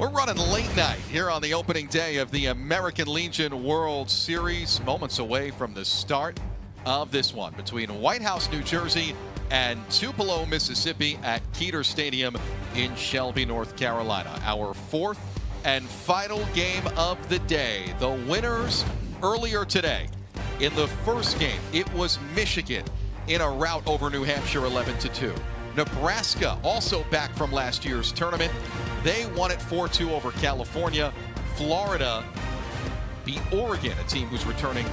We're running late night here on the opening day of the American Legion World Series. Moments away from the start of this one between White House, New Jersey and Tupelo, Mississippi at Keeter Stadium in Shelby, North Carolina. Our fourth and final game of the day. The winners earlier today. In the first game, it was Michigan in a rout over New Hampshire 11-2. Nebraska, also back from last year's tournament. They won it 4-2 over California. Florida beat Oregon, a team who's returning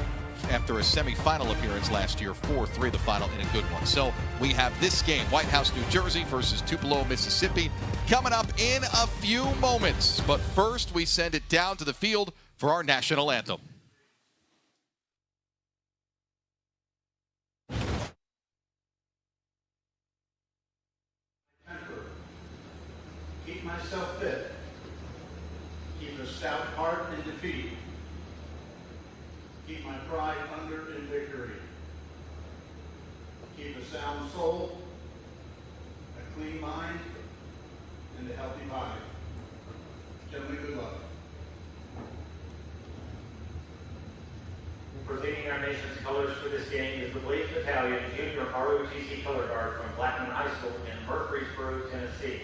after a semifinal appearance last year, 4-3 the final in a good one. So we have this game, White House, New Jersey versus Tupelo, Mississippi, coming up in a few moments. But first, we send it down to the field for our national anthem. Keep myself fit. Keep a stout heart in defeat. Keep my pride under in victory. Keep a sound soul, a clean mind, and a healthy body. Gentlemen, good luck. Presenting our nation's colors for this game is the Blaze Battalion Junior ROTC Color Guard from Blackman High School in Murfreesboro, Tennessee.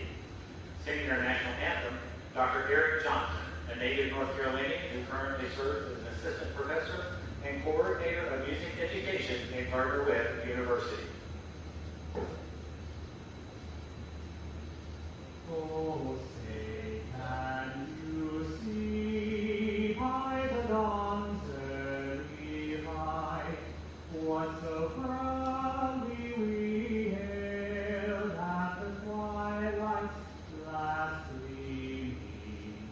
Singing our national anthem, Dr. Eric Johnson, a native North Carolinian who currently serves as an assistant professor and coordinator of music education in Gardner-Webb University. Oh, say, can you see by the dawn's early light what so proudly we hailed at the twilight's last gleaming,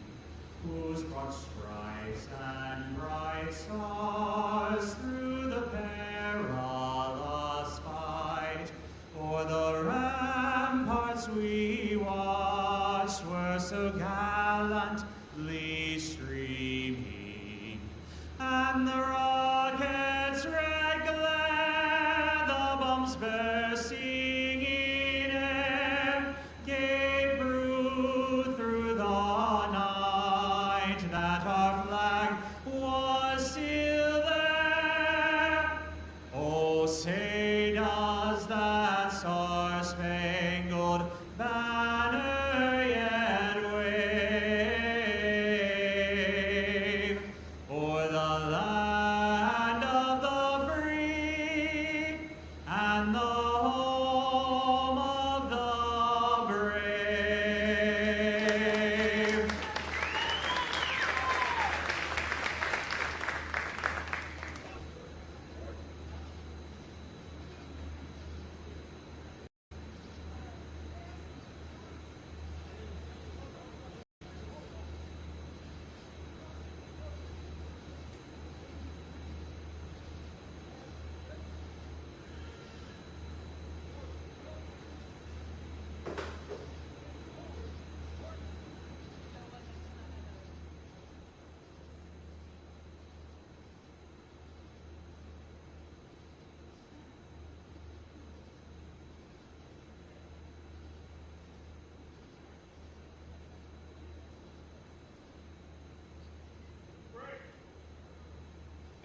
whose broad stripes and bright stars through the perilous fight o'er the ramparts we watched were so gallantly streaming, and the rockets' red glare, the bombs bursting in air, gave proof through the night that our flag was still there. Oh, say does that star-spangled banner yet wave o'er the land of the free and the home of the brave?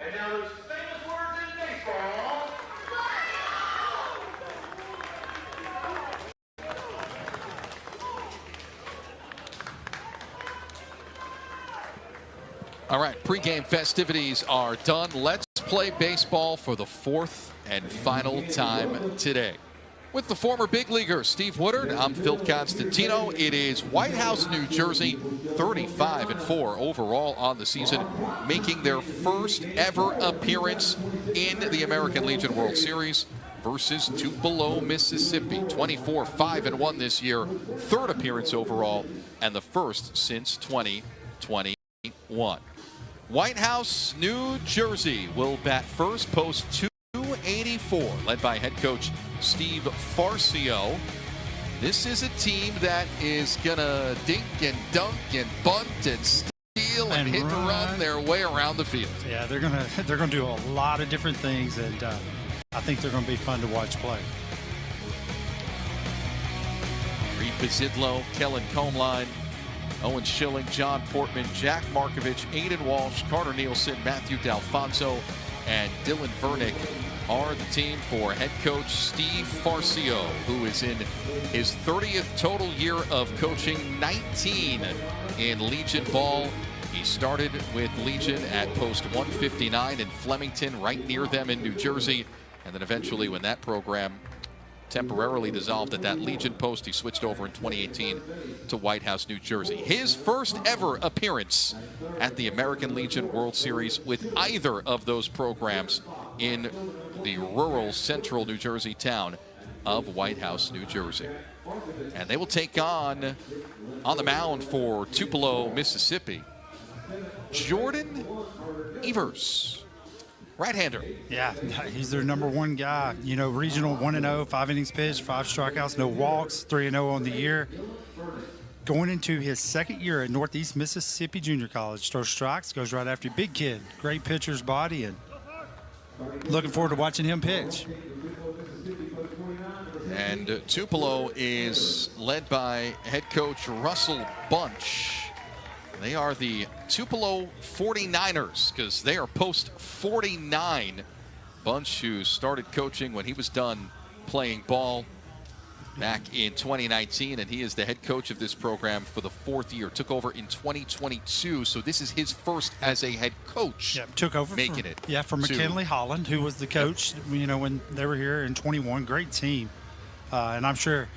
And now those famous words in baseball. All right, pregame festivities are done. Let's play baseball for the fourth and final time today. With the former big leaguer Steve Woodard, I'm Phil Constantino. It is White House, New Jersey, 35-4 overall on the season, making their first ever appearance in the American Legion World Series versus Tupelo, Mississippi. 24-5-1 this year, third appearance overall, and the first since 2021. White House, New Jersey will bat first, post 284, led by head coach Steve Farcio. This is a team that is going to dink and dunk and bunt and steal and hit and run their way around the field. Yeah, they're gonna do a lot of different things, and I think they're going to be fun to watch play. Reed Pizidlo, Kellen Comeline, Owen Schilling, John Portman, Jack Markovich, Aiden Walsh, Carter Nielsen, Matthew D'Alfonso, and Dylan Vernick are the team for head coach Steve Farcio, who is in his 30th total year of coaching, 19 in Legion ball. He started with Legion at post 159 in Flemington, right near them in New Jersey. And then eventually, when that program temporarily dissolved at that Legion post, he switched over in 2018 to White House, New Jersey. His first ever appearance at the American Legion World Series with either of those programs in the rural central New Jersey town of White House, New Jersey. And they will take on the mound for Tupelo, Mississippi, Jordan Evers, right-hander. Yeah, he's their number one guy. You know, regional 1-0, 5 innings pitched, 5 strikeouts, no walks, 3-0 on the year. Going into his second year at Northeast Mississippi Junior College. Throws strikes, goes right after you. Big kid, great pitcher's body, and looking forward to watching him pitch. And Tupelo is led by head coach Russell Bunch. They are the Tupelo 49ers because they are post 49. Bunch, who started coaching when he was done playing ball back in 2019, and he is the head coach of this program for the 4th year. Took over in 2022, so this is his first as a head coach. Yeah, took over from McKinley Holland, who was the coach, you know, when they were here in 21. Great team. And I'm sure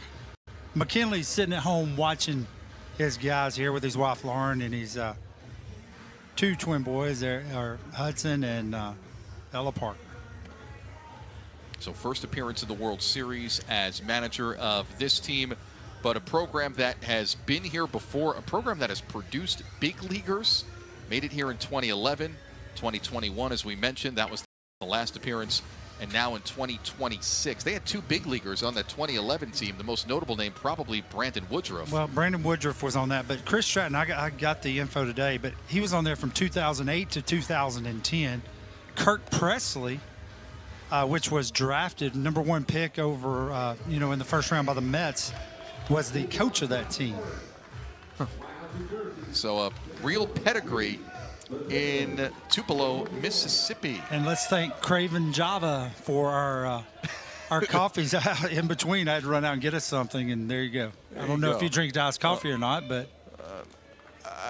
McKinley's sitting at home watching his guys here with his wife Lauren and his 2 twin boys there are Hudson and Ella Parker. So first appearance in the World Series as manager of this team, but a program that has been here before, a program that has produced big leaguers, made it here in 2011, 2021, as we mentioned, that was the last appearance, and now in 2026. They had 2 big leaguers on that 2011 team, the most notable name probably Brandon Woodruff. Well, Brandon Woodruff was on that, but Chris Stratton, I got the info today, but he was on there from 2008 to 2010. Kirk Presley, which was drafted number 1 pick over, in the first round by the Mets, was the coach of that team. So a real pedigree in Tupelo, Mississippi. And let's thank Craven Java for our coffees out in between. I had to run out and get us something, and there you go. I don't know if you drink iced coffee or not, but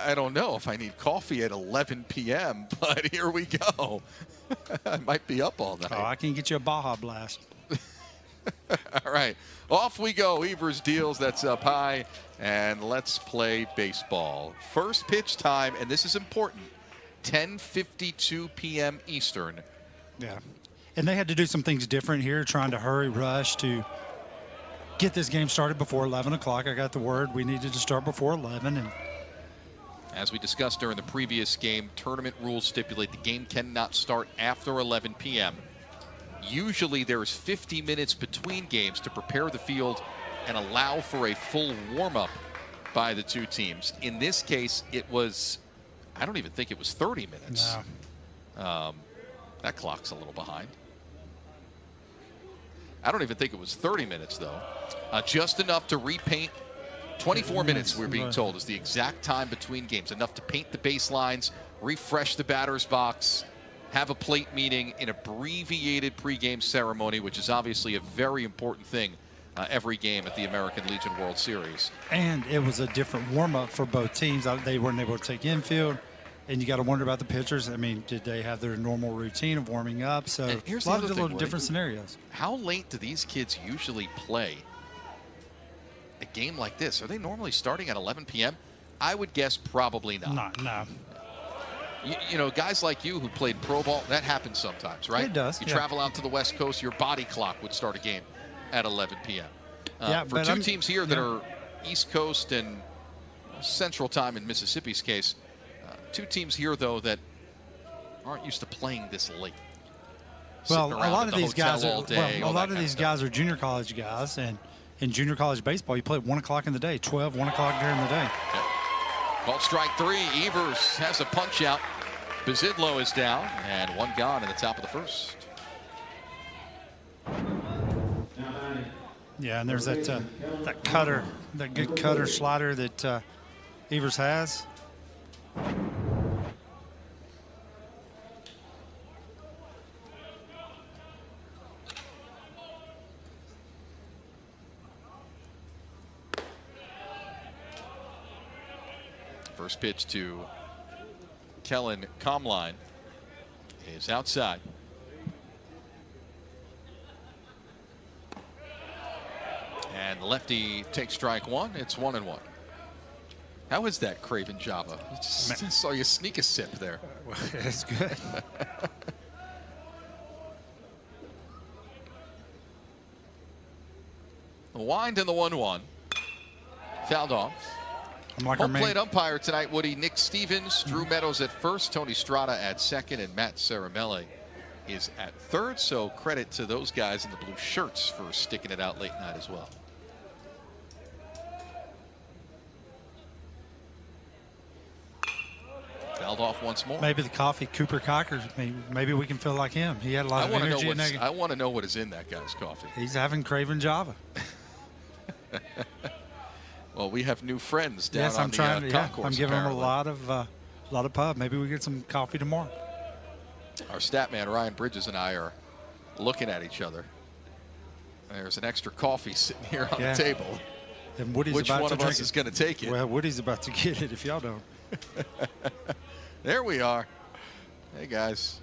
I don't know if I need coffee at 11 p.m., but here we go. I might be up all night. Oh, I can get you a Baja Blast. All right, off we go. Evers deals, that's up high, and let's play baseball. First pitch time, and this is important, 10:52 p.m. Eastern. Yeah, and they had to do some things different here, trying to rush to get this game started before 11 o'clock. I got the word we needed to start before 11, and as we discussed during the previous game, tournament rules stipulate the game cannot start after 11 p.m. Usually there's 50 minutes between games to prepare the field and allow for a full warm-up by the 2 teams. In this case, it was, I don't even think it was 30 minutes. No. That clock's a little behind. I don't even think it was 30 minutes, though. Just enough to repaint. 24 minutes, we're being told, is the exact time between games. Enough to paint the baselines, refresh the batter's box, have a plate meeting, an abbreviated pregame ceremony, which is obviously a very important thing every game at the American Legion World Series. And it was a different warm-up for both teams. They weren't able to take infield, and you got to wonder about the pitchers. I mean, did they have their normal routine of warming up? So here's a lot the of other little thing, different scenarios. How late do these kids usually play a game like this? Are they normally starting at 11 p.m.? I would guess probably not. No. You know, guys like you who played pro ball, that happens sometimes, right? It does. You travel out to the West Coast, your body clock would start a game at 11 p.m. For 2 teams here that are East Coast and Central Time in Mississippi's case, 2 teams here, though, that aren't used to playing this late. Well, a lot of these guys are junior college guys, and in junior college baseball, you play at 1 o'clock in the day, 1 o'clock during the day. Yep. Called strike 3. Evers has a punch out. Bazidlo is down, and 1 gone in the top of the first. Yeah, and there's that cutter, that good cutter slider that Evers has. First pitch to Kellen Comline is outside. And the lefty takes strike one. It's 1-1. How is that, Craven Java? I saw you sneak a sip there. It's good. The wind and the 1-1. Fouled off. I'm like our Home main, plate umpire tonight, Woody. Nick Stevens, Drew Meadows at first, Tony Strada at second, and Matt Ceramele is at third. So credit to those guys in the blue shirts for sticking it out late night as well. Fouled off once more. maybe the coffee, Cooper Cocker. Maybe we can feel like him. He had a lot of energy. I want to know what is in that guy's coffee. He's having Craven Java. Well, we have new friends down Yes, on I'm the trying to. Yeah, concourse. I'm giving him a apparently. lot of pub. Maybe we get some coffee tomorrow. Our stat man Ryan Bridges and I are looking at each other. There's an extra coffee sitting here on Yeah. the table. And Woody's Which about one to of drink us it. is going to take it? Well, Woody's about to get it if y'all don't. There we are. Hey, guys.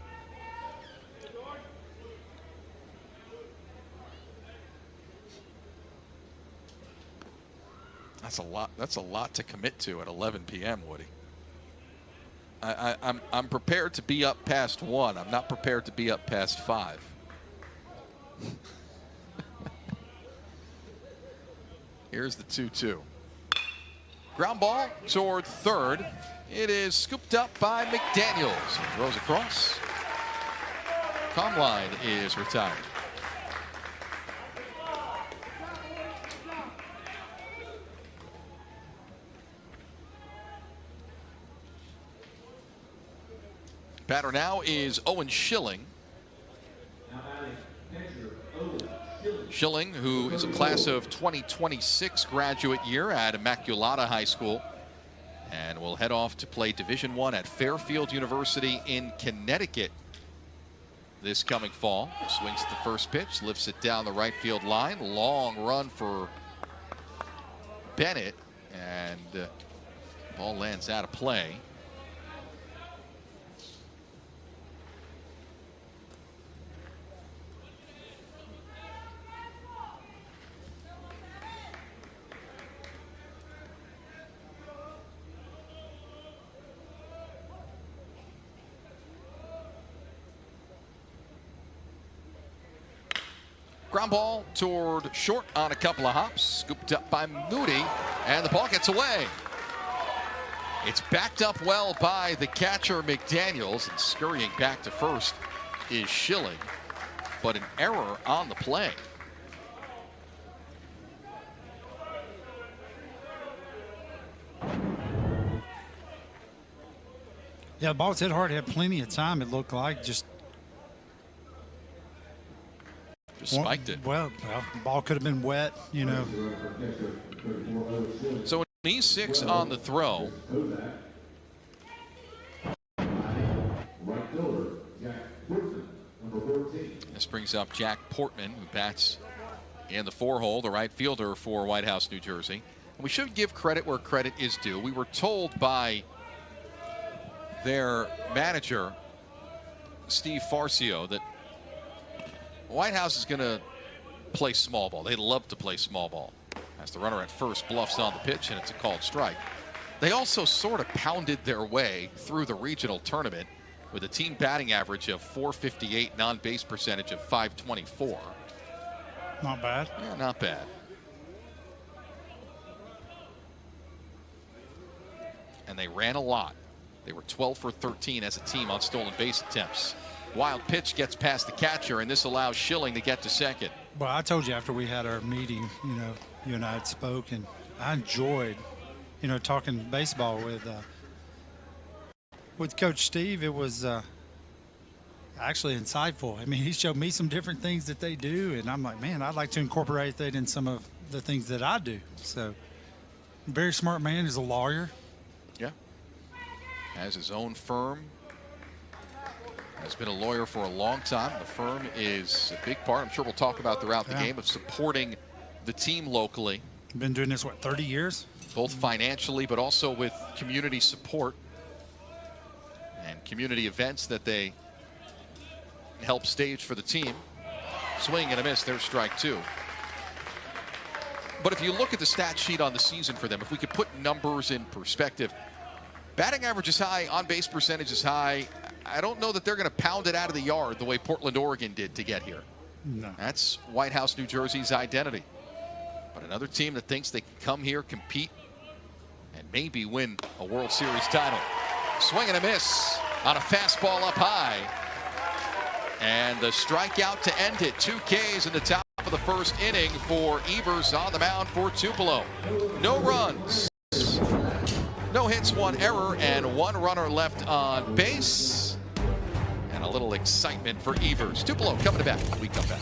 That's a lot. That's a lot to commit to at 11 p.m., Woody. I'm prepared to be up past 1. I'm not prepared to be up past 5. Here's the 2-2. Ground ball toward third. It is scooped up by McDaniels. He throws across. Comline is retired. Batter now is Owen Schilling. Schilling, who is a class of 2026 graduate year at Immaculata High School, and will head off to play Division I at Fairfield University in Connecticut this coming fall. Swings at the first pitch, lifts it down the right field line. Long run for Bennett, and ball lands out of play. Ground ball toward short on a couple of hops. Scooped up by Moody, and the ball gets away. It's backed up well by the catcher McDaniels, and scurrying back to first is Schilling, but an error on the play. Yeah, the ball was hit hard. He had plenty of time, it looked like. Just Spiked it. Well, the ball could have been wet, you know. So an E6 on the throw. This brings up Jack Portman, who bats in the 4-hole, the right fielder for White House, New Jersey. And we should give credit where credit is due. We were told by their manager, Steve Farcio, that White House is going to play small ball. They love to play small ball. As the runner at first bluffs on the pitch, and it's a called strike. They also sort of pounded their way through the regional tournament with a team batting average of .458, non-base percentage of .524. Not bad. Yeah, not bad. And they ran a lot. They were 12 for 13 as a team on stolen base attempts. Wild pitch gets past the catcher, and this allows Schilling to get to second. Well, I told you after we had our meeting, you know, you and I had spoken. I enjoyed, you know, talking baseball with Coach Steve. It was actually insightful. I mean, he showed me some different things that they do, and I'm like, man, I'd like to incorporate that in some of the things that I do. So, very smart man. He's a lawyer, has his own firm. Has been a lawyer for a long time. The firm is a big part, I'm sure we'll talk about throughout the game, of supporting the team locally. Been doing this, what, 30 years? Both financially, but also with community support and community events that they help stage for the team. Swing and a miss, there's strike two. But if you look at the stat sheet on the season for them, if we could put numbers in perspective, batting average is high, on-base percentage is high. I don't know that they're going to pound it out of the yard the way Portland, Oregon did to get here. No. That's White House, New Jersey's identity. But another team that thinks they can come here, compete, and maybe win a World Series title. Swing and a miss on a fastball up high. And the strikeout to end it. 2 Ks in the top of the first inning for Evers on the mound for Tupelo. No runs, no hits, 1 error, and 1 runner left on base. And a little excitement for Evers. Tupelo coming back when we come back.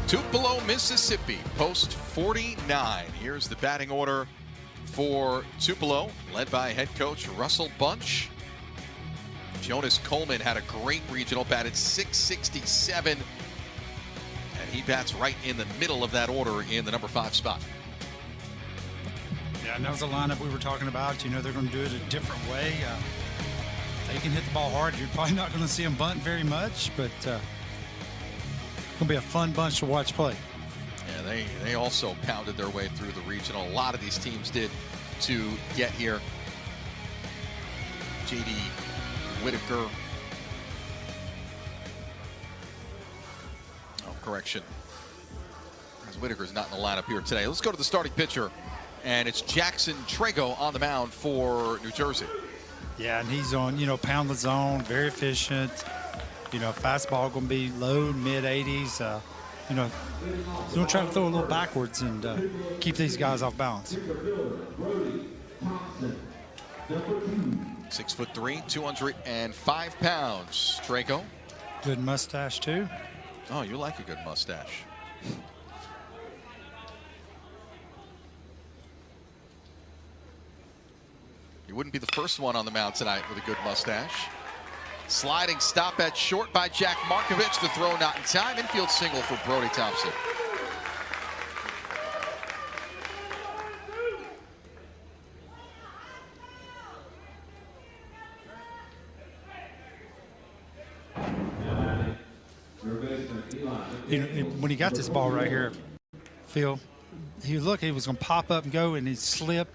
Tupelo, Mississippi, post 49. Here's the batting order for Tupelo, led by head coach Russell Bunch. Jonas Coleman had a great regional, batted .667, and he bats right in the middle of that order in the number 5 spot. Yeah, and that was a lineup we were talking about. You know, they're going to do it a different way. They can hit the ball hard. You're probably not going to see them bunt very much, but going to be a fun bunch to watch play. Yeah, they also pounded their way through the regional. A lot of these teams did to get here. J.D. Whitaker. Oh, correction. Whitaker's not in the lineup here today. Let's go to the starting pitcher, and it's Jackson Trago on the mound for New Jersey. Yeah, and he's on, pound the zone, very efficient. Fastball going to be low, mid-80s. He's going to try to throw a little backwards and keep these guys off balance. 6'3", 205 pounds. Trago. Good mustache, too. Oh, you like a good mustache. You wouldn't be the first one on the mound tonight with a good mustache. Sliding stop at short by Jack Markovich. The throw not in time. Infield single for Brody Thompson. When he got this ball right here, Phil, he was going to pop up and go, and he slipped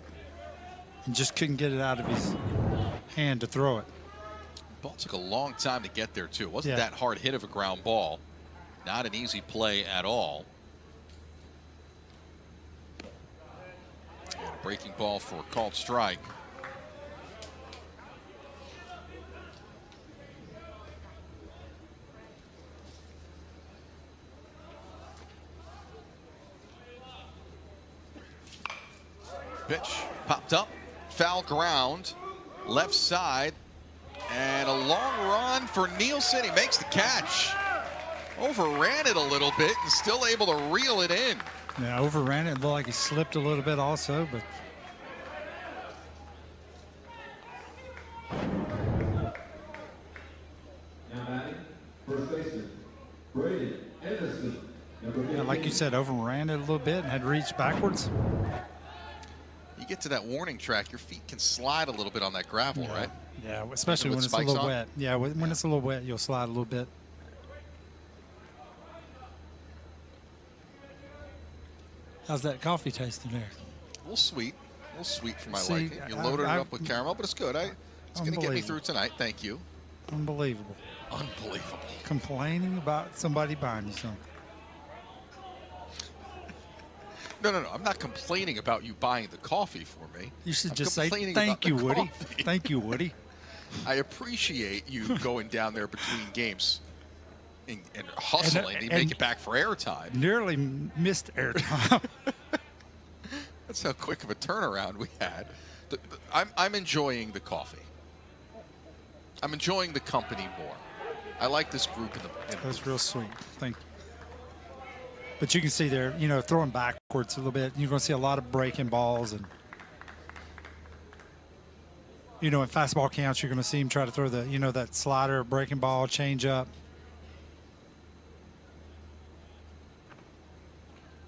and just couldn't get it out of his hand to throw it. Ball took a long time to get there, too. It wasn't that hard hit of a ground ball. Not an easy play at all. And a breaking ball for a called strike. Pitch popped up, foul ground, left side. And a long run for Nielsen. He makes the catch. Overran it a little bit and still able to reel it in. Yeah, overran it. It looked like he slipped a little bit also, but. Now batting, first baseman, Braden Anderson. Yeah, like like you said, overran it a little bit and had reached backwards. You get to that warning track, your feet can slide a little bit on that gravel, Yeah. right? Yeah, especially With when it's a spikes little on? wet. Yeah, when it's a little wet, you'll slide a little bit. How's that coffee tasting there? A little sweet for my See, liking. You loaded it I- up with caramel, but it's good. It's going to get me through tonight. Thank you. Unbelievable. Unbelievable. Complaining about somebody buying you something. No. I'm not complaining about you buying the coffee for me. You should I'm just say complaining thank about you, the Woody. coffee. Thank you, Woody. I appreciate you going down there between games and hustling to and- make it back for airtime. Nearly missed airtime. That's how quick of a turnaround we had. I'm enjoying the coffee. I'm enjoying the company more. I like this group in the. That's real sweet. Thank you. But you can see they're, throwing backwards a little bit. You're going to see a lot of breaking balls. And, in fastball counts, you're going to see him try to throw the, that slider, breaking ball, change up.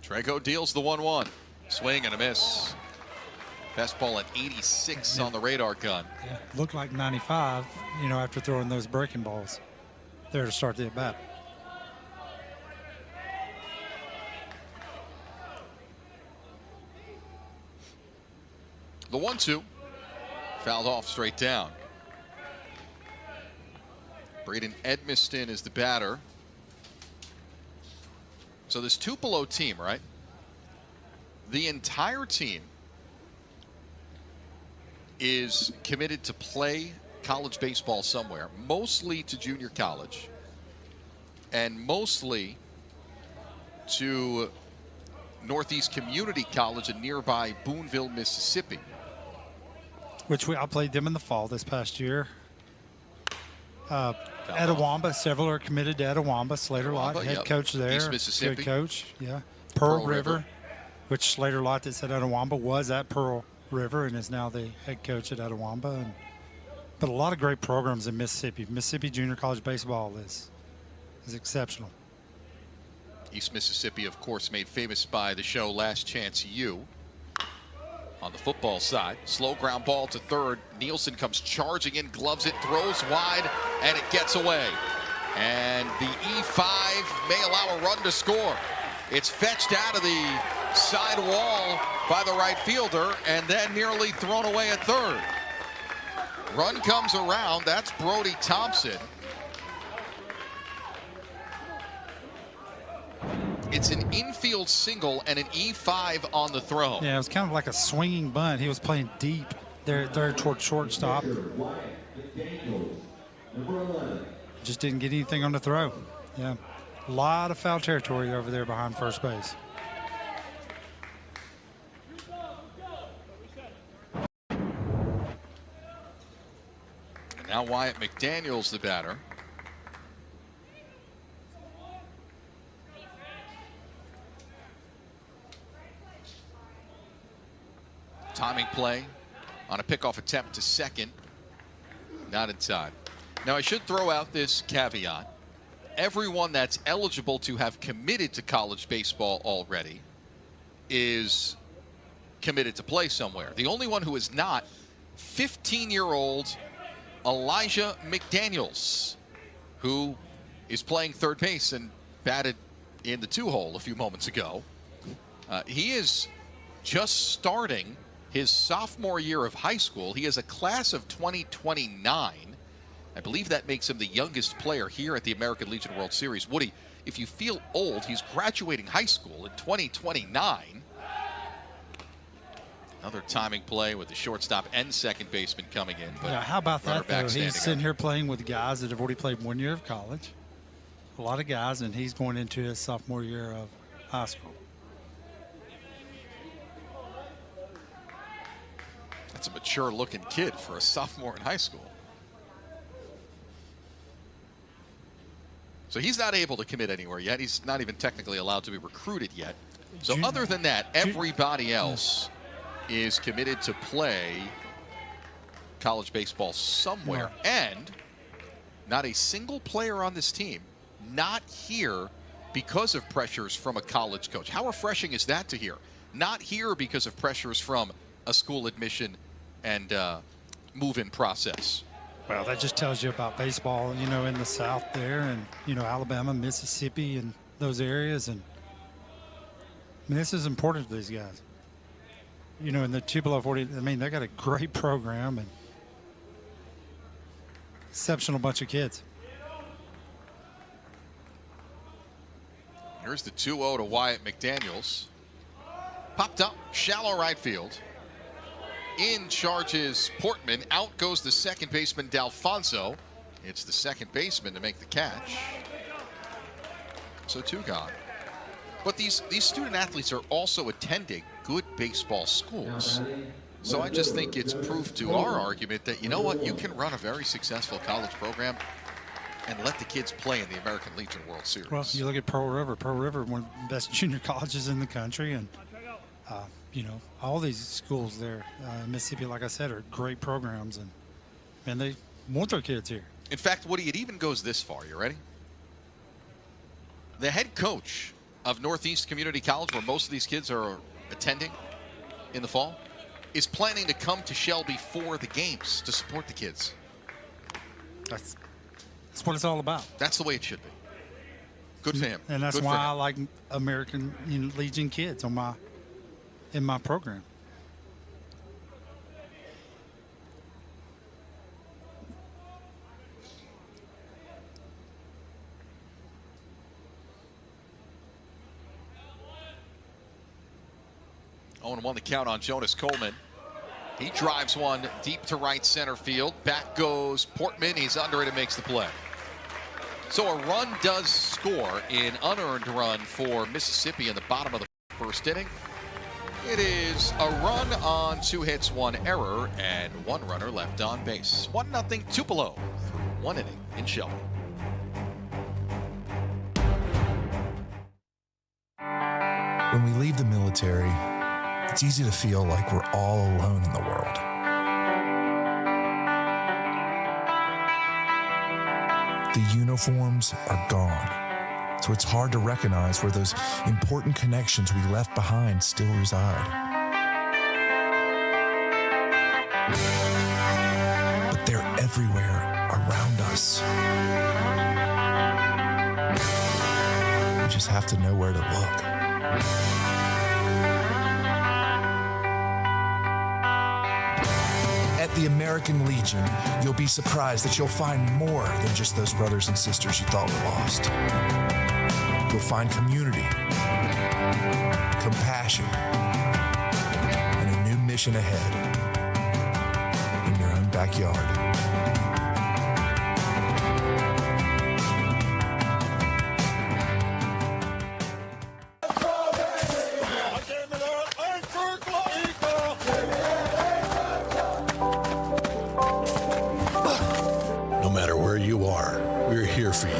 Trejo deals the 1-1. Swing and a miss. Fastball at 86 on the radar gun. Yeah, looked like 95, after throwing those breaking balls there to start the at bat. The 1-2. Fouled off straight down. Braden Edmiston is the batter. So this Tupelo team, right? The entire team is committed to play college baseball somewhere, mostly to junior college, and mostly to Northeast Community College in nearby Boonville, Mississippi. Which I played them in the fall this past year. Etowamba, several are committed to Etowamba. Slater Lott, Etowamba, head yep. coach there. East Mississippi. Good coach, yeah. Pearl Pearl River, River. which Slater Lott that said Etowamba was at Pearl River and is now the head coach at Etowamba. But a lot of great programs in Mississippi. Mississippi Junior College Baseball is exceptional. East Mississippi, of course, made famous by the show Last Chance U. On the football side, slow ground ball to third. Nielsen comes charging in, gloves it, throws wide, and it gets away. And the E5 may allow a run to score. It's fetched out of the side wall by the right fielder and then nearly thrown away at third. Run comes around. That's Brody Thompson. It's an infield single and an E5 on the throw. Yeah, it was kind of like a swinging bunt. He was playing deep there toward shortstop. Just didn't get anything on the throw. Yeah, a lot of foul territory over there behind first base. And now Wyatt McDaniels, the batter. Timing play on a pickoff attempt to second. Not in time. Now I should throw out this caveat. Everyone that's eligible to have committed to college baseball already is committed to play somewhere. The only one who is not, 15-year-old Elijah McDaniels, who is playing third base and batted in the 2-hole a few moments ago. He is just starting his sophomore year of high school. He is a class of 2029. I believe that makes him the youngest player here at the American Legion World Series. Woody, if you feel old, he's graduating high school in 2029. Another timing play with the shortstop and second baseman coming in. But Yeah, how about runner that, back though? standing He's sitting up. here playing with guys that have already played 1 year of college. A lot of guys, and he's going into his sophomore year of high school. That's a mature-looking kid for a sophomore in high school. So he's not able to commit anywhere yet. He's not even technically allowed to be recruited yet. So other than that, everybody else is committed to play college baseball somewhere. And not a single player on this team not here because of pressures from a college coach. How refreshing is that to hear? Not here because of pressures from a school admission and move-in process. Well, that just tells you about baseball, you know, in the South there, and, you know, Alabama, Mississippi, and those areas. And I mean, this is important to these guys. You know, in the Tupelo 40, I mean, they got a great program and exceptional bunch of kids. Here's the 2-0 to Wyatt McDaniels. Popped up, shallow right field. In charges Portman. Out goes the second baseman, D'Alfonso. It's the second baseman to make the catch. So 2 gone. But these student athletes are also attending good baseball schools. So I just think it's proof to our argument that, you know what, you can run a very successful college program and let the kids play in the American Legion World Series. Well, you look at Pearl River. Pearl River, one of the best junior colleges in the country, and you know, all these schools there in Mississippi, like I said, are great programs, and they want their kids here. In fact, Woody, it even goes this far. You ready? The head coach of Northeast Community College, where most of these kids are attending in the fall, is planning to come to Shelby for the games to support the kids. That's what it's all about. That's the way it should be. Good for him. And that's Good why for him. I like American Legion kids in my program. Oh, and 1 to count on Jonas Coleman. He drives one deep to right center field. Back goes Portman. He's under it and makes the play. So a run does score, an unearned run for Mississippi in the bottom of the first inning. It is a run on 2 hits, 1 error, and 1 runner left on base. 1-0 Tupelo. 1 inning in Shelby. When we leave the military, it's easy to feel like we're all alone in the world. The uniforms are gone, so it's hard to recognize where those important connections we left behind still reside. But they're everywhere around us. We just have to know where to look. At the American Legion, you'll be surprised that you'll find more than just those brothers and sisters you thought were lost. You'll find community, compassion, and a new mission ahead in your own backyard. No matter where you are, we're here for you.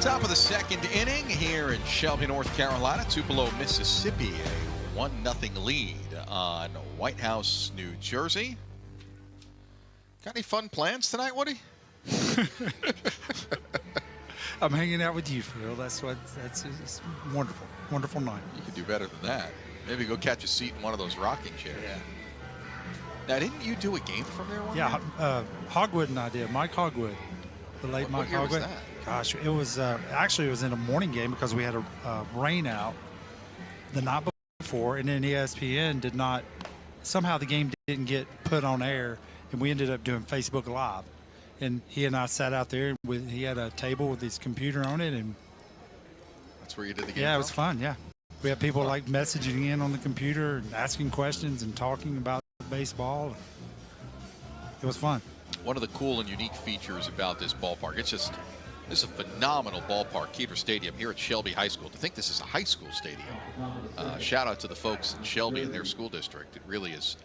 Top of the second inning here in Shelby, North Carolina. Tupelo, Mississippi, a 1-0 lead on White House, New Jersey. Got any fun plans tonight, Woody? I'm hanging out with you, Phil. That's it's wonderful, wonderful night. You could do better than that. Maybe go catch a seat in one of those rocking chairs. Yeah. Now, didn't you do a game from there one Yeah, year? Hogwood and I did. Mike Hogwood, the late What Mike year was Hogwood. that? Gosh, it was actually it was in a morning game because we had a rain out the night before, and then ESPN did not. Somehow the game didn't get put on air, and we ended up doing Facebook Live. And he and I sat out there with. He had a table with his computer on it, and That's where you did the game. yeah, it from? was fun. Yeah, we had people like messaging in on the computer and asking questions and talking about baseball. It was fun. One of the cool and unique features about this ballpark, this is a phenomenal ballpark, Keeter Stadium here at Shelby High School. To think this is a high school stadium. Shout out to the folks in Shelby and their school district. It really is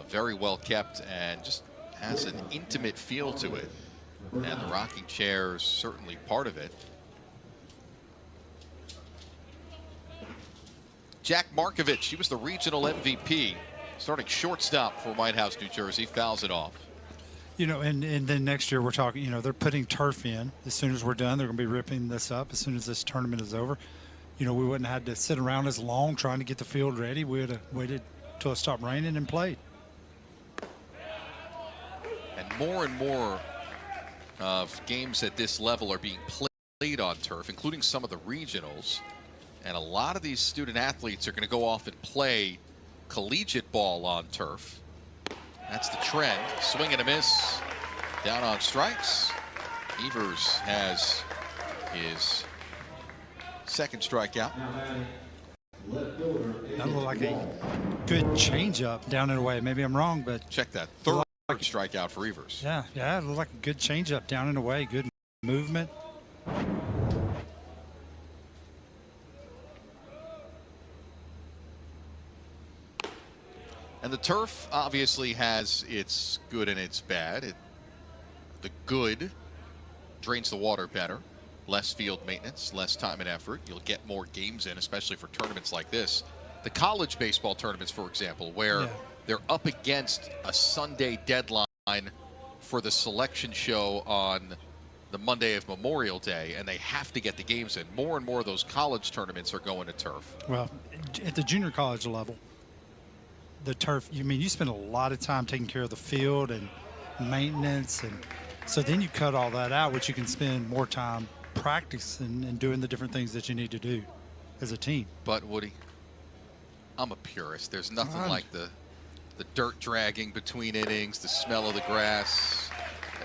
very well kept and just has an intimate feel to it. And the rocking chair is certainly part of it. Jack Markovich, he was the regional MVP Starting shortstop for White House, New Jersey, fouls it off. You know, and then next year we're talking, you know, they're putting turf in. As soon as we're done, they're going to be ripping this up as soon as this tournament is over. You know, we wouldn't have had to sit around as long trying to get the field ready. We would have waited till it stopped raining and played. And more of games at this level are being played on turf, including some of the regionals. And a lot of these student athletes are going to go off and play collegiate ball on turf. That's the trend. Swing and a miss. Down on strikes. Evers has his second strikeout. That looked like a good changeup down and away. Maybe I'm wrong, but Check that. Third strikeout for Evers. yeah, it looked like a good changeup down and away. Good movement. And the turf obviously has its good and its bad. The good drains the water better, less field maintenance, less time and effort. You'll get more games in, especially for tournaments like this. The college baseball tournaments, for example, where they're up against a Sunday deadline for the selection show on the Monday of Memorial Day, and they have to get the games in. More and more of those college tournaments are going to turf. Well, at the junior college level, the turf, you spend a lot of time taking care of the field and maintenance, and so then you cut all that out, which you can spend more time practicing and doing the different things that you need to do as a team. But Woody, I'm a purist. There's nothing like the dirt dragging between innings, the smell of the grass.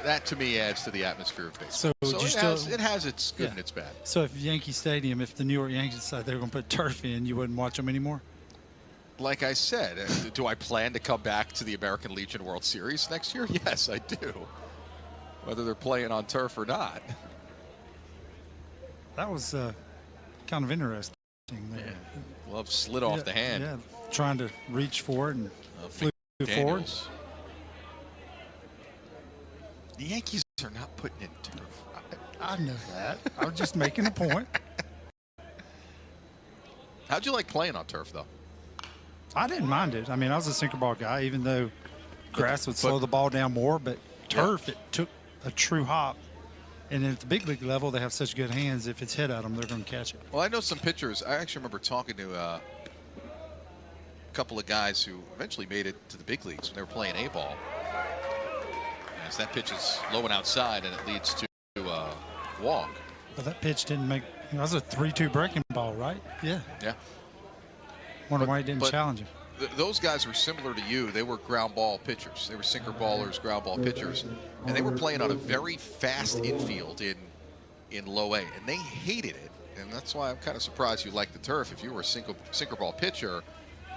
That to me adds to the atmosphere of baseball. So it has its good and its bad. So if Yankee Stadium, if the New York Yankees decided they were going to put turf in, you wouldn't watch them anymore? Like I said, do I plan to come back to the American Legion World Series next year? Yes, I do. Whether they're playing on turf or not. That was kind of interesting there. Yeah. Glove slid off the hand. Yeah, trying to reach for it and flew forward. The Yankees are not putting in turf. I know that. I was just making a point. How'd you like playing on turf, though? I didn't mind it. I mean, I was a sinker ball guy, even though grass would slow the ball down more, but turf, it took a true hop. And at the big league level, they have such good hands. If it's hit at them, they're going to catch it. Well, I know some pitchers. I actually remember talking to a couple of guys who eventually made it to the big leagues when they were playing A-ball. As that pitch is low and outside, and it leads to a walk. But that pitch didn't make – that was a 3-2 breaking ball, right? Yeah. Yeah. Wonder why he didn't challenge him. Those guys were similar to you. They were ground ball pitchers. They were sinker ballers, ground ball pitchers. And they were playing on a very fast infield in low A. And they hated it. And that's why I'm kind of surprised you liked the turf. If you were a sinker ball pitcher,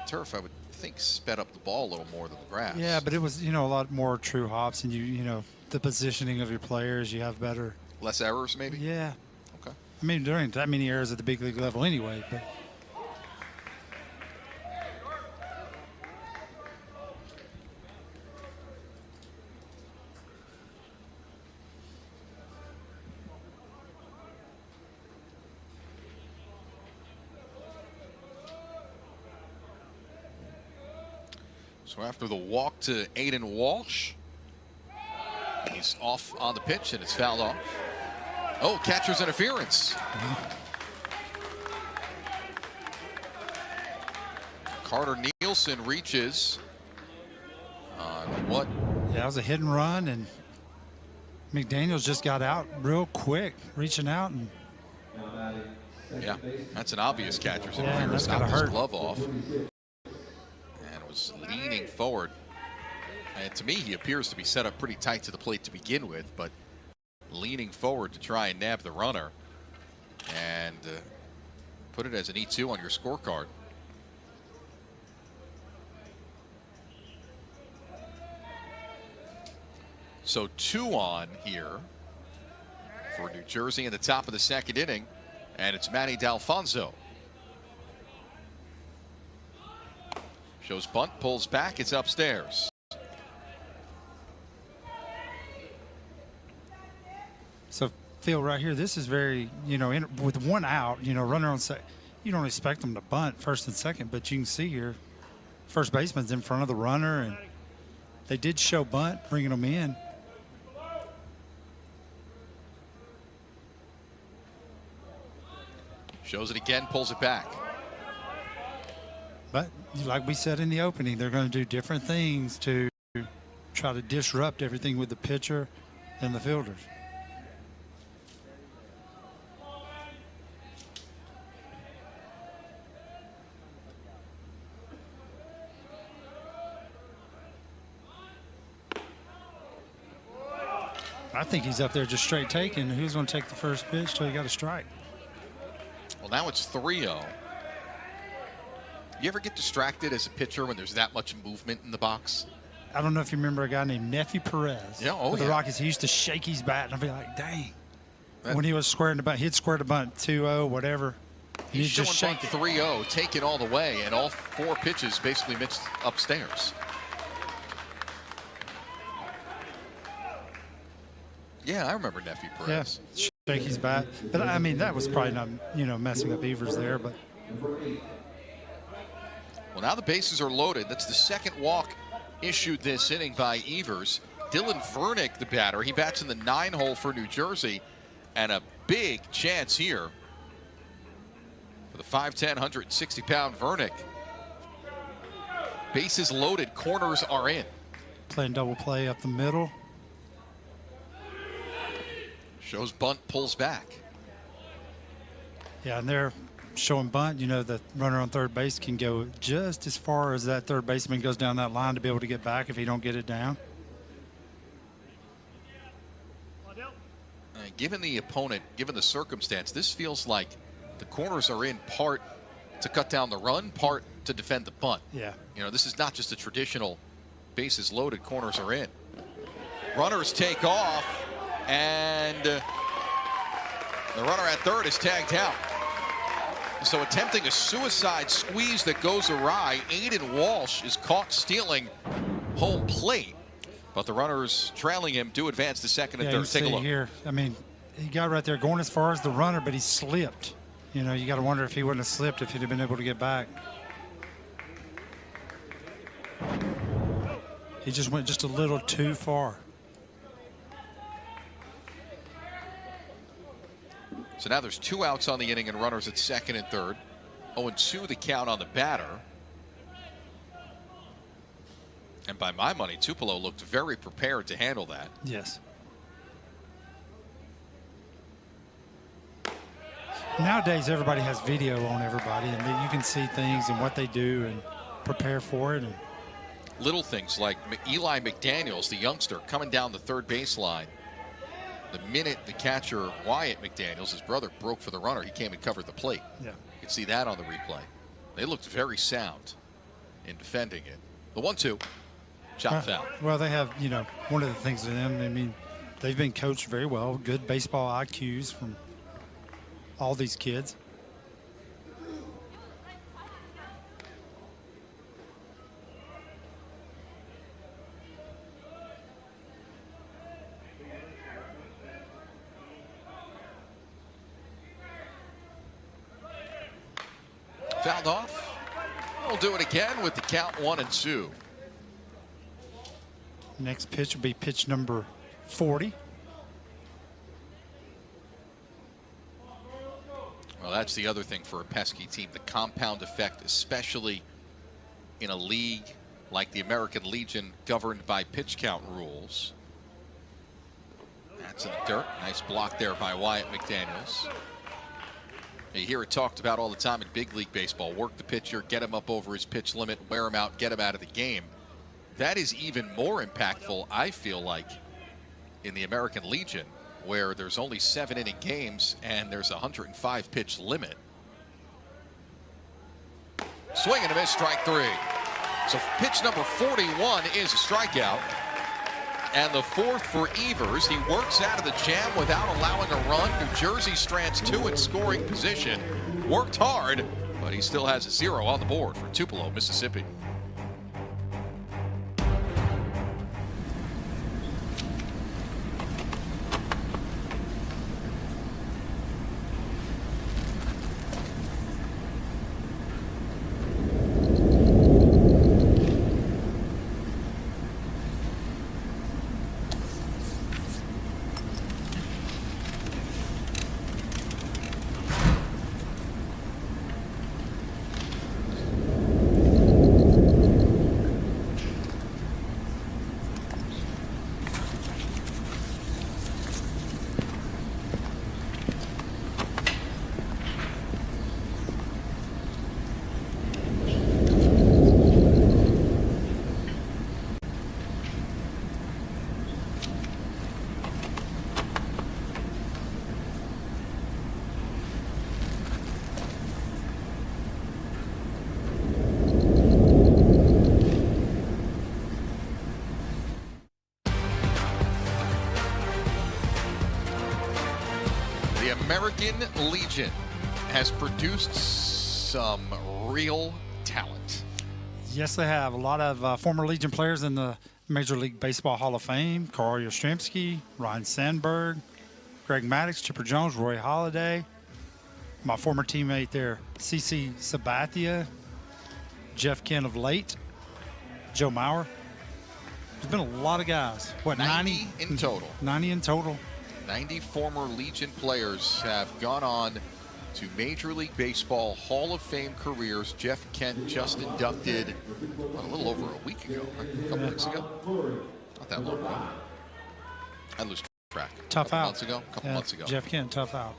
turf, I would think, sped up the ball a little more than the grass. Yeah, but it was, a lot more true hops. And, the positioning of your players, you have better. Less errors, maybe? Yeah. Okay. I mean, there ain't that many errors at the big league level anyway, but. So after the walk to Aiden Walsh, he's off on the pitch and it's fouled off. Oh, catcher's interference. Carter Nielsen reaches on what? Yeah, that was a hit and run, and McDaniels just got out real quick, reaching out. And yeah, that's an obvious catcher's Yeah, interference. that's gotta Got his hurt. glove off. Was leaning forward, and to me he appears to be set up pretty tight to the plate to begin with, but leaning forward to try and nab the runner and put it as an E2 on your scorecard. So 2 on here for New Jersey in the top of the second inning, and it's Manny D'Alfonso. Shows bunt, pulls back, it's upstairs. So, Phil, right here, this is very, with one out, runner on second, you don't expect them to bunt first and second, but you can see here, first baseman's in front of the runner, and they did show bunt, bringing them in. Shows it again, pulls it back. But like we said in the opening, they're going to do different things to try to disrupt everything with the pitcher and the fielders. I think he's up there just straight taking. Who's going to take the first pitch till he got a strike? Well, now it's 3-0. You ever get distracted as a pitcher when there's that much movement in the box? I don't know if you remember a guy named Neffy Perez. Yeah, oh with the yeah. Rockies. He used to shake his bat, and I'd be like, dang. When he was squaring the bunt, he'd square the bunt 2-0, whatever. He's He'd just showing shake bunt it. 3-0, take it all the way, and all 4 pitches basically mixed upstairs. Yeah, I remember Neffy Perez. Yeah, shake his bat. But I mean, that was probably not, messing up Evers there. But Well, now the bases are loaded. That's the second walk issued this inning by Evers. Dylan Vernick, the batter, he bats in the 9-hole for New Jersey, and a big chance here for the 5'10", 160-pound Vernick. Bases loaded, corners are in. playing double play up the middle. Shows bunt, pulls back. Yeah, and they're showing bunt. The runner on third base can go just as far as that third baseman goes down that line to be able to get back if he don't get it down. Given the opponent, given the circumstance, this feels like the corners are in part to cut down the run, part to defend the bunt. Yeah. This is not just a traditional bases loaded, corners are in. Runners take off, and the runner at third is tagged out. So attempting a suicide squeeze that goes awry, Aiden Walsh is caught stealing home plate. But the runners trailing him do advance to second and Yeah, third. Take a look. Here, I mean, he got right there going as far as the runner, but he slipped. You got to wonder if he wouldn't have slipped if he'd have been able to get back. He just went just a little too far. So now there's 2 outs on the inning and runners at second and third. 0-2 the count on the batter. And by my money, Tupelo looked very prepared to handle that. Yes. Nowadays, everybody has video on everybody, and you can see things and what they do and prepare for it. And Little things like Eli McDaniels, the youngster, coming down the third baseline. The minute the catcher, Wyatt McDaniels, his brother, broke for the runner, he came and covered the plate. yeah. You can see that on the replay. They looked very sound in defending it. The 1-2, chop foul. Well, they have, one of the things with them, I mean, they've been coached very well, good baseball IQs from all these kids. Fouled off. We'll do it again with the count 1-2. Next pitch will be pitch number 40. Well, that's the other thing for a pesky team, the compound effect, especially in a league like the American Legion governed by pitch count rules. That's in the dirt. Nice block there by Wyatt McDaniels. You hear it talked about all the time in big league baseball. Work the pitcher, get him up over his pitch limit, wear him out, get him out of the game. That is even more impactful, I feel like, in the American Legion, where there's only 7-inning games and there's a 105-pitch limit. Swing and a miss, strike 3. So pitch number 41 is a strikeout. And the 4th for Evers. He works out of the jam without allowing a run. New Jersey strands 2 in scoring position. Worked hard, but he still has a 0 on the board for Tupelo, Mississippi. American Legion has produced some real talent. Yes, they have. A lot of former Legion players in the Major League Baseball Hall of Fame. Carl Yastrzemski, Ryan Sandberg, Greg Maddux, Chipper Jones, Roy Halladay. My former teammate there, CC Sabathia, Jeff Kent of late, Joe Mauer. There's been a lot of guys. What, 90 in total. 90 in total. 90 former Legion players have gone on to Major League Baseball Hall of Fame careers. Jeff Kent just inducted a little over a week ago, right? A couple weeks ago. Not that long ago. I lose track. Tough out. A couple months ago. Jeff Kent, tough out.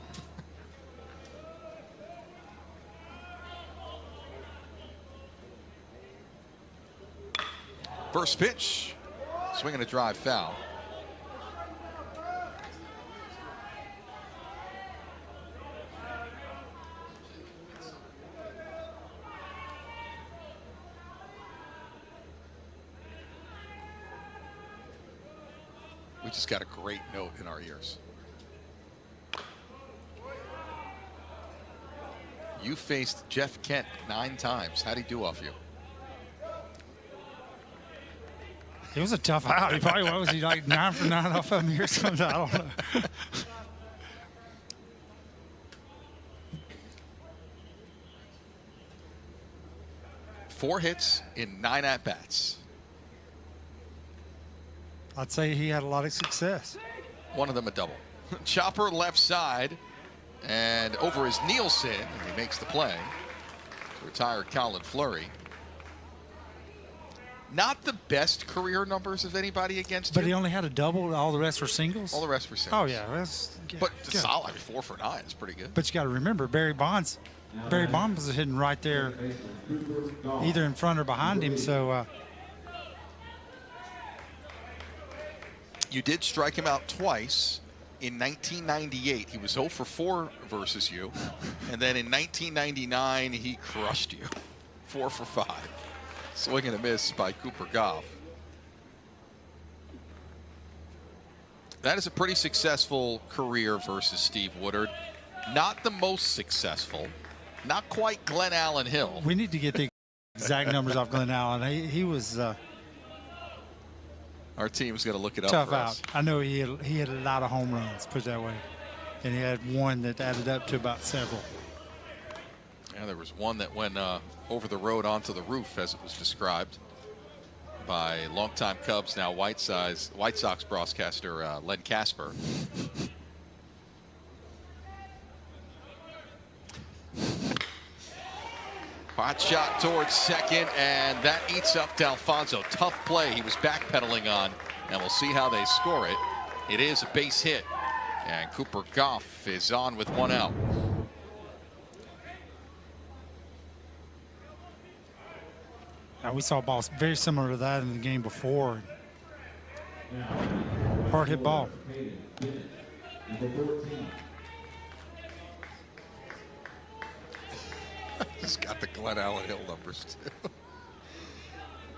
First pitch, swinging a drive foul. We just got a great note in our ears. You faced Jeff Kent 9 times. How'd he do off you? It was a tough out. He probably, what was he, like 9 for 9 off of me or something? I don't know. 4 hits in 9 at-bats. I'd say he had a lot of success. One of them a double. Chopper left side and over is Nielsen, and he makes the play. Retired Colin Fleury. Not the best career numbers of anybody against But you. he only had a double. All the rest were singles. All the rest were singles. Oh yeah, that's But good. solid. 4 for 9 is pretty good. But you got to remember, Barry Bonds was hitting right there, either in front or behind him. So You did strike him out twice. In 1998, he was 0 for 4 versus you. And then in 1999, he crushed you. 4 for 5. Swing and a miss by Cooper Goff. That is a pretty successful career versus Steve Woodard. Not the most successful. Not quite Glenn Allen Hill. we need to get the exact numbers off Glenn Allen. He was Our team's going to look it up tough for out. us. I know he had a lot of home runs, put it that way. And he had one that added up to about several. Yeah, there was one that went over the road onto the roof, as it was described by longtime Cubs, now White Sox broadcaster Len Casper. Hot shot towards second, and that eats up D'Alfonso. Tough play he was backpedaling on, and we'll see how they score it. It is a base hit, and Cooper Goff is on with 1 out. We saw balls very similar to that in the game before. Hard hit ball. He's got the Glenn Allen Hill numbers too.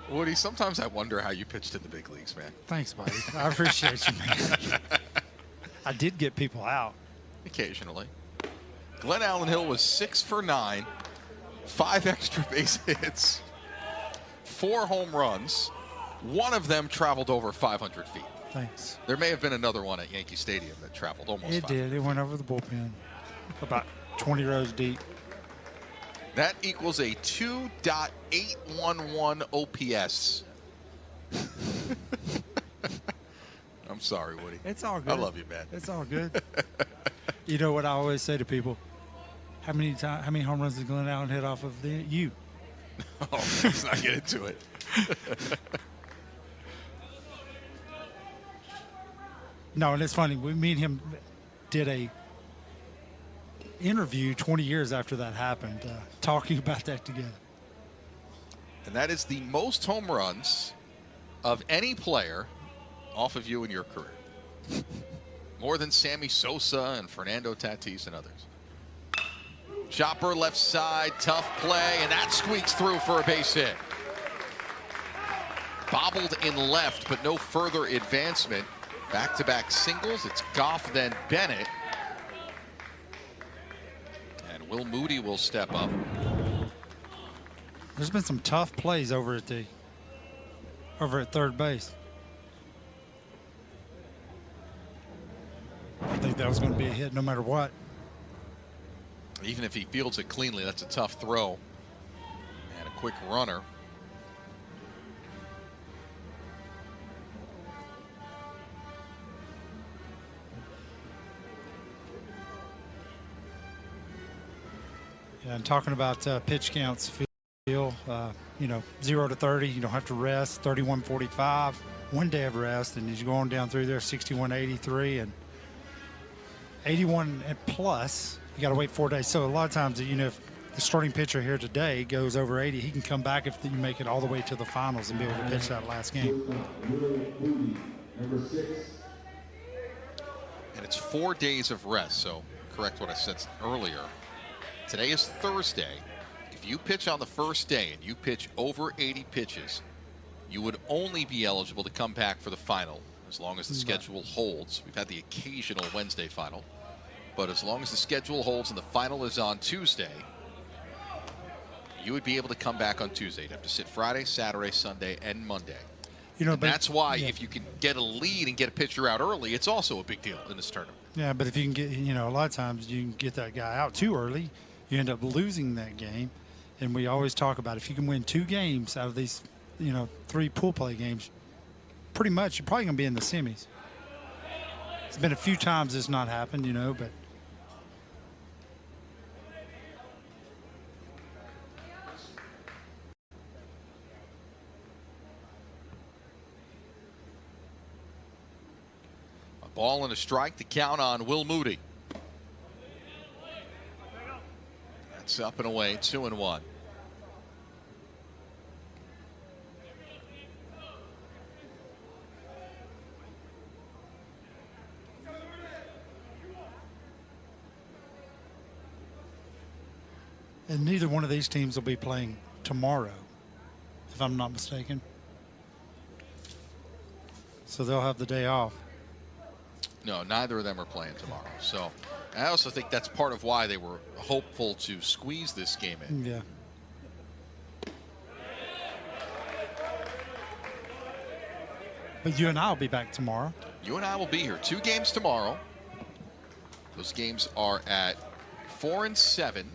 Woody, sometimes I wonder how you pitched in the big leagues, man. Thanks, buddy. I appreciate you, man. I did get people out. Occasionally. Glenn Allen Hill was 6 for 9, 5 extra base hits, 4 home runs. One of them traveled over 500 feet. Thanks. There may have been another one at Yankee Stadium that traveled almost It 500. did. It went over the bullpen. About 20 rows deep. That equals a 2.811 OPS. I'm sorry, Woody. It's all good. I love you, man. It's all good. You know what I always say to people? How many home runs did Glenn Allen hit off of you? Oh, let's not get into it. No, and it's funny. Me and him did a interview 20 years after that happened, talking about that together. And that is the most home runs of any player off of you in your career. More than Sammy Sosa and Fernando Tatis and others. Chopper left side, tough play, and that squeaks through for a base hit. Bobbled in left, but no further advancement. Back-to-back singles. It's Goff, then Bennett. And Will Moody will step up. There's been some tough plays over at third base. I think that was going to be a hit no matter what. Even if he fields it cleanly, that's a tough throw. And a quick runner. Yeah, and talking about pitch counts, Phil, 0 to 30, you don't have to rest. 31:45, 1 day of rest, and as you go on down through there, 61:83 and 81 and plus. You got to wait 4 days. So a lot of times, if the starting pitcher here today goes over 80, he can come back if you make it all the way to the finals and be able to pitch that last game. Number 6. And it's 4 days of rest, so correct what I said earlier. Today is Thursday. If you pitch on the first day and you pitch over 80 pitches, you would only be eligible to come back for the final as long as the schedule holds. We've had the occasional Wednesday final, but as long as the schedule holds and the final is on Tuesday, you would be able to come back on Tuesday. You'd have to sit Friday, Saturday, Sunday, and Monday. But that's why if you can get a lead and get a pitcher out early, it's also a big deal in this tournament. Yeah, but if you can get, a lot of times you can get that guy out too early, you end up losing that game. And we always talk about if you can win 2 games out of these, 3 pool play games, pretty much you're probably going to be in the semis. It's been a few times it's not happened, but. A ball and a strike to count on Will Moody. That's up and away, 2-1. And neither one of these teams will be playing tomorrow, if I'm not mistaken. So they'll have the day off. No, neither of them are playing tomorrow. So I also think that's part of why they were hopeful to squeeze this game in. Yeah. But you and I will be back tomorrow. You and I will be here. 2 games tomorrow. Those games are at 4 and 7,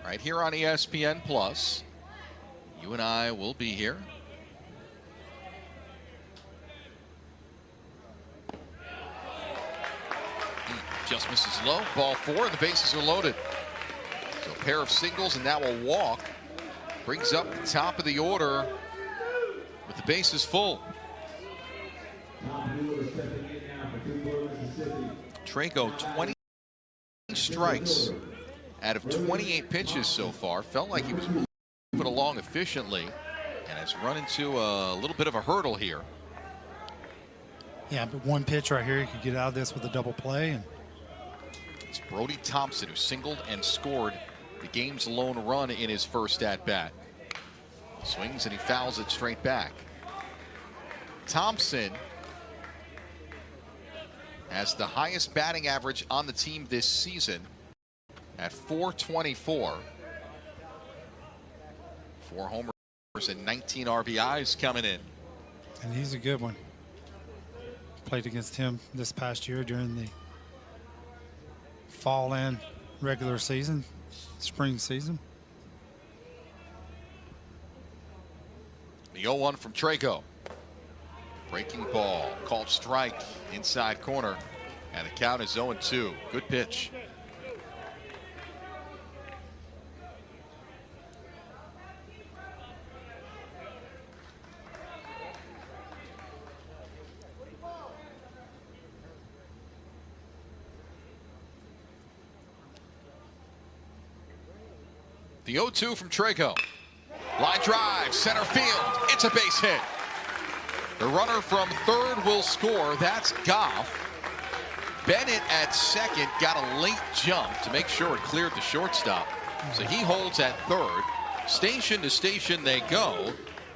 right here on ESPN Plus. You and I will be here. Just misses low. Ball 4, and the bases are loaded. So a pair of singles, and that will walk. Brings up the top of the order with the bases full. Trago, 20 strikes out of 28 pitches so far. Felt like he was moving along efficiently and has run into a little bit of a hurdle here. Yeah, but one pitch right here, you could get out of this with a double play. And it's Brody Thompson who singled and scored the game's lone run in his first at-bat. Swings and he fouls it straight back. Thompson has the highest batting average on the team this season at .424. 4 homers and 19 RBIs coming in. And he's a good one. Played against him this past year during the fall and regular season, spring season. The 0-1 from Trago. Breaking ball, called strike, inside corner, and the count is 0-2. Good pitch. The 0-2 from Trago. Line drive, center field. It's a base hit. The runner from third will score. That's Goff. Bennett at second got a late jump to make sure it cleared the shortstop. So he holds at third. Station to station they go,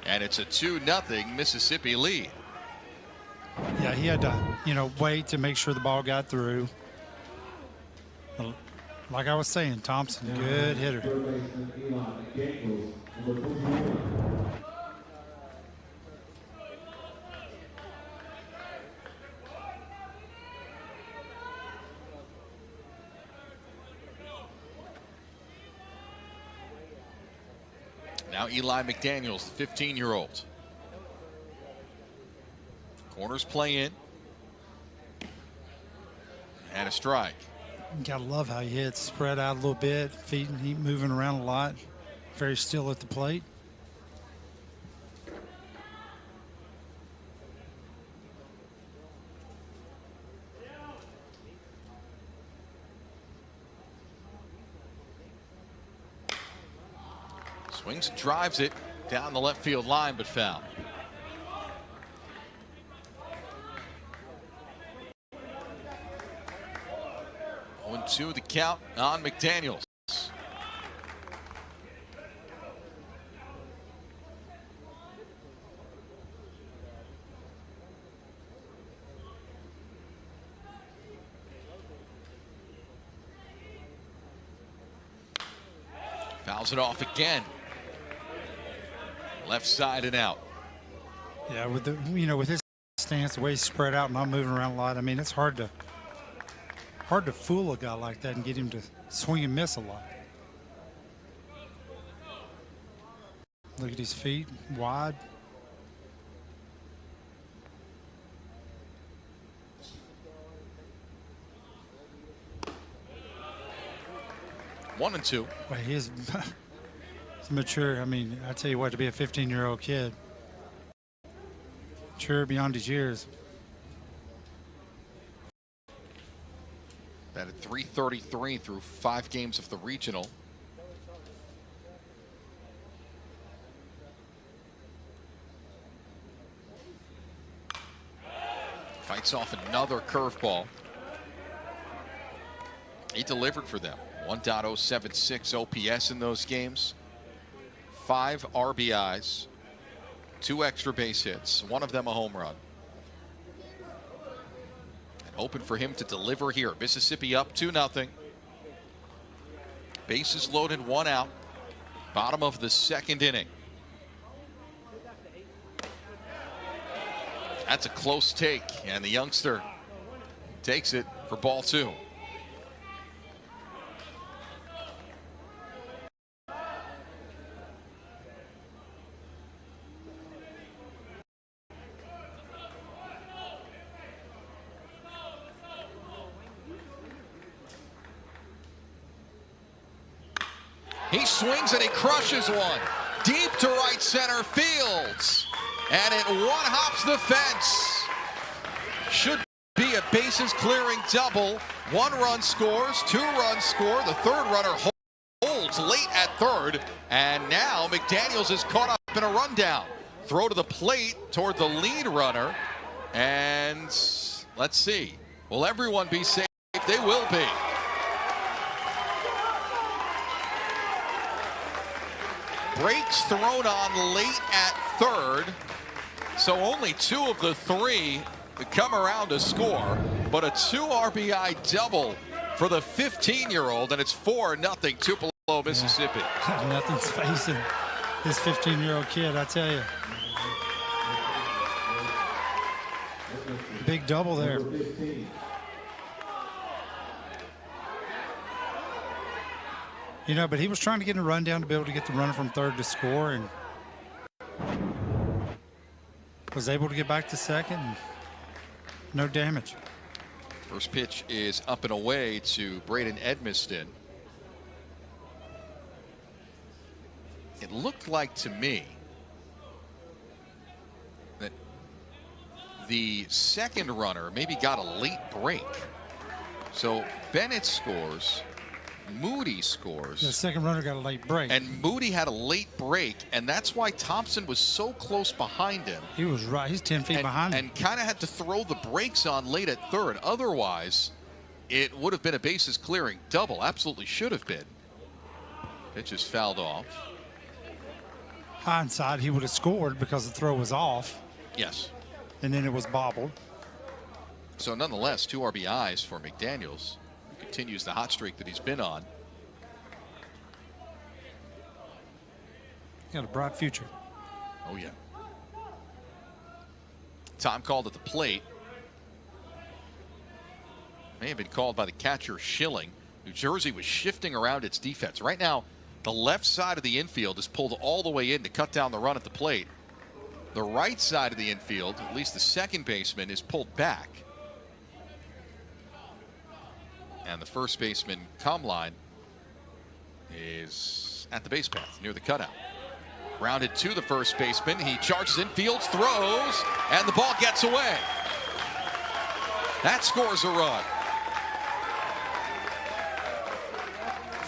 and it's a 2-0 Mississippi lead. Yeah, he had to, wait to make sure the ball got through. Like I was saying, Thompson, good hitter. Now Eli McDaniels, the 15-year-old. Corners play in. And a strike. You gotta love how he hits, spread out a little bit, feet and he moving around a lot. Very still at the plate. Swings and drives it down the left field line, but foul. One, two, the count on McDaniels. Fouls it off again. Left side and out. Yeah, with the with his stance, the way he's spread out, not moving around a lot. I mean, it's hard to fool a guy like that and get him to swing and miss a lot. Look at his feet, wide. One and two. Well, he is he's mature. I mean, I tell you what, to be a 15-year-old kid, mature beyond his years. Batted .333 through 5 games of the regional. Fights off another curveball. He delivered for them. 1.076 OPS in those games. 5 RBIs. 2 extra base hits. One of them a home run. And hoping for him to deliver here. Mississippi up 2-0. Bases loaded, 1 out. Bottom of the 2nd inning. That's a close take, and the youngster takes it for ball 2. He swings and he crushes one deep to right center field. And it one-hops the fence. Should be a bases clearing double. 1 run scores, 2 runs score. The 3rd runner holds late at 3rd. And now McDaniels is caught up in a rundown. Throw to the plate toward the lead runner. And let's see. Will everyone be safe? They will be. Breaks thrown on late at 3rd. So only 2 of the 3 that come around to score, but a 2 RBI double for the 15-year-old, and it's 4-0 Tupelo, Mississippi. Yeah. Nothing's facing this 15-year-old kid, I tell you. Big double there. You know, but he was trying to get a run down to be able to get the runner from 3rd to score, and was able to get back to 2nd. No damage. First pitch is up and away to Braden Edmiston. It looked like to me that the 2nd runner maybe got a late break. So Bennett scores. Moody scores. The 2nd runner got a late break. And Moody had a late break, and that's why Thompson was so close behind him. He was right. He's 10 feet behind him. And kind of had to throw the brakes on late at 3rd. Otherwise, it would have been a bases clearing double. Absolutely should have been. Pitch is fouled off. Hindsight, he would have scored because the throw was off. Yes. And then it was bobbled. So nonetheless, 2 RBIs for McDaniels. You could continues the hot streak that he's been on. Got a bright future. Oh, yeah. Time called at the plate. May have been called by the catcher, Schilling. New Jersey was shifting around its defense. Right now, the left side of the infield is pulled all the way in to cut down the run at the plate. The right side of the infield, at least the second baseman, is pulled back. And the first baseman, Comline, is at the base path near the cutout. Grounded to the first baseman. He charges in, fields, throws, and the ball gets away. That scores a run.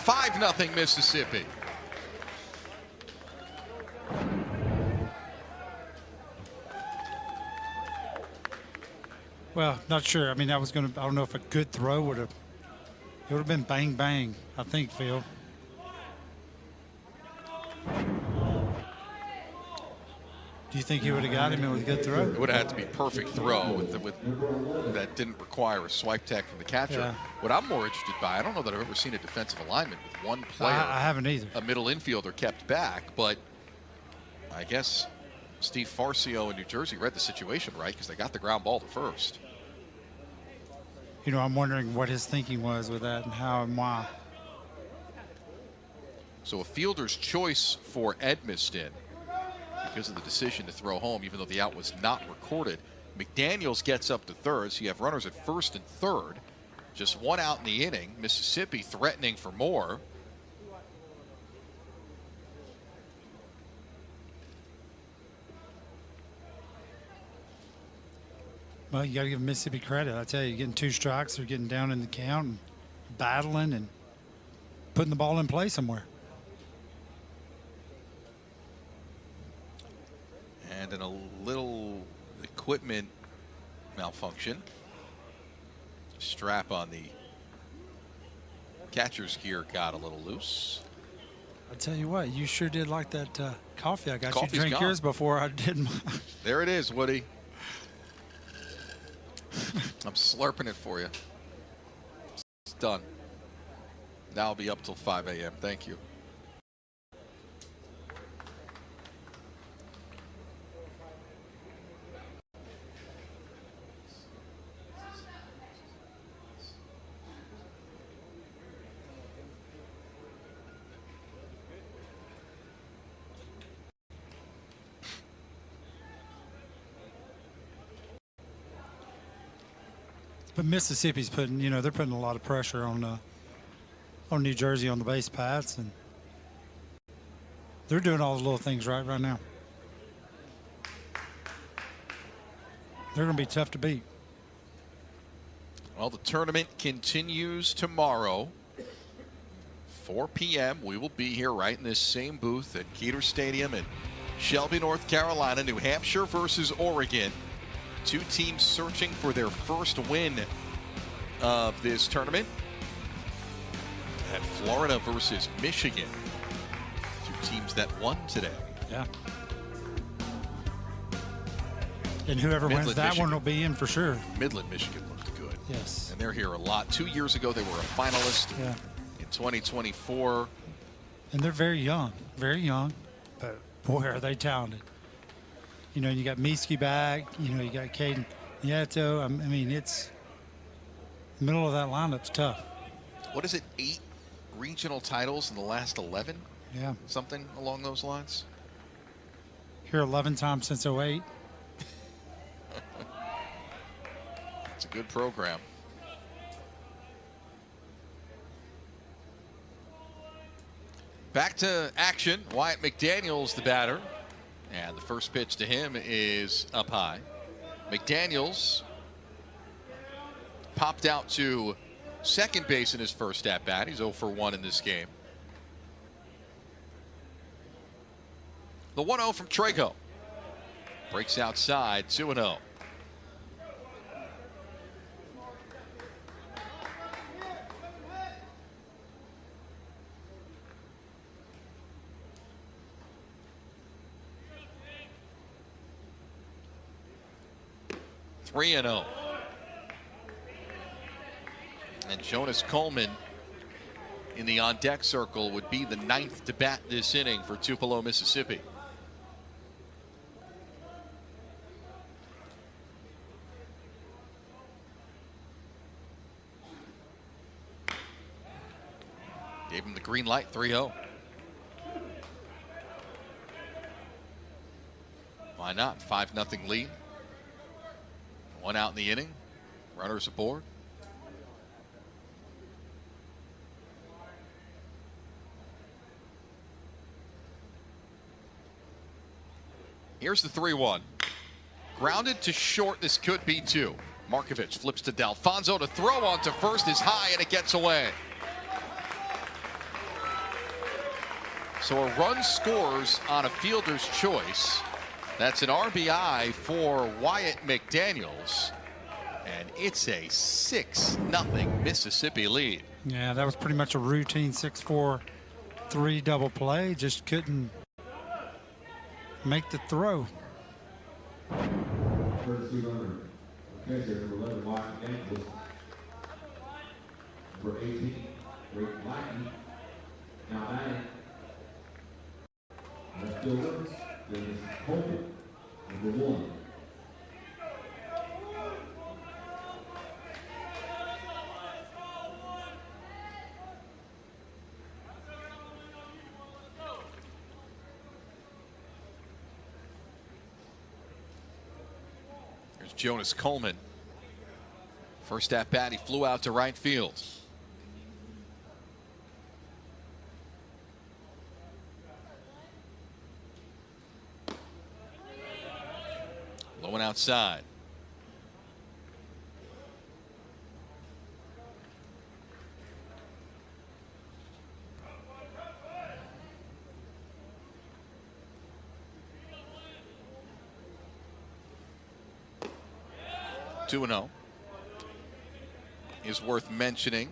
5-0 Mississippi. Well, not sure. I mean, I don't know if a good throw it would have been bang, bang, I think, Phil. Do you think he would have got him with a good throw? It would have had to be perfect throw that didn't require a swipe tech from the catcher. Yeah. What I'm more interested by, I don't know that I've ever seen a defensive alignment with one player. I haven't either. A middle infielder kept back, but I guess Steve Farcio in New Jersey read the situation right because they got the ground ball to first. You know, I'm wondering what his thinking was with that and how and why. So a fielder's choice for Edmiston because of the decision to throw home, even though the out was not recorded. McDaniels gets up to third, so you have runners at first and third. Just one out in the inning. Mississippi threatening for more. Well, you got to give Mississippi credit. I tell you, getting 2 strikes, they're getting down in the count and battling and putting the ball in play somewhere. And in a little equipment malfunction, strap on the catcher's gear got a little loose. I tell you what, you sure did like that coffee. I got Coffee's you drink gone. yours before I did mine. There it is, Woody. I'm slurping it for you. It's done. Now I'll be up till 5 a.m. Thank you. But Mississippi's putting, you know, they're putting a lot of pressure on New Jersey on the base paths, and they're doing all the little things right now. They're going to be tough to beat. Well, the tournament continues tomorrow. 4 p.m. We will be here right in this same booth at Keeter Stadium in Shelby, North Carolina. New Hampshire versus Oregon. 2 teams searching for their first win of this tournament. And Florida versus Michigan. 2 teams that won today. Yeah. And whoever wins Midland, that Michigan. one will be in for sure. Midland, Michigan looked good. Yes. And they're here a lot. 2 years ago, they were a finalist. Yeah. In 2024. And they're very young, but boy, are they talented. You know, you got Miski back, you know, you got Caden Nieto. I mean, it's the middle of that lineup's tough. What is it, 8 regional titles in the last 11? Yeah. Something along those lines? Here 11 times since 08. It's a good program. Back to action. Wyatt McDaniels, the batter. And the first pitch to him is up high. McDaniels popped out to second base in his first at-bat. He's 0 for 1 in this game. The 1-0 from Trejo. Breaks outside, 2-0. And Jonas Coleman in the on-deck circle would be the 9th to bat this inning for Tupelo, Mississippi. Gave him the green light, 3-0. Why not? 5-0 lead. 1 out in the inning. Runners aboard. Here's the 3-1. Grounded to short. This could be 2. Markovich flips to D'Alfonso to throw on to first is high, and it gets away. So a run scores on a fielder's choice. That's an RBI for Wyatt McDaniels. And it's a 6-0 Mississippi lead. Yeah, that was pretty much a routine 6-4-3 double play. Just couldn't make the throw. Courtesy runner, catcher number 11, Wyatt McDaniels. Number 18, Rick Lackey. Now batting. Left fielder, Dennis Coleman, number 1. Here's Jonas Coleman. First at bat, he flew out to right field. Low and outside. Two 2-0 is worth mentioning.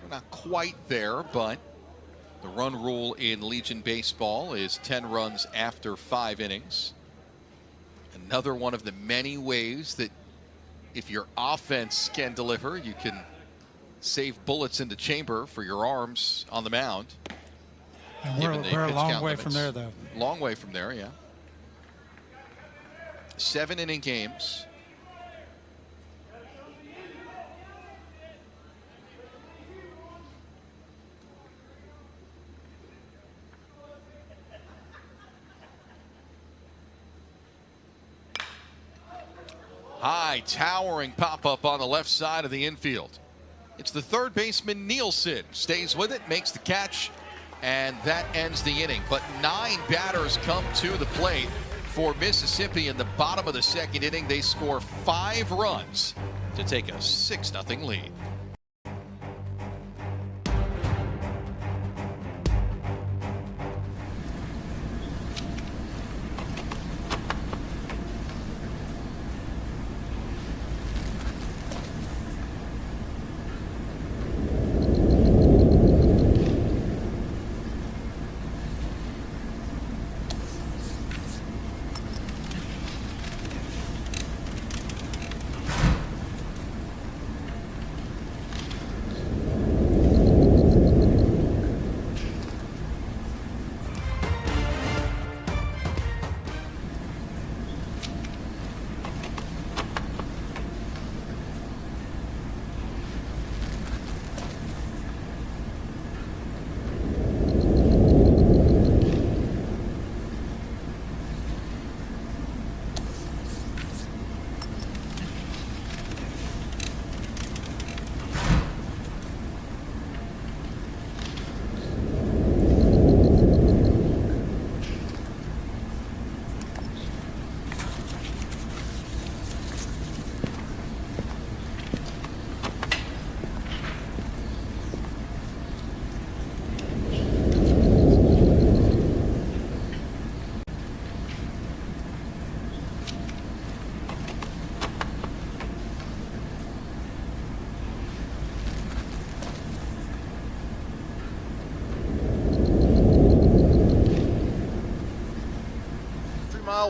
We're not quite there, but the run rule in Legion baseball is 10 runs after 5 innings. Another one of the many ways that if your offense can deliver, you can save bullets in the chamber for your arms on the mound. And we're a long way from there, though. Long way from there, yeah. 7-inning games. High, towering pop-up on the left side of the infield. It's the third baseman, Nielsen. Stays with it, makes the catch, and that ends the inning. But 9 batters come to the plate for Mississippi in the bottom of the second inning. They score 5 runs to take a 6-0 lead.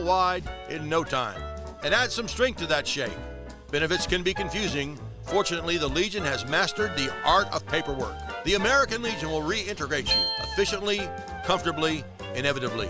Wide in no time and add some strength to that shape. Benefits can be confusing. Fortunately, the Legion has mastered the art of paperwork. The American Legion will reintegrate you efficiently, comfortably, inevitably.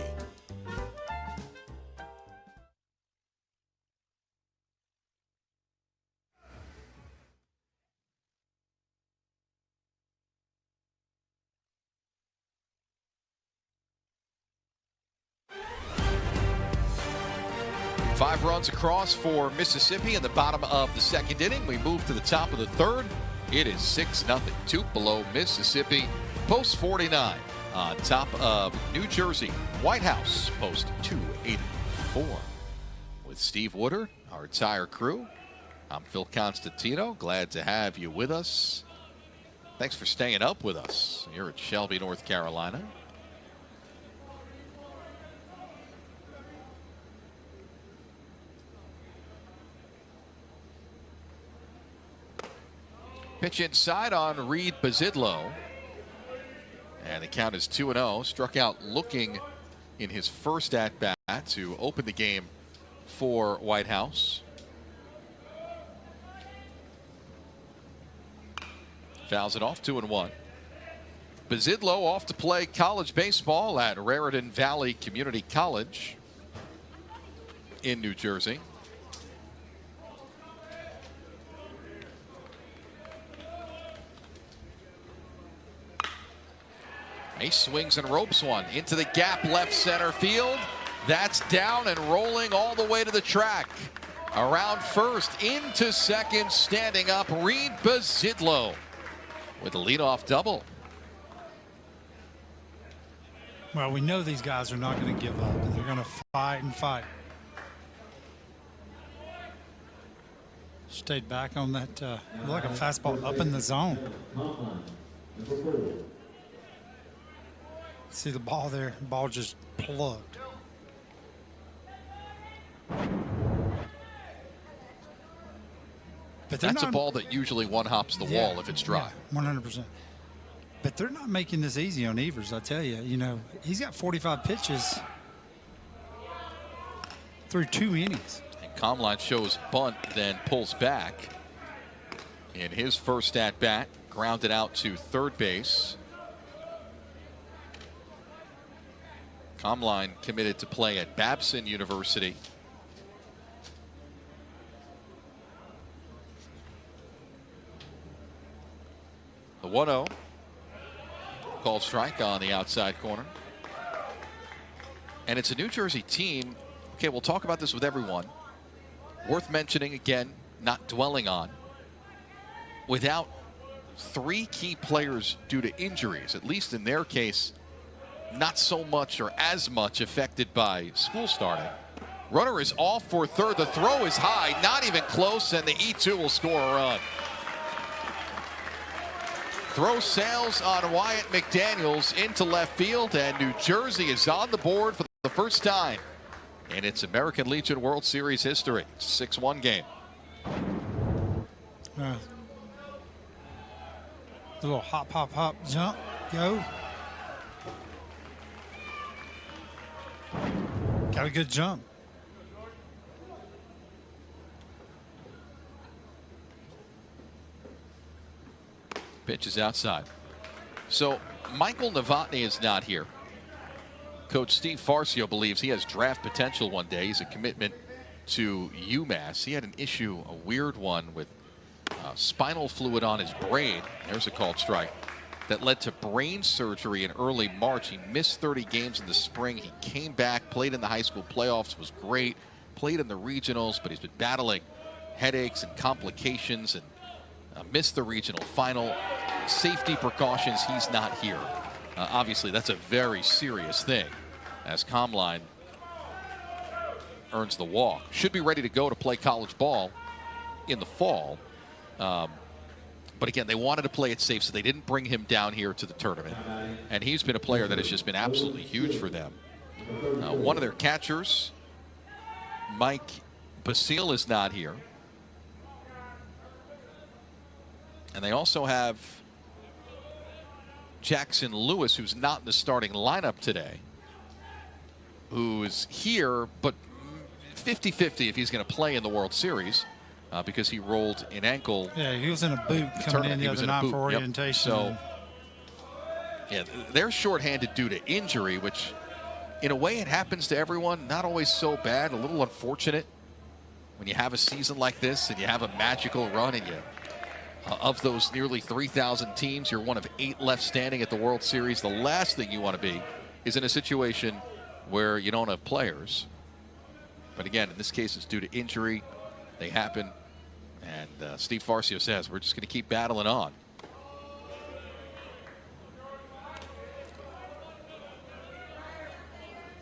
Five runs across for Mississippi in the bottom of the second inning. We move to the top of the third. It is 6-0. Tupelo, Mississippi, post 49 on top of New Jersey. White House, post 284. With Steve Woodard, our entire crew, I'm Phil Constantino. Glad to have you with us. Thanks for staying up with us here at Shelby, North Carolina. Pitch inside on Reed Bazidlo. And the count is 2-0. Struck out looking in his first at-bat to open the game for White House. Fouls it off, 2-1. Bazidlo off to play college baseball at Raritan Valley Community College in New Jersey. He swings and ropes one into the gap left center field. That's down and rolling all the way to the track. Around first, into second, standing up, Reed Bazidlo with a leadoff double. Well, we know these guys are not going to give up. They're going to fight and fight. Stayed back on that, like a fastball up in the zone. See the ball there, ball just plugged. But that's a ball that usually one hops the wall if it's dry. 100%. But they're not making this easy on Evers, I tell you. You know, he's got 45 pitches through 2 innings. And Comline shows bunt, then pulls back. In his first at bat, grounded out to third base. Comline committed to play at Babson University. The 1-0. Called strike on the outside corner. And it's a New Jersey team. Okay, we'll talk about this with everyone. Worth mentioning again, not dwelling on. Without 3 key players due to injuries, at least in their case, not so much or as much affected by school starting. Runner is off for third. The throw is high, not even close, and the E2 will score a run. Throw sails on Wyatt McDaniels into left field, and New Jersey is on the board for the first time in its American Legion World Series history. It's a 6-1 game. A little hop, hop, hop, jump, go. Got a good jump. Pitch is outside. So Michael Novotny is not here. Coach Steve Farcio believes he has draft potential one day. He's a commitment to UMass. He had an issue, a weird one, with spinal fluid on his brain. There's a called strike. That led to brain surgery in early March. He missed 30 games in the spring. He came back, played in the high school playoffs, was great, played in the regionals, but he's been battling headaches and complications and missed the regional final. Safety precautions, he's not here. Obviously, that's a very serious thing as Comline earns the walk. Should be ready to go to play college ball in the fall. But again, they wanted to play it safe, so they didn't bring him down here to the tournament. And he's been a player that has just been absolutely huge for them. One of their catchers, Mike Basile, is not here. And they also have Jackson Lewis, who's not in the starting lineup today, who's here, but 50-50 if he's going to play in the World Series. because he rolled an ankle. Yeah, he was in a boot coming in the other night for orientation. So, yeah, they're shorthanded due to injury, which in a way it happens to everyone. Not always so bad, a little unfortunate when you have a season like this and you have a magical run and you, of those nearly 3,000 teams, you're one of 8 left standing at the World Series. The last thing you want to be is in a situation where you don't have players. But again, in this case, it's due to injury. They happen. And Steve Farcio says, we're just going to keep battling on.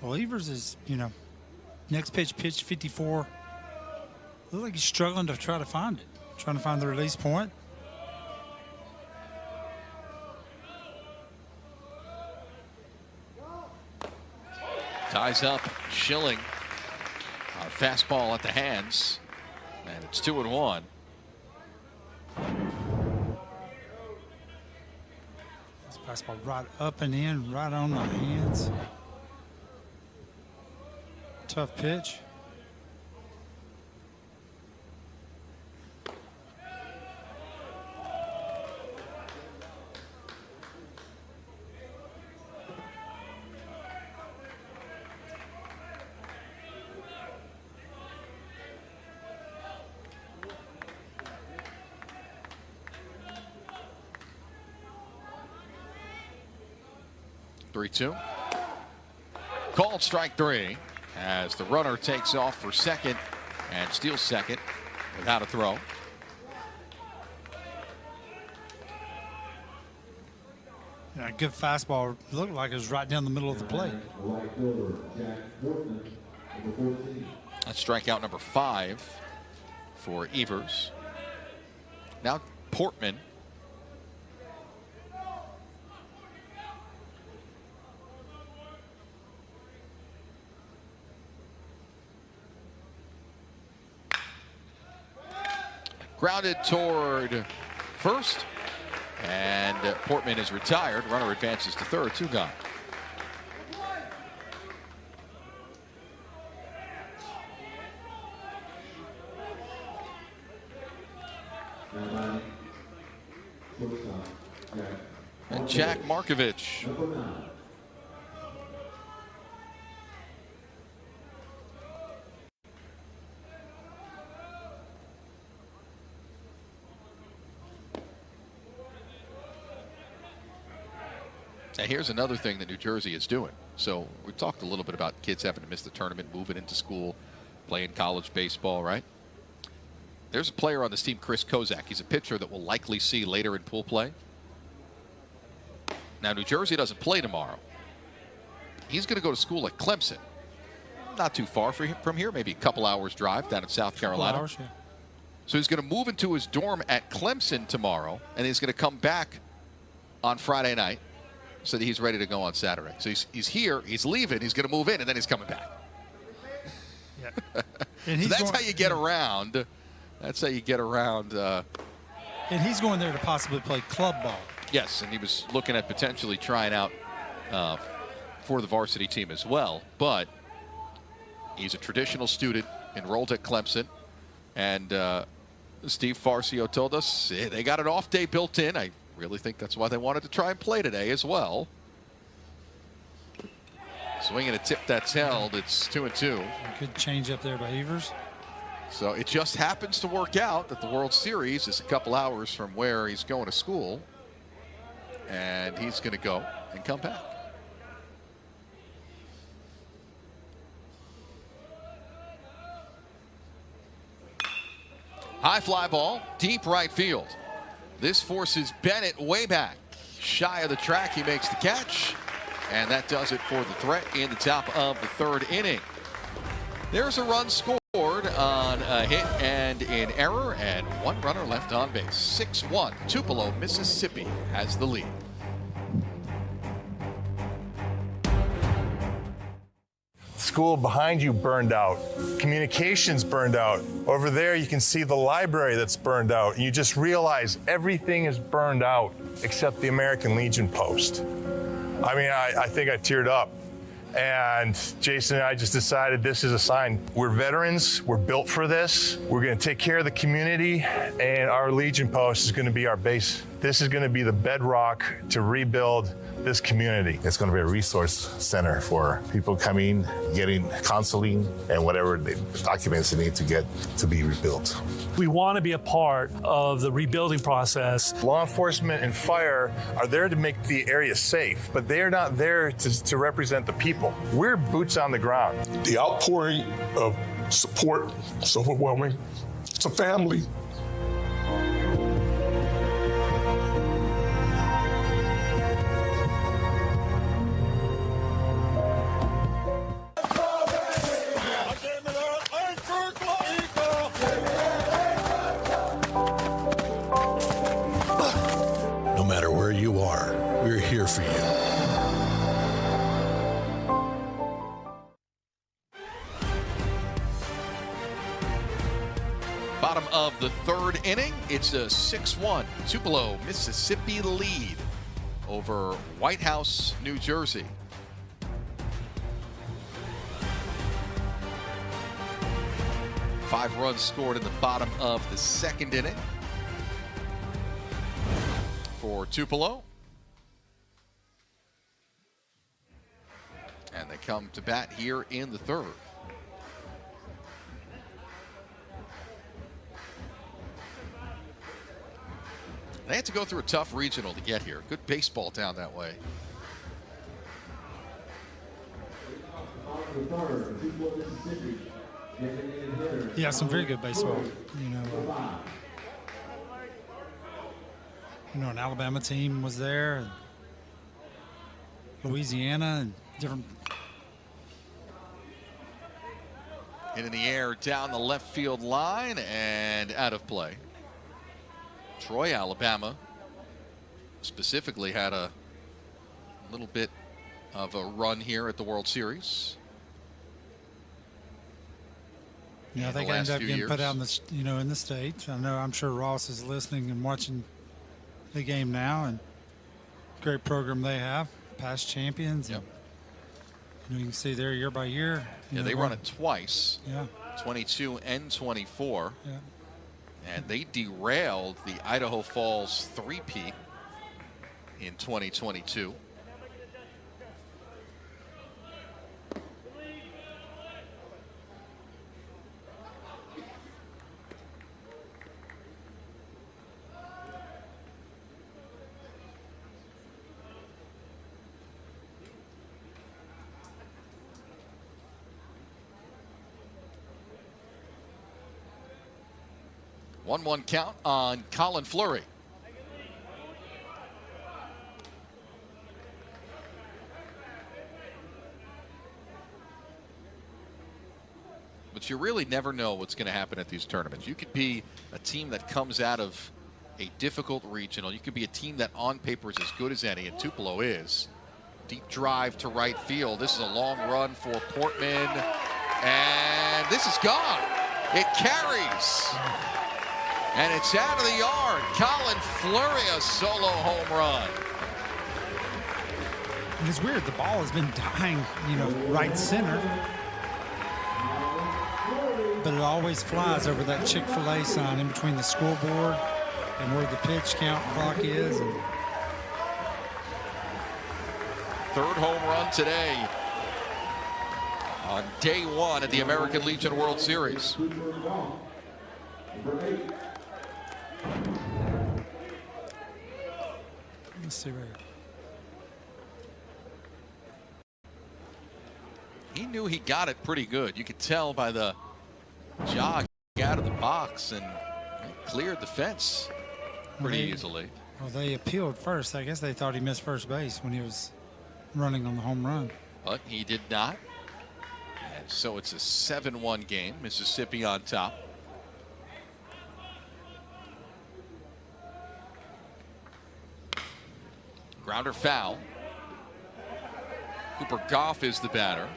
Well, Evers is, next pitch 54. Looks like he's struggling to try to find it. Trying to find the release point. Ties up Schilling. Fastball at the hands. And it's 2-1. This fastball right up and in, right on the hands. Tough pitch. Called strike 3 as the runner takes off for second and steals second without a throw. Yeah, good fastball. Looked like it was right down the middle of the plate. That's strikeout number 5 for Evers. Now Portman. Grounded toward first, and Portman is retired. Runner advances to third, 2 gone. And Jack Markovich. Now here's another thing that New Jersey is doing. So we talked a little bit about kids having to miss the tournament, moving into school, playing college baseball, right? There's a player on this team, Chris Kozak. He's a pitcher that we'll likely see later in pool play. Now New Jersey doesn't play tomorrow. He's going to go to school at Clemson. Not too far from here, maybe a couple hours drive down in South Carolina. Hours, yeah. So he's going to move into his dorm at Clemson tomorrow, and he's going to come back on Friday night so that he's ready to go on Saturday. So he's here, he's leaving, he's going to move in, and then he's coming back. Yeah. And so that's how you get around. That's how you get around. And he's going there to possibly play club ball. Yes, and he was looking at potentially trying out for the varsity team as well. But he's a traditional student enrolled at Clemson. And Steve Farcio told us they got an off day built in. I really think that's why they wanted to try and play today as well. Swinging a tip that's held. It's 2-2. Good change up there by Evers. So it just happens to work out that the World Series is a couple hours from where he's going to school. And he's going to go and come back. High fly ball, deep right field. This forces Bennett way back. Shy of the track, he makes the catch. And that does it for the threat in the top of the 3rd inning. There's a run scored on a hit and an error, and 1 runner left on base. 6-1, Tupelo, Mississippi has the lead. School behind you burned out. Communications burned out. Over there you can see the library that's burned out. And you just realize everything is burned out except the American Legion post. I mean, I think I teared up. And Jason and I just decided this is a sign. We're veterans, we're built for this. We're gonna take care of the community, and our Legion Post is gonna be our base. This is gonna be the bedrock to rebuild this community. It's going to be a resource center for people coming, getting counseling, and whatever documents they need to get to be rebuilt. We want to be a part of the rebuilding process. Law enforcement and fire are there to make the area safe, but they are not there to represent the people. We're boots on the ground. The outpouring of support is overwhelming. It's a family. No matter where you are, we're here for you. Bottom of the third inning, it's a 6-1 Tupelo, Mississippi lead over White House, New Jersey. Five runs scored in the bottom of the second inning for Tupelo. And they come to bat here in the third. They had to go through a tough regional to get here. Good baseball down that way. Yeah, some very good baseball. An Alabama team was there, and Louisiana, and different. Hit in the air down the left field line and out of play. Troy, Alabama, specifically had a little bit of a run here at the World Series. Yeah, I think I ended up getting put out in the, in the States. I'm sure Ross is listening and watching the game now, and great program they have, past champions. Yep. And, you can see there year by year. Yeah, they run it twice. Yeah. 22 and 24. Yeah. And they derailed the Idaho Falls three-peat in 2022. One count on Colin Fleury. But you really never know what's going to happen at these tournaments. You could be a team that comes out of a difficult regional. You could be a team that on paper is as good as any, and Tupelo is. Deep drive to right field. This is a long run for Portman. And this is gone. It carries. And it's out of the yard. Colin Fleury, a solo home run. And it's weird. The ball has been dying, right center. But it always flies over that Chick-fil-A sign in between the scoreboard and where the pitch count clock is. And third home run today on day one at the American Legion World Series. Let's see right here. He knew he got it pretty good. You could tell by the jog out of the box, and cleared the fence pretty easily. Well, they appealed first. I guess they thought he missed first base when he was running on the home run. But he did not. And so it's a 7-1 game. Mississippi on top. Grounder foul. Cooper Goff is the batter.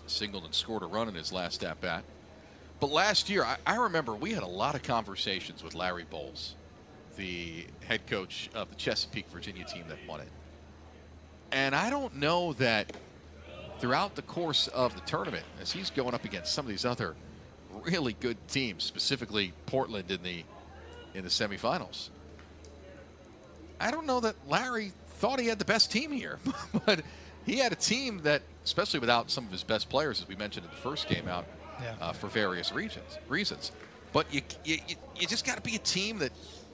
Singled and scored a run in his last at-bat. But last year, I remember we had a lot of conversations with Larry Bowles the head coach of the Chesapeake, Virginia team that won it. And I don't know that throughout the course of the tournament, as he's going up against some of these other really good teams, specifically Portland in the semifinals, I don't know that Larry thought he had the best team here, but he had a team that, especially without some of his best players, as we mentioned in the first game out, for various reasons. But you just got to be a team that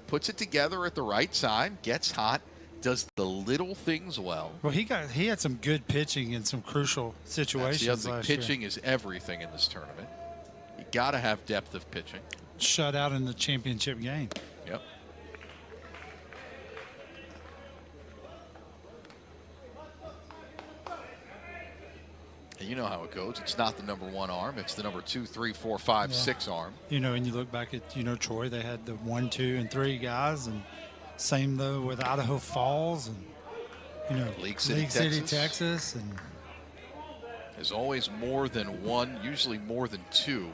puts it together at the right time, gets hot, does the little things well. Well, he had some good pitching in some crucial situations. Pitching is everything in this tournament. You got to have depth of pitching. Shut out in the championship game. Yep. And you know how it goes. It's not the number 1 arm. It's the number 2, 3, 4, 5, 6 arm. You know, and you look back at, Troy, they had the 1, 2, and 3 guys. And same, though, with Idaho Falls and, League City, Texas. And there's always more than one, usually more than 2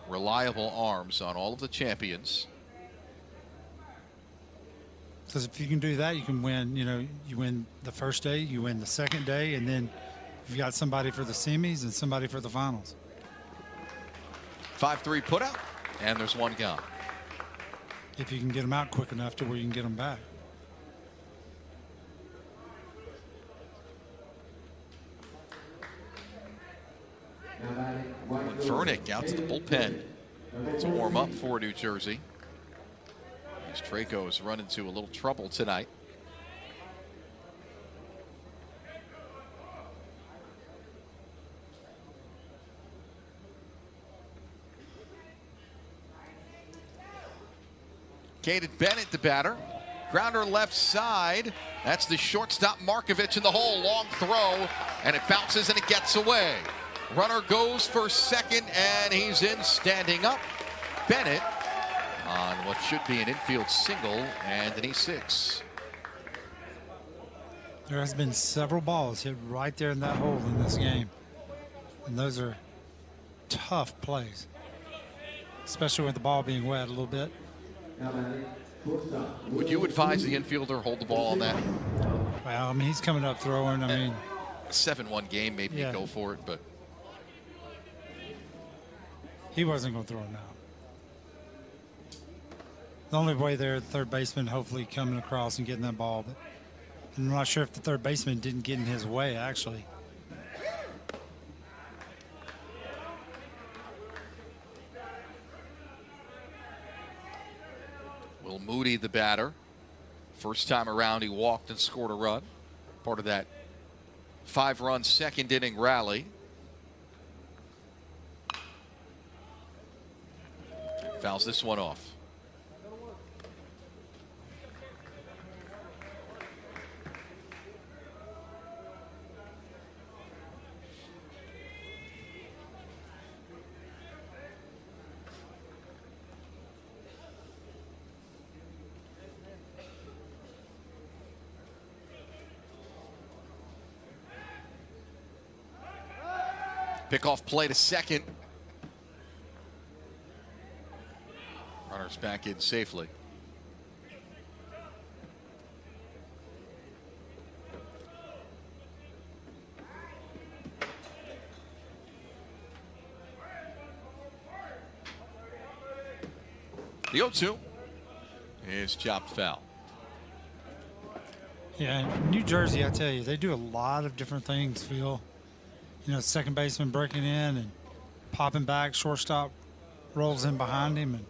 reliable arms on all of the champions. Because if you can do that, you can win. You win the first day, you win the second day, and then you've got somebody for the semis and somebody for the finals. 5-3 put out, and there's 1 gone. If you can get them out quick enough to where you can get them back. Vernick out to the bullpen to warm up for New Jersey. As Traco has run into a little trouble tonight. Caden Bennett, the batter. Grounder left side. That's the shortstop Markovich in the hole. Long throw, and it bounces and it gets away. Runner goes for second, and he's in standing up. Bennett on what should be an infield single, and an E6. There has been several balls hit right there in that hole in this game. And those are tough plays, especially with the ball being wet a little bit. Would you advise the infielder hold the ball on that? Well, I mean, he's coming up throwing. I mean, a 7-1 game, maybe you go for it, but he wasn't going to throw it now. The only way there, the third baseman hopefully coming across and getting that ball, but I'm not sure if the third baseman didn't get in his way, actually. Will Moody, the batter. First time around, he walked and scored a run. Part of that 5-run second inning rally. Fouls this one off. Pickoff play to second. Runners back in safely. The 0-2 is chopped foul. Yeah, New Jersey, I tell you, they do a lot of different things, Phil. You know, second baseman breaking in and popping back, shortstop rolls in behind him and,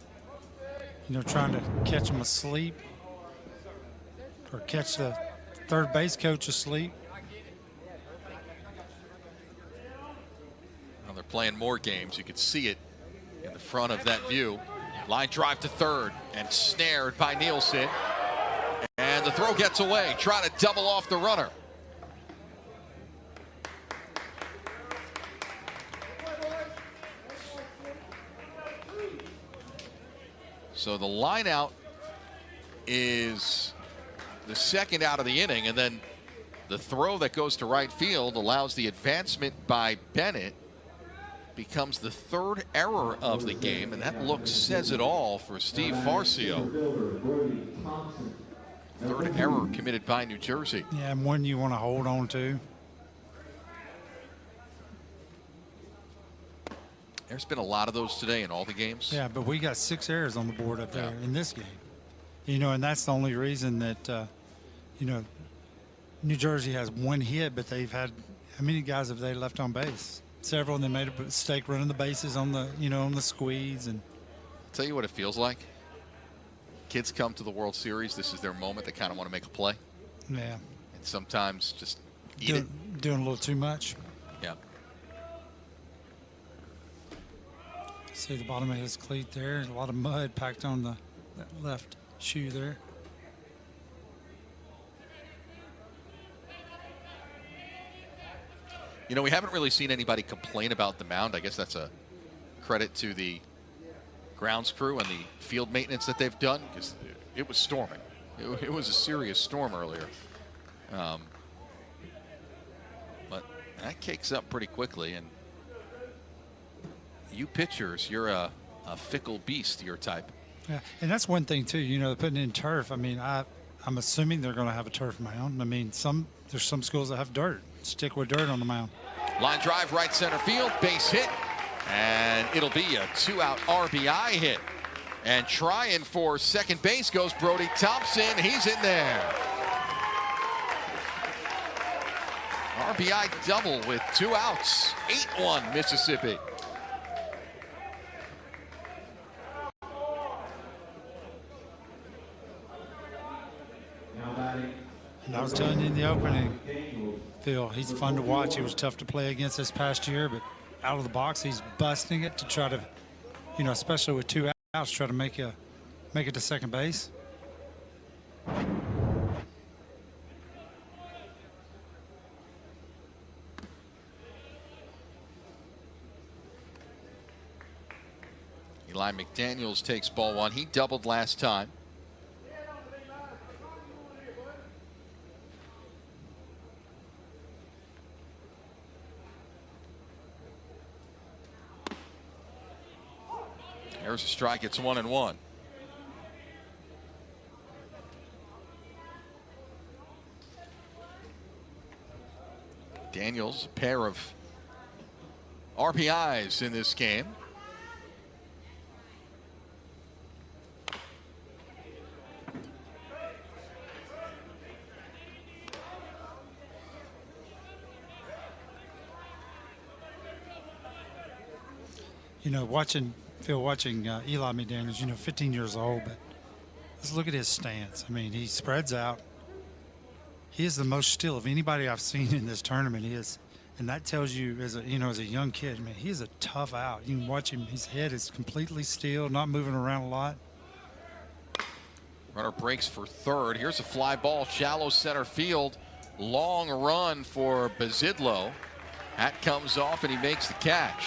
you know, trying to catch him asleep or catch the third base coach asleep. Well, they're playing more games. You can see it in the front of that view. Line drive to third and snared by Nielsen. And the throw gets away, trying to double off the runner. So the line out is the second out of the inning, and then the throw that goes to right field allows the advancement by Bennett becomes the third error of the game, and that look says it all for Steve Farcio. Third error committed by New Jersey. Yeah, and one you want to hold on to. There's been a lot of those today in all the games. Yeah, but we got 6 errors on the board up there in this game. You know, and that's the only reason that, you know, New Jersey has 1 hit, but they've had, how many guys have they left on base? Several, and they made a mistake running the bases on the, you know, on the squeeze. And tell you what it feels like. Kids come to the World Series. This is their moment. They kind of want to make a play. Yeah. And sometimes just eat it. Doing a little too much. Yeah. See the bottom of his cleat there. A lot of mud packed on that left shoe there. You know, we haven't really seen anybody complain about the mound. I guess that's a credit to the grounds crew and the field maintenance that they've done, because it was storming. It was a serious storm earlier. But that kicks up pretty quickly, and you pitchers, you're a fickle beast, your type. Yeah, and that's one thing too. You know, putting in turf. I mean, I'm assuming they're going to have a turf mound. I mean, there's some schools that have dirt. Stick with dirt on the mound. Line drive, right center field, base hit, and it'll be a 2-out RBI hit. And trying for second base goes Brody Thompson. He's in there. RBI double with 2 outs. 8-1 Mississippi. And I was telling you in the opening, Phil, he's fun to watch. He was tough to play against this past year, but out of the box, he's busting it to try to, you know, especially with 2 outs, try to make it to second base. Eli McDaniels takes ball 1. He doubled last time. There's a strike. It's 1-1. Daniels, a pair of RBIs in this game. You know, watching Eli McDaniels, you know, 15 years old, but let's look at his stance. I mean, he spreads out. He is the most still of anybody I've seen in this tournament. He is, and that tells you as a young kid, man, he is a tough out. You can watch him; his head is completely still, not moving around a lot. Runner breaks for third. Here's a fly ball, shallow center field. Long run for Bazidlo. That comes off, and he makes the catch.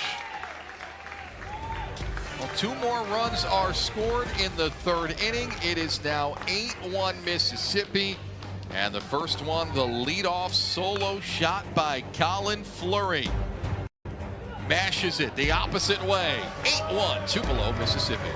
Well, 2 more runs are scored in the 3rd inning. It is now 8-1 Mississippi. And the first one, the leadoff solo shot by Colin Fleury. Mashes it the opposite way. 8-1 Tupelo, Mississippi.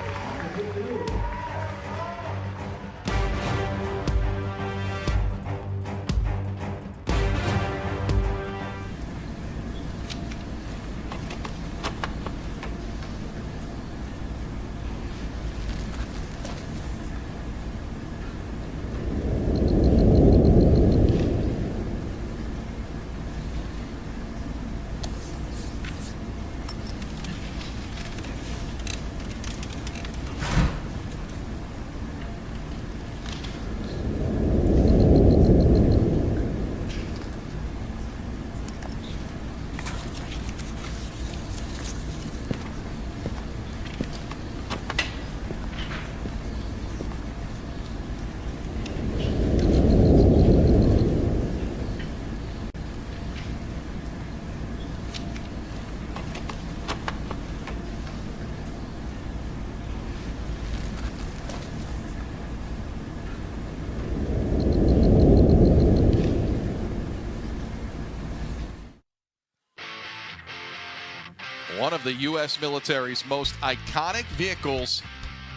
One of the U.S. military's most iconic vehicles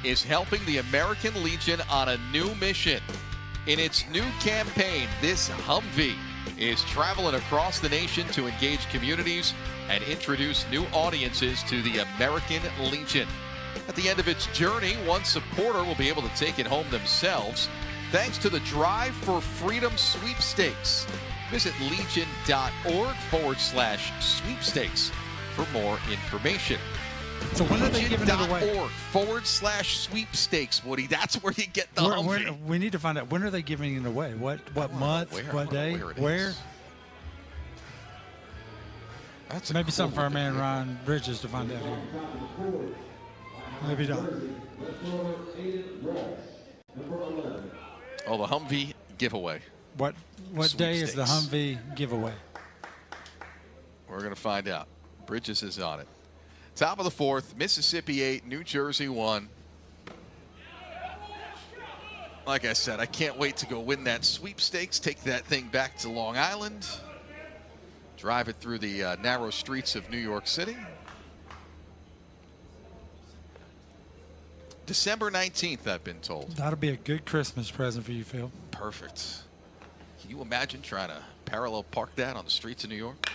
is helping the American Legion on a new mission. In its new campaign, this Humvee is traveling across the nation to engage communities and introduce new audiences to the American Legion. At the end of its journey, one supporter will be able to take it home themselves thanks to the Drive for Freedom sweepstakes. Visit legion.org/sweepstakes for more information. So when are they giving it away? Legion.org/sweepstakes, Woody. That's where you get the Humvee. We need to find out, when are they giving it away? What month? What day? Where? That's maybe something for our man Ryan Bridges to find out here. Maybe not. Oh, the Humvee giveaway. What day is the Humvee giveaway? We're going to find out. Bridges is on it. Top of the fourth, Mississippi 8, New Jersey 1. Like I said, I can't wait to go win that sweepstakes, take that thing back to Long Island, drive it through the narrow streets of New York City. December 19th, I've been told. That'll be a good Christmas present for you, Phil. Perfect. Can you imagine trying to parallel park that on the streets of New York?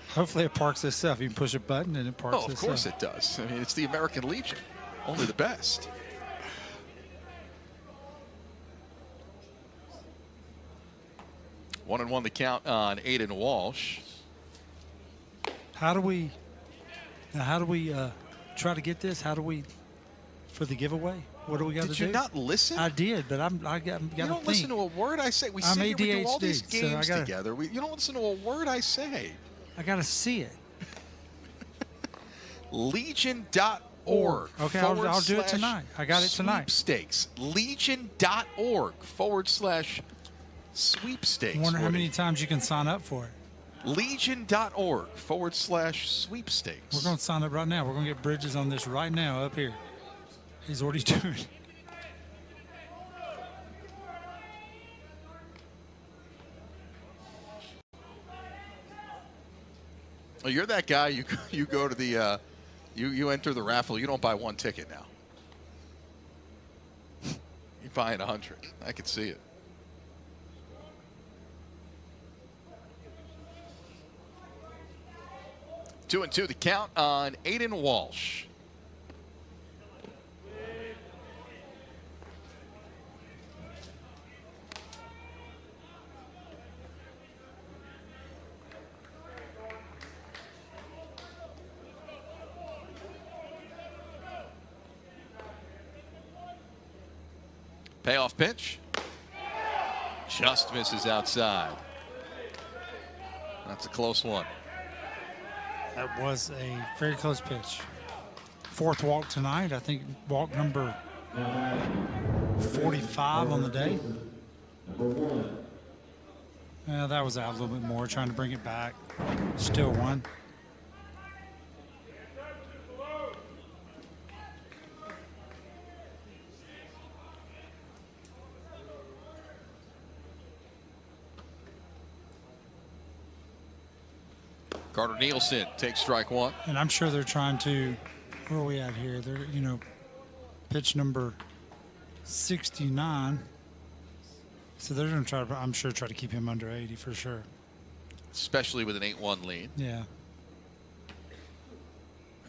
Hopefully it parks itself. You can push a button and it parks itself. Oh, of course it does. I mean, it's the American Legion. Only the best. One and one the count on Aiden Walsh. How do we try to get this? How do we, for the giveaway? What do we got to do? Did you not listen? I did, but I got to think. You don't listen to a word I say. We sit here, we do all these games so together. You don't listen to a word I say. I got to see it. Legion.org. Okay, I'll do it tonight. I got it tonight. Sweepstakes. Legion.org/sweepstakes. I wonder how many times you can sign up for it. Legion.org/sweepstakes. We're going to sign up right now. We're going to get Bridges on this right now up here. He's already doing it. Well, you're that guy. You go to the you enter the raffle. You don't buy one ticket now. You're buying 100. I can see it. Two and two the count on Aiden Walsh. Payoff pitch. Just misses outside. That's a close one. That was a very close pitch. Fourth walk tonight. I think walk number 45 on the day. Yeah, that was out a little bit more, trying to bring it back. Still one. Carter Nielsen takes strike one. And I'm sure they're trying to, where are we at here? They're, pitch number 69. So they're going to try to, I'm sure, try to keep him under 80 for sure. Especially with an 8-1 lead. Yeah.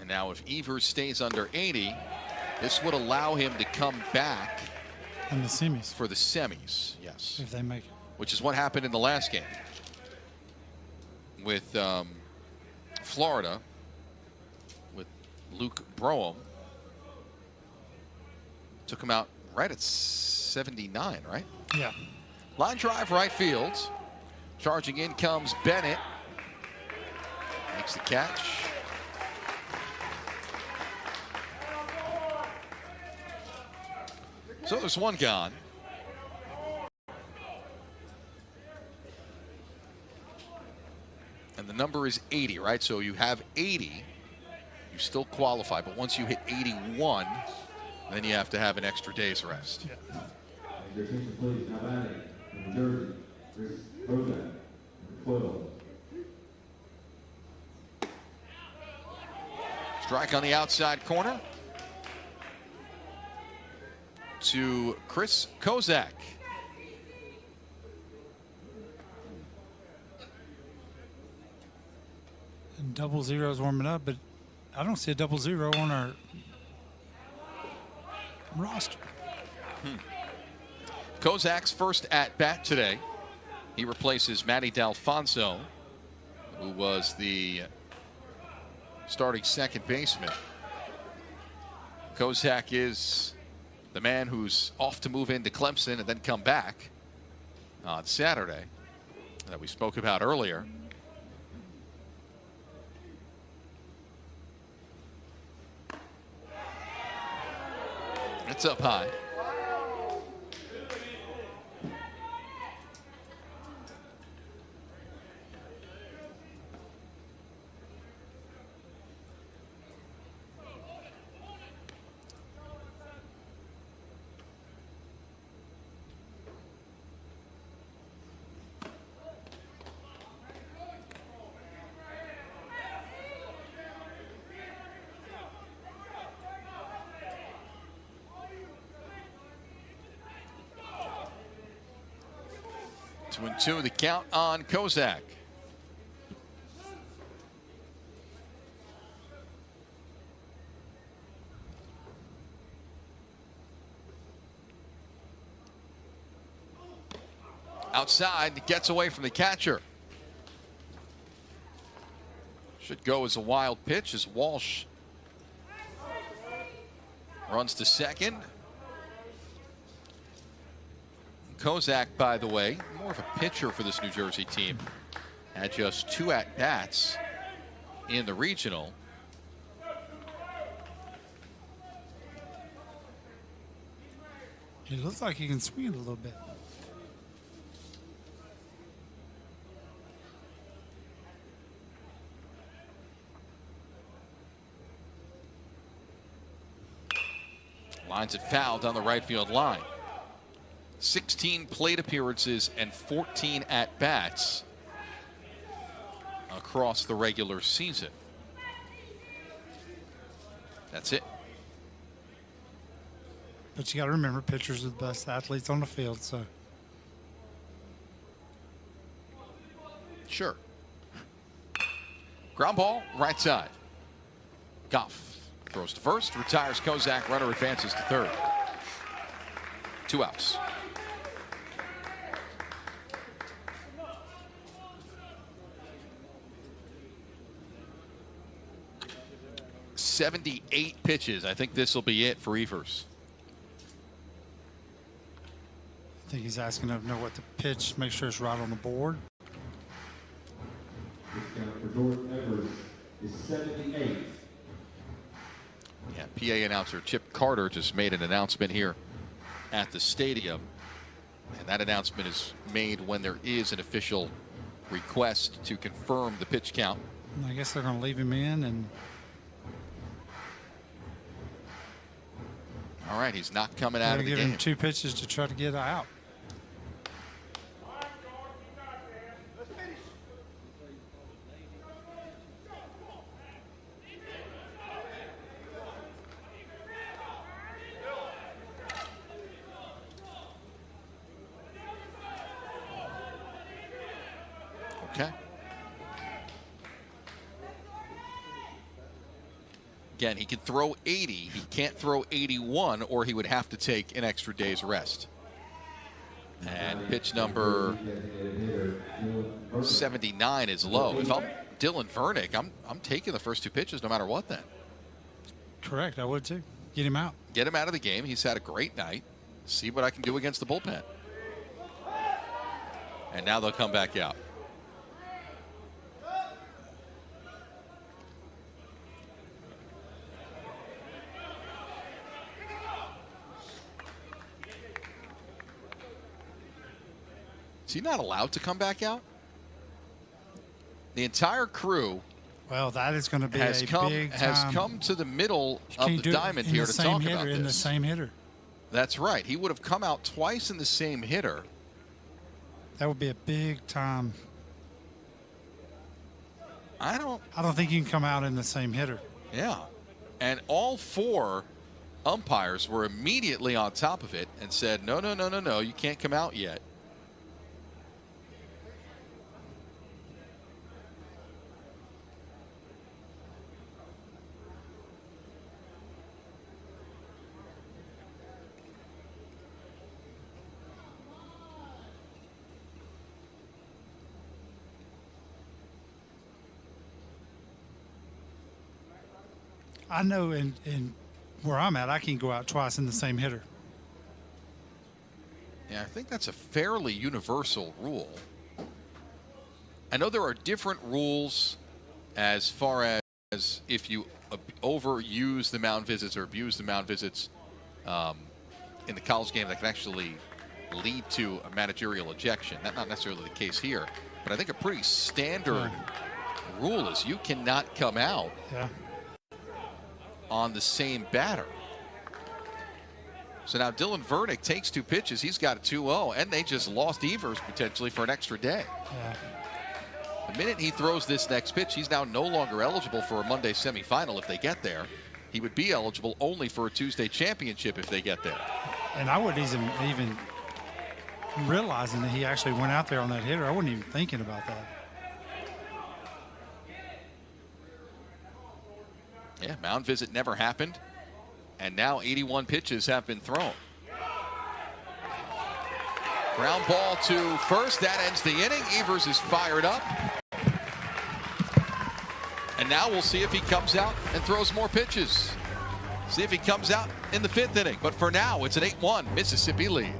And now if Evers stays under 80, this would allow him to come back. In the semis. For the semis, yes. If they make it. Which is what happened in the last game. With Florida, with Luke Broem. Took him out right at 79, right? Yeah. Line drive right field. Charging in comes Bennett. Makes the catch. So there's one gone. And the number is 80, right? So you have 80, you still qualify. But once you hit 81, then you have to have an extra day's rest. Your attention, please. Now batting, New Jersey, Chris Bozak, number 12. Strike on the outside corner to Chris Kozak. And 00's warming up, but I don't see a 00 on our roster. Kozak's first at bat today. He replaces Matty D'Alfonso, who was the starting second baseman. Kozak is the man who's off to move into Clemson and then come back on Saturday that we spoke about earlier. It's up high. Two and two, the count on Kozak. Outside, gets away from the catcher. Should go as a wild pitch as Walsh runs to second. Kozak, by the way, more of a pitcher for this New Jersey team. Had just 2 at-bats in the regional. He looks like he can swing it a little bit. Lines it foul down the right field line. 16 plate appearances and 14 at-bats across the regular season. That's it. But you got to remember, pitchers are the best athletes on the field, so. Sure. Ground ball, right side. Goff throws to first, retires Kozak, runner advances to third. 2 outs. .78 pitches. I think this will be it for Evers. I think he's asking to know what the pitch, make sure it's right on the board. This count for North Evers is 78. Yeah, PA announcer Chip Carter just made an announcement here at the stadium. And that announcement is made when there is an official request to confirm the pitch count. I guess they're going to leave him in. And all right, he's not coming out of the give game. him 2 pitches to try to get out. Okay. Again, he can throw 80. He can't throw 81, or he would have to take an extra day's rest. And pitch number 79 is low. If I'm Dylan Vernick, I'm taking the first 2 pitches no matter what then. Correct, I would too. Get him out. Get him out of the game. He's had a great night. See what I can do against the bullpen. And now they'll come back out. Is he not allowed to come back out? The entire crew Well, that is going to be a big time. Has come to the middle of the diamond here to talk about this. In the same hitter. That's right. He would have come out twice in the same hitter. That would be a big time. I don't think you can come out in the same hitter. Yeah. And all 4 umpires were immediately on top of it and said, no, you can't come out yet. I know in where I'm at, I can go out twice in the same hitter. Yeah, I think that's a fairly universal rule. I know there are different rules as far as if you overuse the mound visits or abuse the mound visits in the college game, that can actually lead to a managerial ejection. That's not necessarily the case here, but I think a pretty standard rule is you cannot come out on the same batter. So now Dylan Verdick takes 2 pitches. He's got a 2-0, and they just lost Evers potentially for an extra day. Yeah. The minute he throws this next pitch, he's now no longer eligible for a Monday semifinal if they get there. He would be eligible only for a Tuesday championship if they get there. And I wouldn't even realizing that he actually went out there on that hitter. I wasn't even thinking about that. Yeah, mound visit never happened. And now 81 pitches have been thrown. Ground ball to first. That ends the inning. Evers is fired up. And now we'll see if he comes out and throws more pitches. See if he comes out in the 5th inning. But for now, it's an 8-1 Mississippi lead.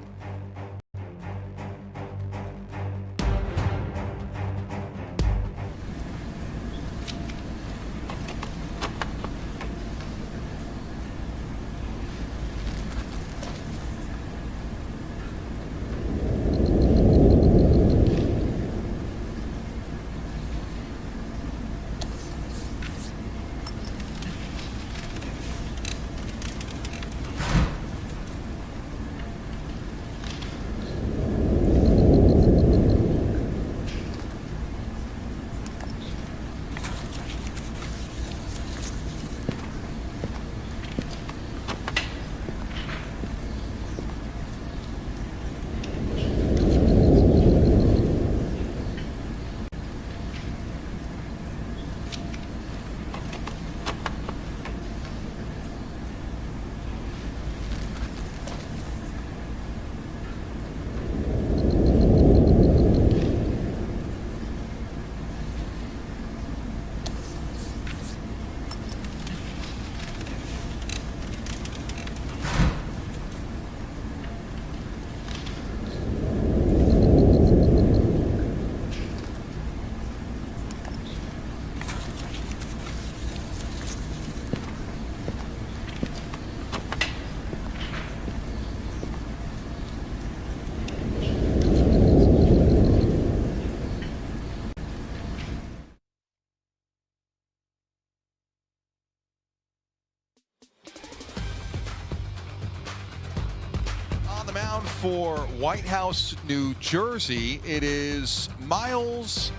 For White House, New Jersey, it is Miles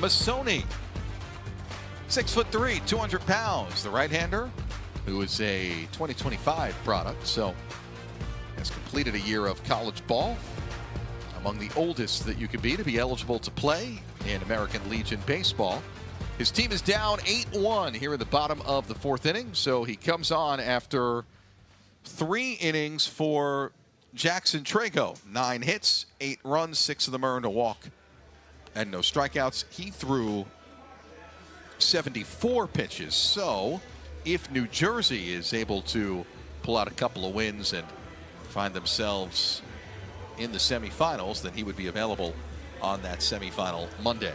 Massoni. 6'3", 200 pounds. The right-hander, who is a 2025 product, so has completed a year of college ball. Among the oldest that you could be to be eligible to play in American Legion baseball. His team is down 8-1 here in the bottom of the 4th inning, so he comes on after 3 innings for Jackson Trago. 9 hits, 8 runs, 6 of them earned a walk, and no strikeouts. He threw 74 pitches. So if New Jersey is able to pull out a couple of wins and find themselves in the semifinals, then he would be available on that semifinal Monday.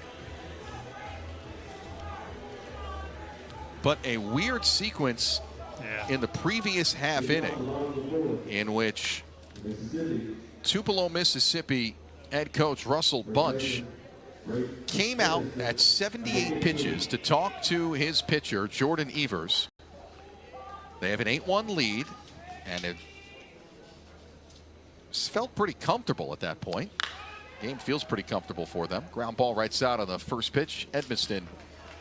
But a weird sequence in the previous half inning in which Tupelo, Mississippi head coach Russell Bunch came out at 78 pitches to talk to his pitcher, Jordan Evers. They have an 8-1 lead, and it felt pretty comfortable at that point. Game feels pretty comfortable for them. Ground ball right side on the first pitch. Edmiston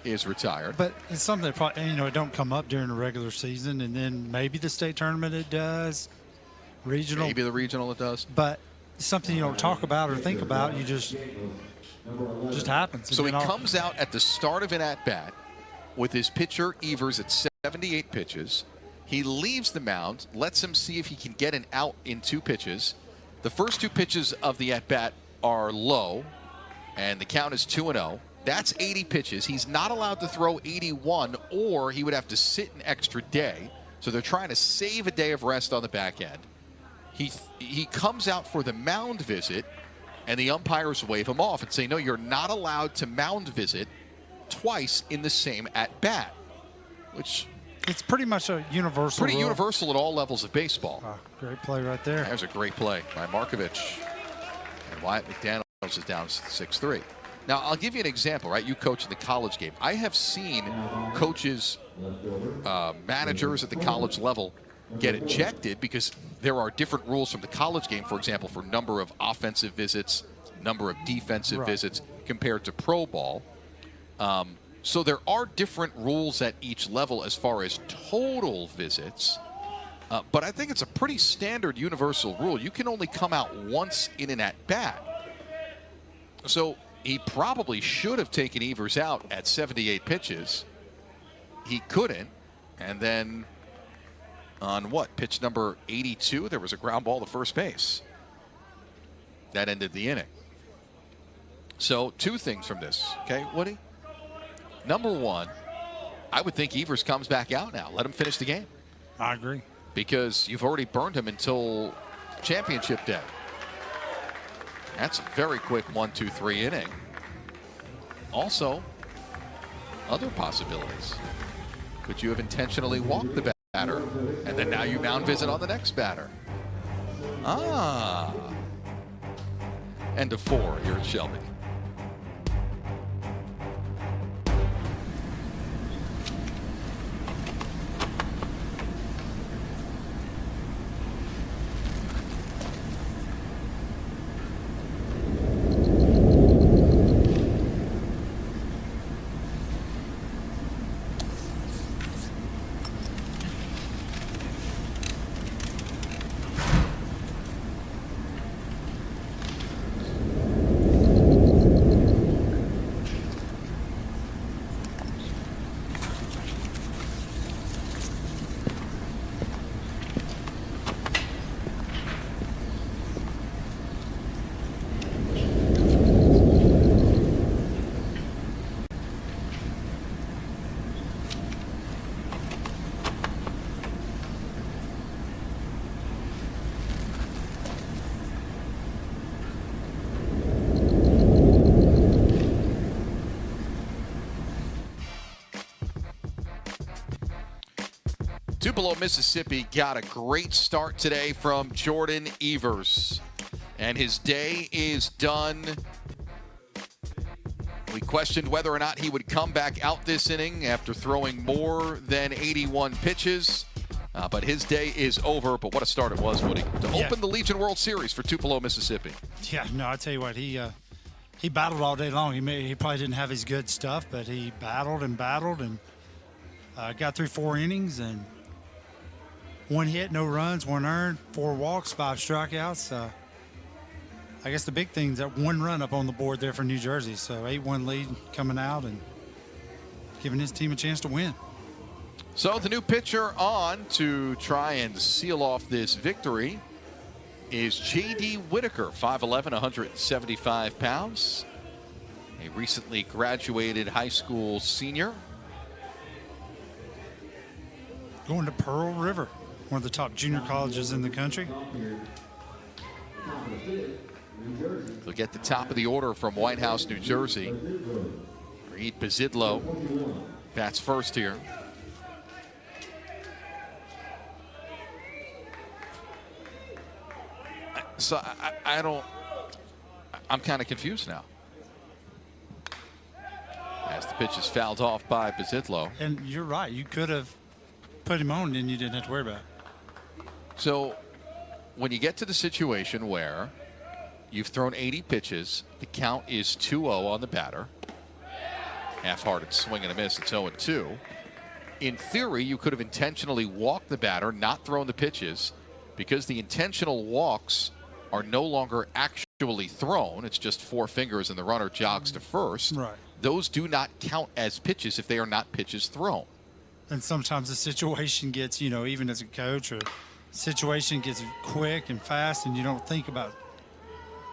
is retired. But it's something that probably, it don't come up during the regular season, and then maybe the state tournament it does, regional. Maybe the regional it does. But it's something you don't talk about or think about. You just happens. So he comes out at the start of an at-bat with his pitcher, Evers, at 78 pitches. He leaves the mound, lets him see if he can get an out in 2 pitches. The first 2 pitches of the at-bat are low, and the count is 2-0. That's 80 pitches. He's not allowed to throw 81, or he would have to sit an extra day. So they're trying to save a day of rest on the back end. He comes out for the mound visit, and the umpires wave him off and say, no, you're not allowed to mound visit twice in the same at-bat, which... It's pretty much a universal Pretty rule. universal at all levels of baseball. Great play right there. There's a great play by Markovich. And Wyatt McDaniels is down 6-3. Now, I'll give you an example, right? You coach in the college game. I have seen coaches, managers at the college level get ejected because there are different rules from the college game, for example, for number of offensive visits, number of defensive visits compared to pro ball. So there are different rules at each level as far as total visits. But I think it's a pretty standard universal rule. You can only come out once in an at-bat. So he probably should have taken Evers out at 78 pitches. He couldn't. And then on pitch number 82, there was a ground ball to first base. That ended the inning. So 2 things from this, okay, Woody? Number 1, I would think Evers comes back out now. Let him finish the game. I agree. Because you've already burned him until championship day. That's a very quick 1-2-3 inning. Also, other possibilities. Could you have intentionally walked the batter, and then now you mound visit on the next batter? End of 4 here at Shelby. Tupelo, Mississippi got a great start today from Jordan Evers. And his day is done. We questioned whether or not he would come back out this inning after throwing more than 81 pitches. But his day is over. But what a start it was, Woody, to open the Legion World Series for Tupelo, Mississippi. Yeah, no, I tell you what, he battled all day long. He probably didn't have his good stuff, but he battled and got through 4 innings and 1 hit, no runs, 1 earned, 4 walks, 5 strikeouts. I guess the big thing is that 1 run up on the board there for New Jersey. So 8-1 lead coming out and giving his team a chance to win. So the new pitcher on to try and seal off this victory is J.D. Whitaker, 5'11", 175 pounds. A recently graduated high school senior. Going to Pearl River, one of the top junior colleges in the country. They'll get the top of the order from White House, New Jersey. Reed Bizidlo bats first here. So I'm kind of confused now. As the pitch is fouled off by Bizidlo. And you're right, you could have put him on and you didn't have to worry about it. So when you get to the situation where you've thrown 80 pitches, the count is 2-0 on the batter. Half-hearted swing and a miss. It's 0-2. In theory, you could have intentionally walked the batter, not thrown the pitches, because the intentional walks are no longer actually thrown. It's just four fingers and the runner jogs to first. Right. Those do not count as pitches if they are not pitches thrown. And sometimes the situation gets, even as a coach, or situation gets quick and fast and you don't think about it.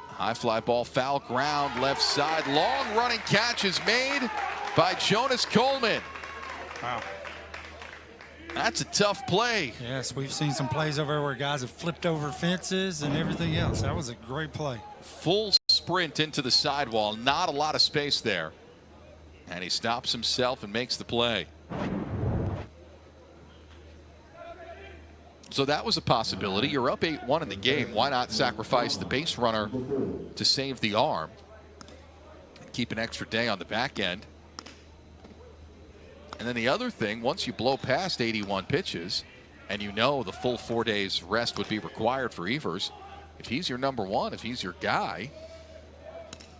High fly ball, foul ground, left side. Long running catch is made by Jonas Coleman. Wow. That's a tough play. Yes, we've seen some plays over where guys have flipped over fences and everything else. That was a great play. Full sprint into the sidewall. Not a lot of space there. And he stops himself and makes the play. So that was a possibility. You're up 8-1 in the game. Why not sacrifice the base runner to save the arm? Keep an extra day on the back end. And then the other thing, once you blow past 81 pitches and you know the full 4 days rest would be required for Evers, if he's your number one, if he's your guy,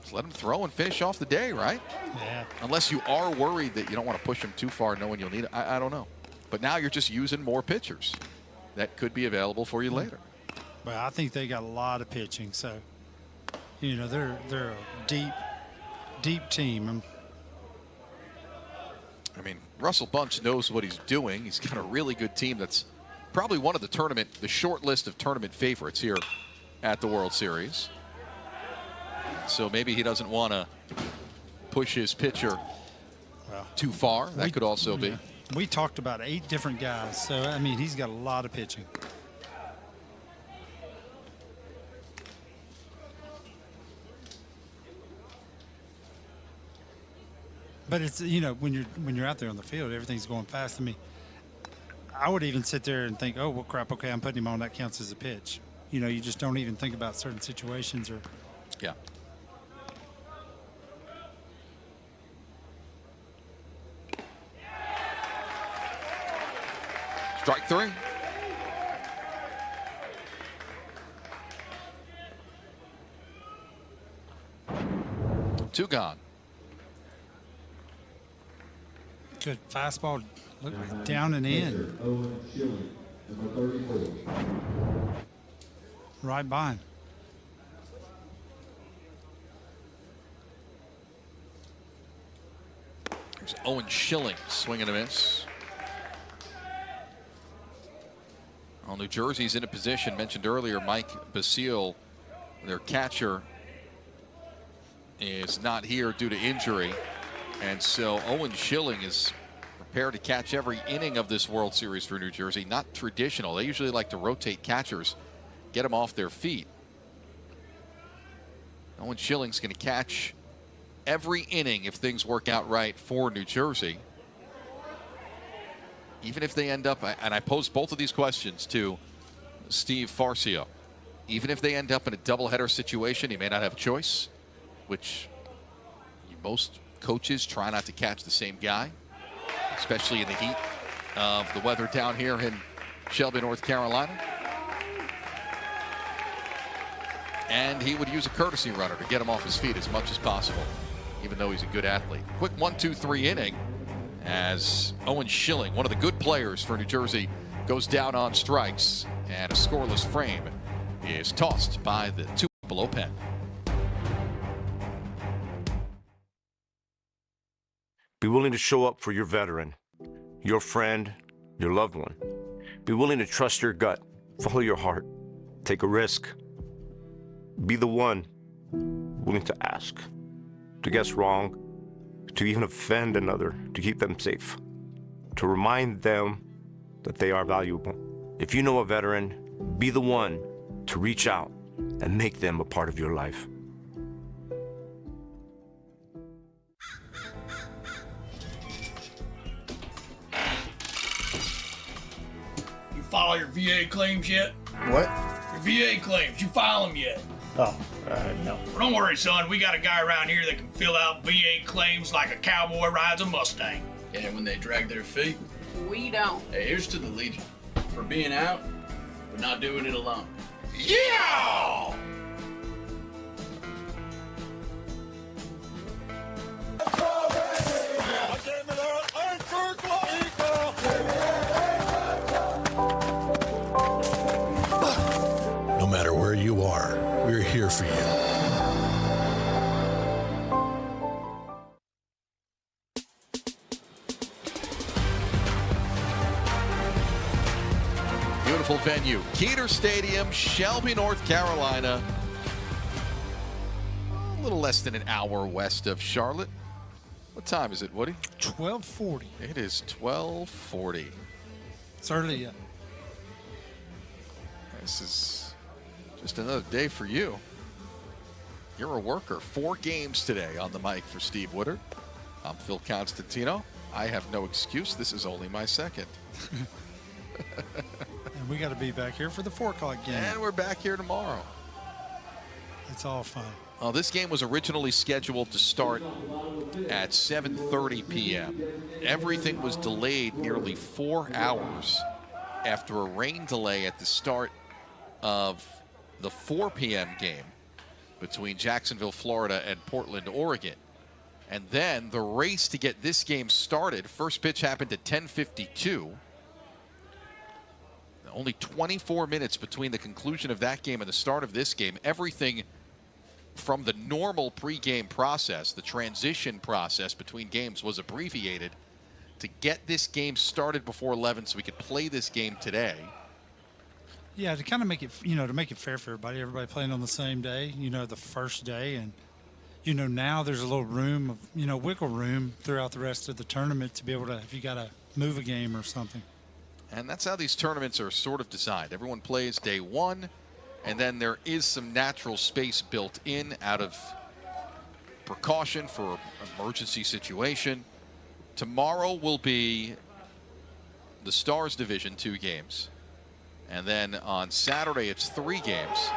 just let him throw and finish off the day, right? Yeah. Unless you are worried that you don't want to push him too far knowing you'll need it. I don't know. But now you're just using more pitchers that could be available for you later. Well, I think they got a lot of pitching, so they're a deep team. I mean, Russell Bunch knows what he's doing. He's got a really good team that's probably one of the short list of tournament favorites here at the World Series. So maybe he doesn't want to push his pitcher too far. That could also be. We talked about 8 different guys, so, I mean, he's got a lot of pitching. But it's, when you're out there on the field, everything's going fast. I mean, I would even sit there and think, oh, well, crap, okay, I'm putting him on. That counts as a pitch. You just don't even think about certain situations or. Yeah. Strike 3. Two gone. Good fastball, down and in. Owen Schilling, number 34. Right by him. There's Owen Schilling, swing and a miss. Well, New Jersey's in a position, mentioned earlier, Mike Basile, their catcher, is not here due to injury. And so Owen Schilling is prepared to catch every inning of this World Series for New Jersey. Not traditional. They usually like to rotate catchers, get them off their feet. Owen Schilling's going to catch every inning if things work out right for New Jersey. Even if they end up, and I posed both of these questions to Steve Farcio, even if they end up in a doubleheader situation, he may not have a choice, which most coaches try not to catch the same guy, especially in the heat of the weather down here in Shelby, North Carolina. And he would use a courtesy runner to get him off his feet as much as possible, even though he's a good athlete. Quick 1-2-3 inning as Owen Schilling, one of the good players for New Jersey, goes down on strikes, and a scoreless frame is tossed by the Tupelo pen. Be willing to show up for your veteran, your friend, your loved one. Be willing to trust your gut, follow your heart, take a risk. Be the one willing to ask, to guess wrong, to even offend another, to keep them safe, to remind them that they are valuable. If you know a veteran, be the one to reach out and make them a part of your life. File your VA claims yet? What? Your VA claims, you file them yet? Oh, no. Well, don't worry, son. We got a guy around here that can fill out VA claims like a cowboy rides a Mustang. Yeah, when they drag their feet. We don't. Hey, here's to the Legion for being out, but not doing it alone. Yeah! Beautiful venue, Keeter Stadium, Shelby, North Carolina. A little less than an hour west of Charlotte. What time is it, Woody? 12:40. It is 12:40. It's early yet. This is just another day for you. You're a worker. 4 games today on the mic for Steve Woodard. I'm Phil Constantino. I have no excuse. This is only my second. And we got to be back here for the 4 o'clock game. And we're back here tomorrow. It's all fun. Well, this game was originally scheduled to start at 7:30 p.m. Everything was delayed nearly 4 hours after a rain delay at the start of the 4 p.m. game between Jacksonville, Florida and Portland, Oregon. And then the race to get this game started, first pitch happened at 10:52. Only 24 minutes between the conclusion of that game and the start of this game. Everything from the normal pregame process, the transition process between games, was abbreviated to get this game started before 11 so we could play this game today. Yeah, to kind of make it, to make it fair for everybody. Everybody playing on the same day, the first day. And, now there's a little room of, wiggle room throughout the rest of the tournament to be able to, if you got to move a game or something. And that's how these tournaments are sort of designed. Everyone plays day 1, and then there is some natural space built in out of precaution for an emergency situation. Tomorrow will be the Stars Division 2 games. And then on Saturday, it's 3 games.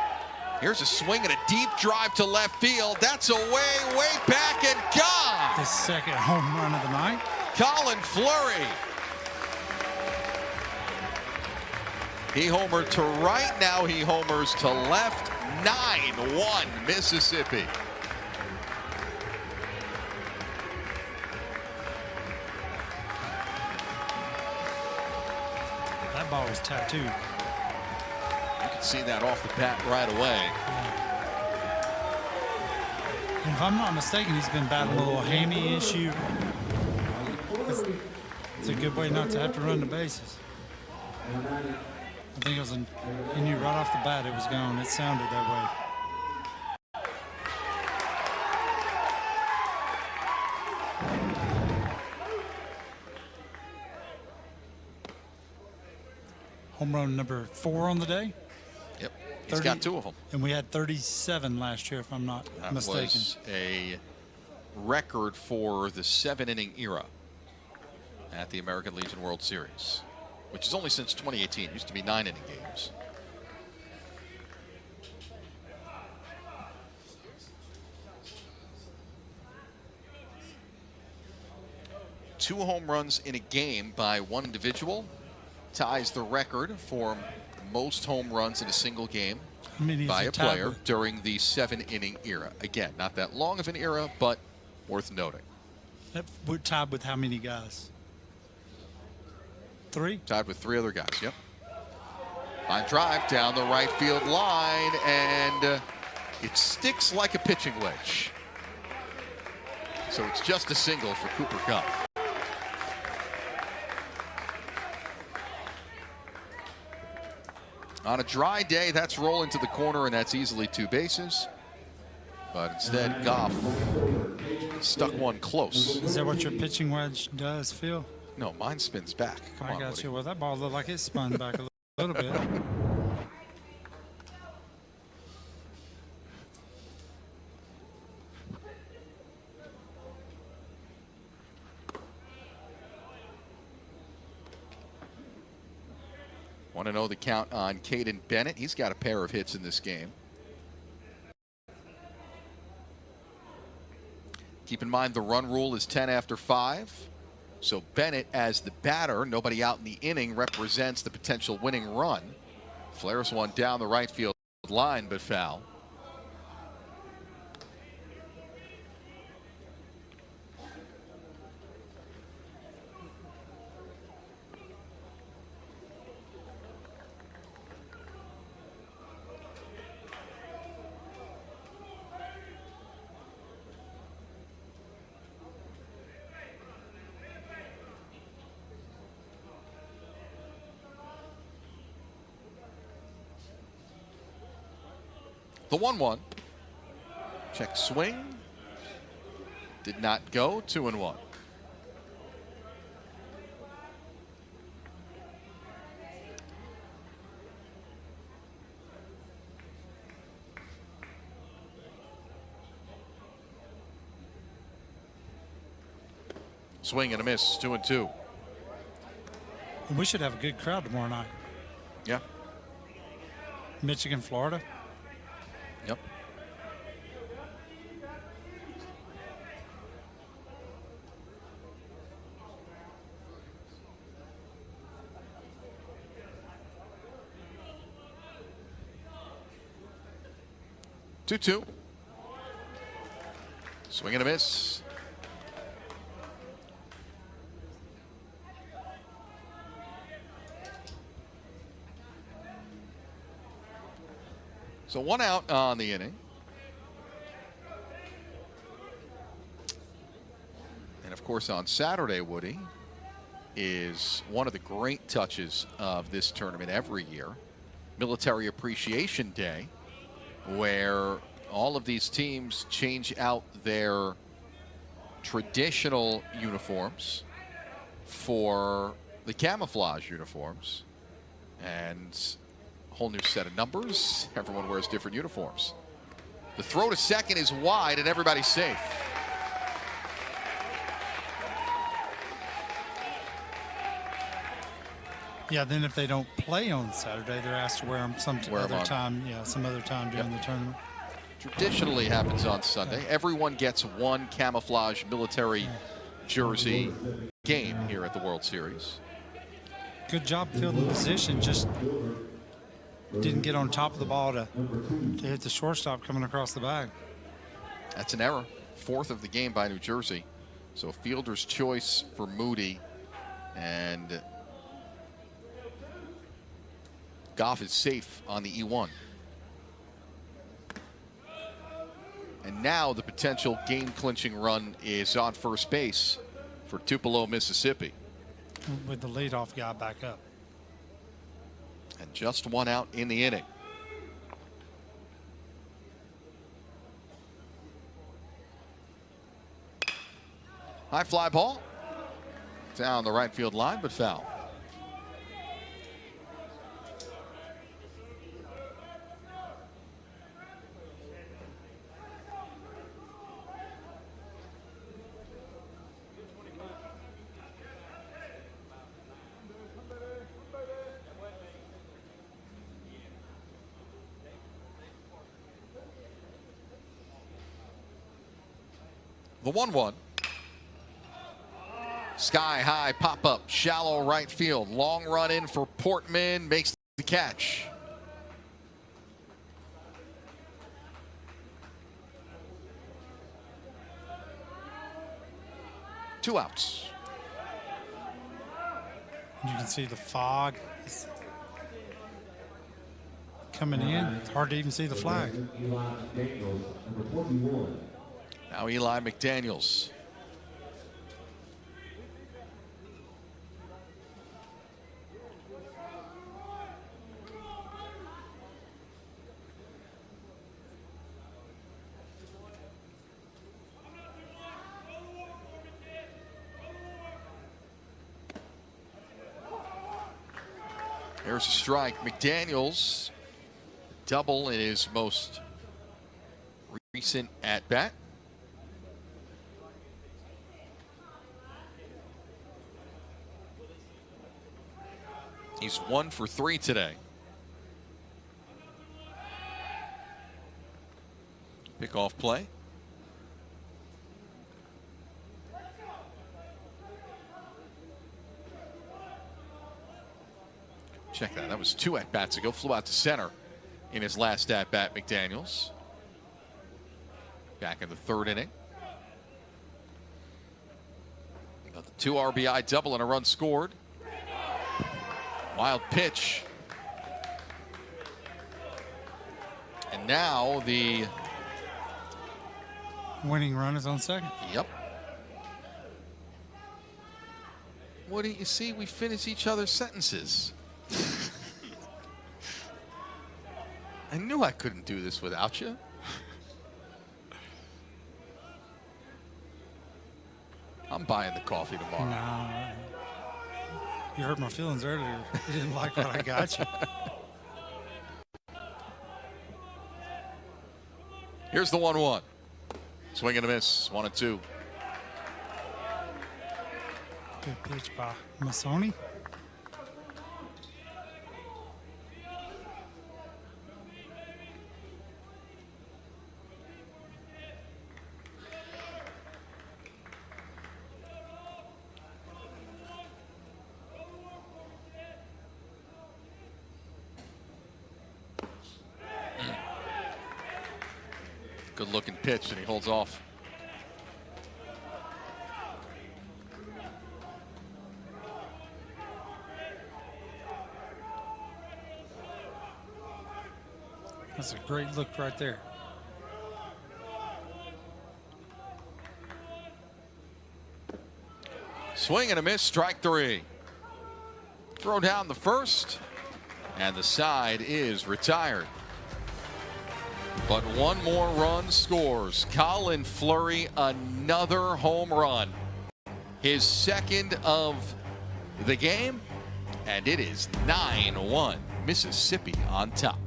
Here's a swing and a deep drive to left field. That's away, way back and gone. The second home run of the night. Colin Fleury. He homered to right, now he homers to left. 9-1 Mississippi. That ball was tattooed. You can see that off the bat right away. And if I'm not mistaken, he's been battling a little hammy issue. It's a good way not to have to run the bases. I think it was he knew right off the bat it was gone. It sounded that way. Home run number 4 on the Yep, day. he's 30, got 2 of them. And we had 37 last year, if I'm not mistaken. That was a record for the 7-inning era at the American Legion World Series, which is only since 2018. It used to be 9-inning games. Two home runs in a game by one individual ties the record for most home runs in a single game by a player during the 7-inning era. Again, not that long of an era, but worth noting. We're tied with how many guys? 3? Tied with 3 other guys, yep. Line drive down the right field line, and it sticks like a pitching wedge. So it's just a single for Cooper Kupp. On a dry day, that's rolling to the corner, and that's easily 2 bases. But instead, Goff stuck one close. Is that what your pitching wedge does, Phil? No, mine spins back. Come I on, got Woody. you. Well, that ball looked like it spun back a little bit. Want to know the count on Caden Bennett? He's got a pair of hits in this game. Keep in mind the run rule is 10 after 5. So Bennett, as the batter, nobody out in the inning, represents the potential winning run. Flares one down the right field line, but foul. The 1-1. Check swing. Did not go. 2-1. Swing and a miss. 2-2. We should have a good crowd tomorrow night. Yeah. Michigan, Florida. Yep. Two. Swing and a miss. So 1 out on the inning. And of course on Saturday, Woody, is one of the great touches of this tournament every year, Military Appreciation Day, where all of these teams change out their traditional uniforms for the camouflage uniforms. And whole new set of numbers. Everyone wears different uniforms. The throw to second is wide and everybody's safe. Yeah, then if they don't play on Saturday, they're asked to wear them some other time. Yeah, some other time during the tournament. Traditionally happens on Sunday. Everyone gets one camouflage military jersey game here at the World Series. Good job fielding the position. Just didn't get on top of the ball to hit the shortstop coming across the bag. That's an error. 4th of the game by New Jersey. So fielder's choice for Moody. And Goff is safe on the E1. And now the potential game-clinching run is on first base for Tupelo, Mississippi. With the leadoff guy back up. And just 1 out in the inning. High fly ball. Down the right field line, but foul. The 1-1. Sky high pop up, shallow right field. Long run in for Portman, makes the catch. Two outs. You can see the fog coming in. It's hard to even see the flag. Now Eli McDaniels. There's a strike. McDaniels, double in his most recent at-bat. He's 1 for 3 today. Pickoff play. Check that. That was 2 at-bats ago. Flew out to center in his last at-bat, McDaniels. Back in the 3rd inning. Got the 2 RBI double and a run scored. Wild pitch. And now the winning run is on second. Yep. What do you see? We finish each other's sentences. I knew I couldn't do this without you. I'm buying the coffee tomorrow. Nah. You hurt my feelings earlier. You didn't like what I got you. Here's the 1-1. Swing and a miss. 1-2. Good pitch by Masoni. Good looking pitch, and he holds off. That's a great look right there. Swing and a miss, strike 3. Throw down the first, and the side is retired. But one more run scores. Colin Fleury, another home run. His second of the game, and it is 9-1. Mississippi on top.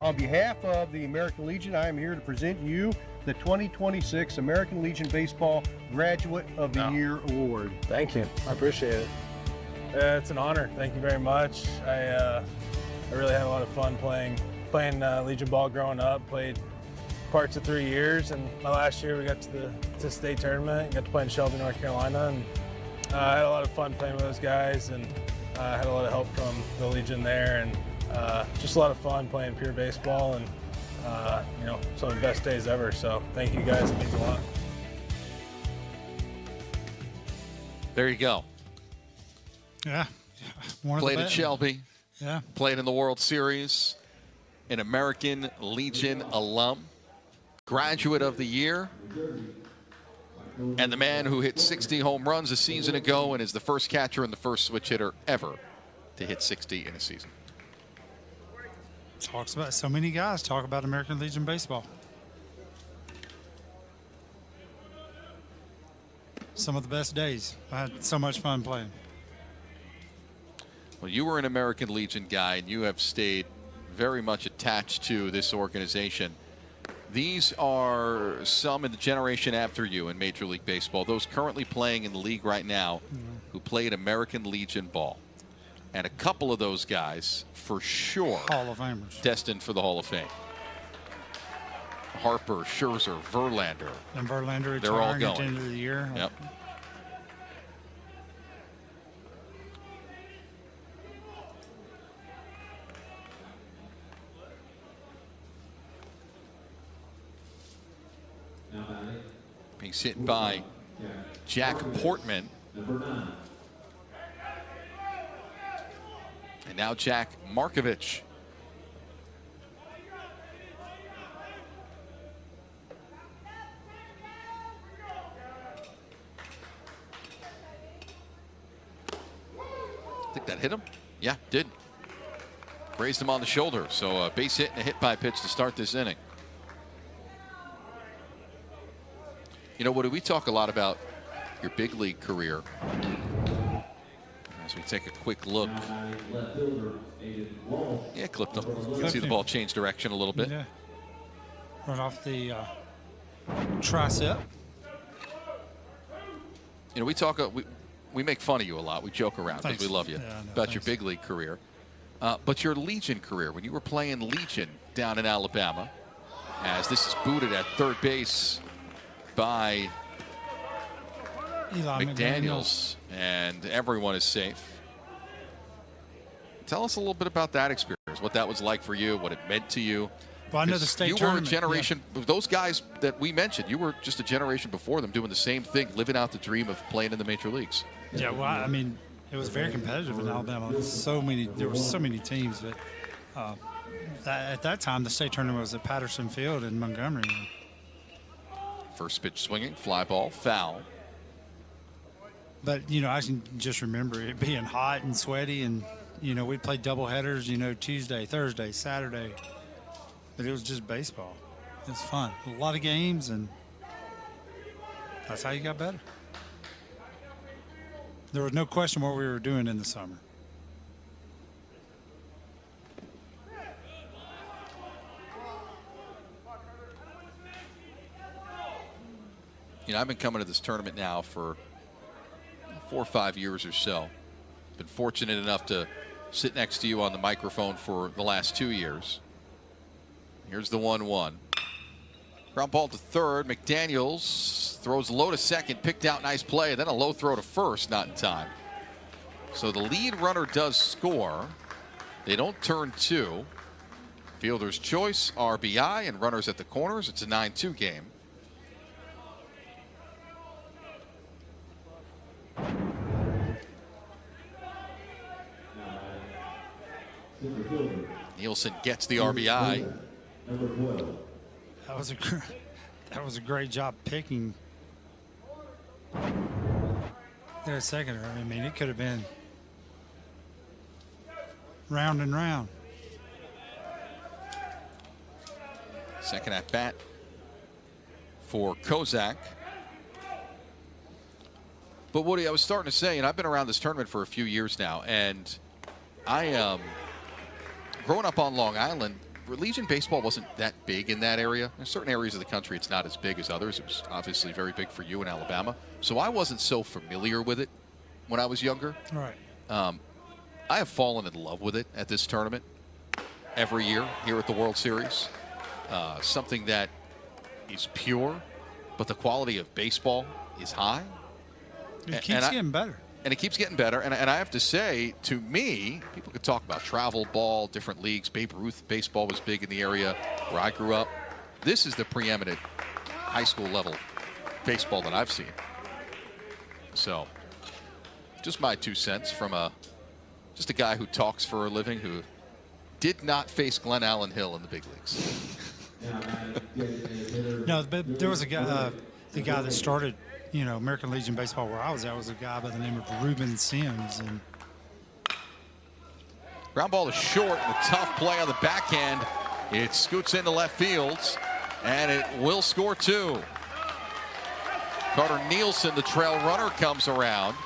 On behalf of the American Legion, I am here to present you the 2026 American Legion Baseball Graduate of the Year Award. Thank you. I appreciate it. It's an honor. Thank you very much. I really had a lot of fun playing Legion ball growing up. Played parts of 3 years, and my last year we got to the state tournament. Got to play in Shelby, North Carolina, and I had a lot of fun playing with those guys, and I had a lot of help from the Legion there, and just a lot of fun playing pure baseball, and you know, some of the best days ever. So thank you guys, it means a lot. There you go. Yeah. One Played of the at best. Shelby. Yeah. Played in the World Series. An American Legion alum. Graduate of the year. And the man who hit 60 home runs a season ago and is the first catcher and the first switch hitter ever to hit 60 in a season. Talks about so many guys talk about American Legion baseball. Some of the best days. I had so much fun playing. Well, you were an American Legion guy, and you have stayed very much attached to this organization. These are some in the generation after you in Major League Baseball, those currently playing in the league right now who played American Legion ball. And a couple of those guys, for sure, Hall of Famers. destined for the Hall of Fame. Harper, Scherzer, Verlander. And Verlander They're all retiring at the going. end of the year. Yep. Being hit by Jack Portman. And now Jack Markovich. I think that hit him. Yeah, did. Grazed him on the shoulder. So a base hit and a hit by pitch to start this inning. You know, Woody, we talk a lot about your big league career. As we take a quick look. Left fielder, Aiden Walsh. Yeah, clipped him. You can see the ball change direction a little bit. Yeah. Run off the tricep. You know, we talk, we make fun of you a lot. We joke around because we love you about your big league career. But your Legion career, when you were playing Legion down in Alabama, as this is booted at third base by Eli McDaniels, and everyone is safe. Tell us a little bit about that experience, what that was like for you, what it meant to you. Well, I know the state you tournament. You were a generation, those guys that we mentioned, you were just a generation before them doing the same thing, living out the dream of playing in the major leagues. Yeah, well, I mean, it was very competitive in Alabama. There were so many teams, but at that time, the state tournament was at Patterson Field in Montgomery. First pitch swinging, fly ball, foul. But, you know, I can just remember it being hot and sweaty, and, you know, we'd play double headers, you know, Tuesday, Thursday, Saturday. But it was just baseball. It was fun. A lot of games, and that's how you got better. There was no question what we were doing in the summer. You know, I've been coming to this tournament now for 4 or 5 years or so. Been fortunate enough to sit next to you on the microphone for the last 2 years. Here's the 1-1. Ground ball to third. McDaniels throws low to second, picked out, nice play. Then a low throw to first, not in time. So the lead runner does score. They don't turn two. Fielder's choice, RBI, and runners at the corners. It's a 9-2 game. Nielsen gets the RBI. That was a great job picking their second. I mean, it could have been round and round. Second at bat for Kozak. But Woody, I was starting to say, and I've been around this tournament for a few years now, and I growing up on Long Island, Legion baseball wasn't that big in that area. In certain areas of the country, it's not as big as others. It was obviously very big for you in Alabama. So I wasn't so familiar with it when I was younger. Right. I have fallen in love with it at this tournament every year here at the World Series. Something that is pure, but the quality of baseball is high. It keeps getting better. And it keeps getting better. And I have to say, to me, people could talk about travel ball, different leagues. Babe Ruth baseball was big in the area where I grew up. This is the preeminent high school level baseball that I've seen. So, just my 2 cents from just a guy who talks for a living, who did not face Glen Allen Hill in the big leagues. No, but there was a guy, the guy that started, you know, American Legion baseball where I was at was a guy by the name of Reuben Sims. And ground ball is short. The tough play on the backhand. It scoots into left field, and it will score two. Carter Nielsen, the trail runner, comes around.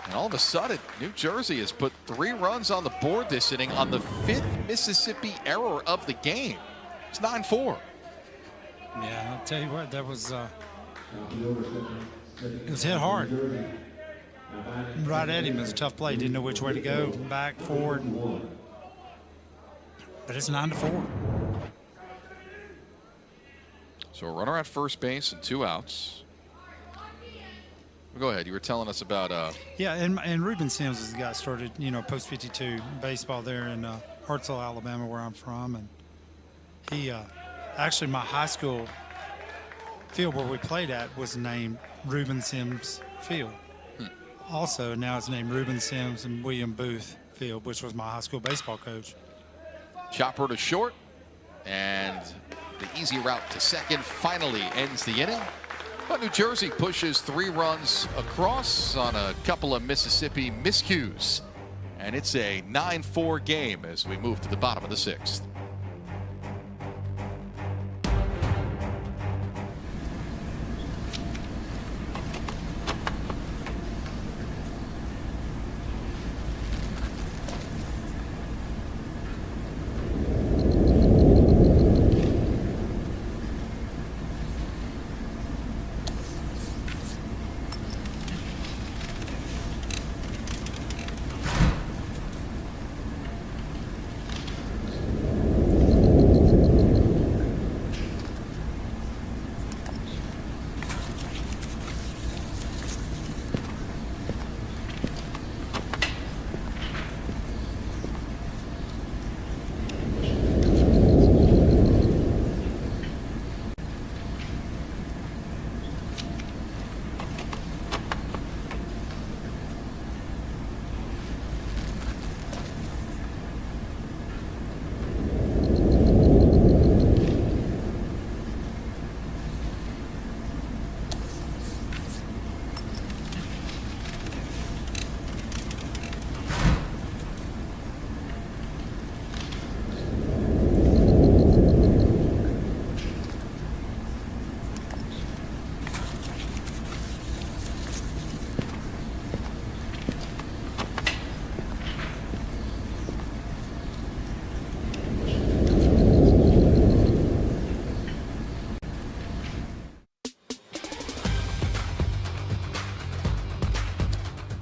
And all of a sudden, New Jersey has put 3 runs on the board this inning on the 5th Mississippi error of the game. It's 9-4. Yeah, I'll tell you what, that was it was hit hard. Right at him. It was a tough play. Didn't know which way to go, back, forward. But it's 9-4. So a runner at first base and 2 outs. Go ahead. You were telling us about. Yeah, and Reuben Sims is the guy that started, you know, post 52 baseball there in Hartselle, Alabama, where I'm from, and he actually my high school field where we played at was named Reuben Sims Field. Also, now it's named Reuben Sims and William Booth Field, which was my high school baseball coach. Chopper to short, and the easy route to second finally ends the inning. But New Jersey pushes 3 runs across on a couple of Mississippi miscues. And it's a 9-4 game as we move to the bottom of the 6th.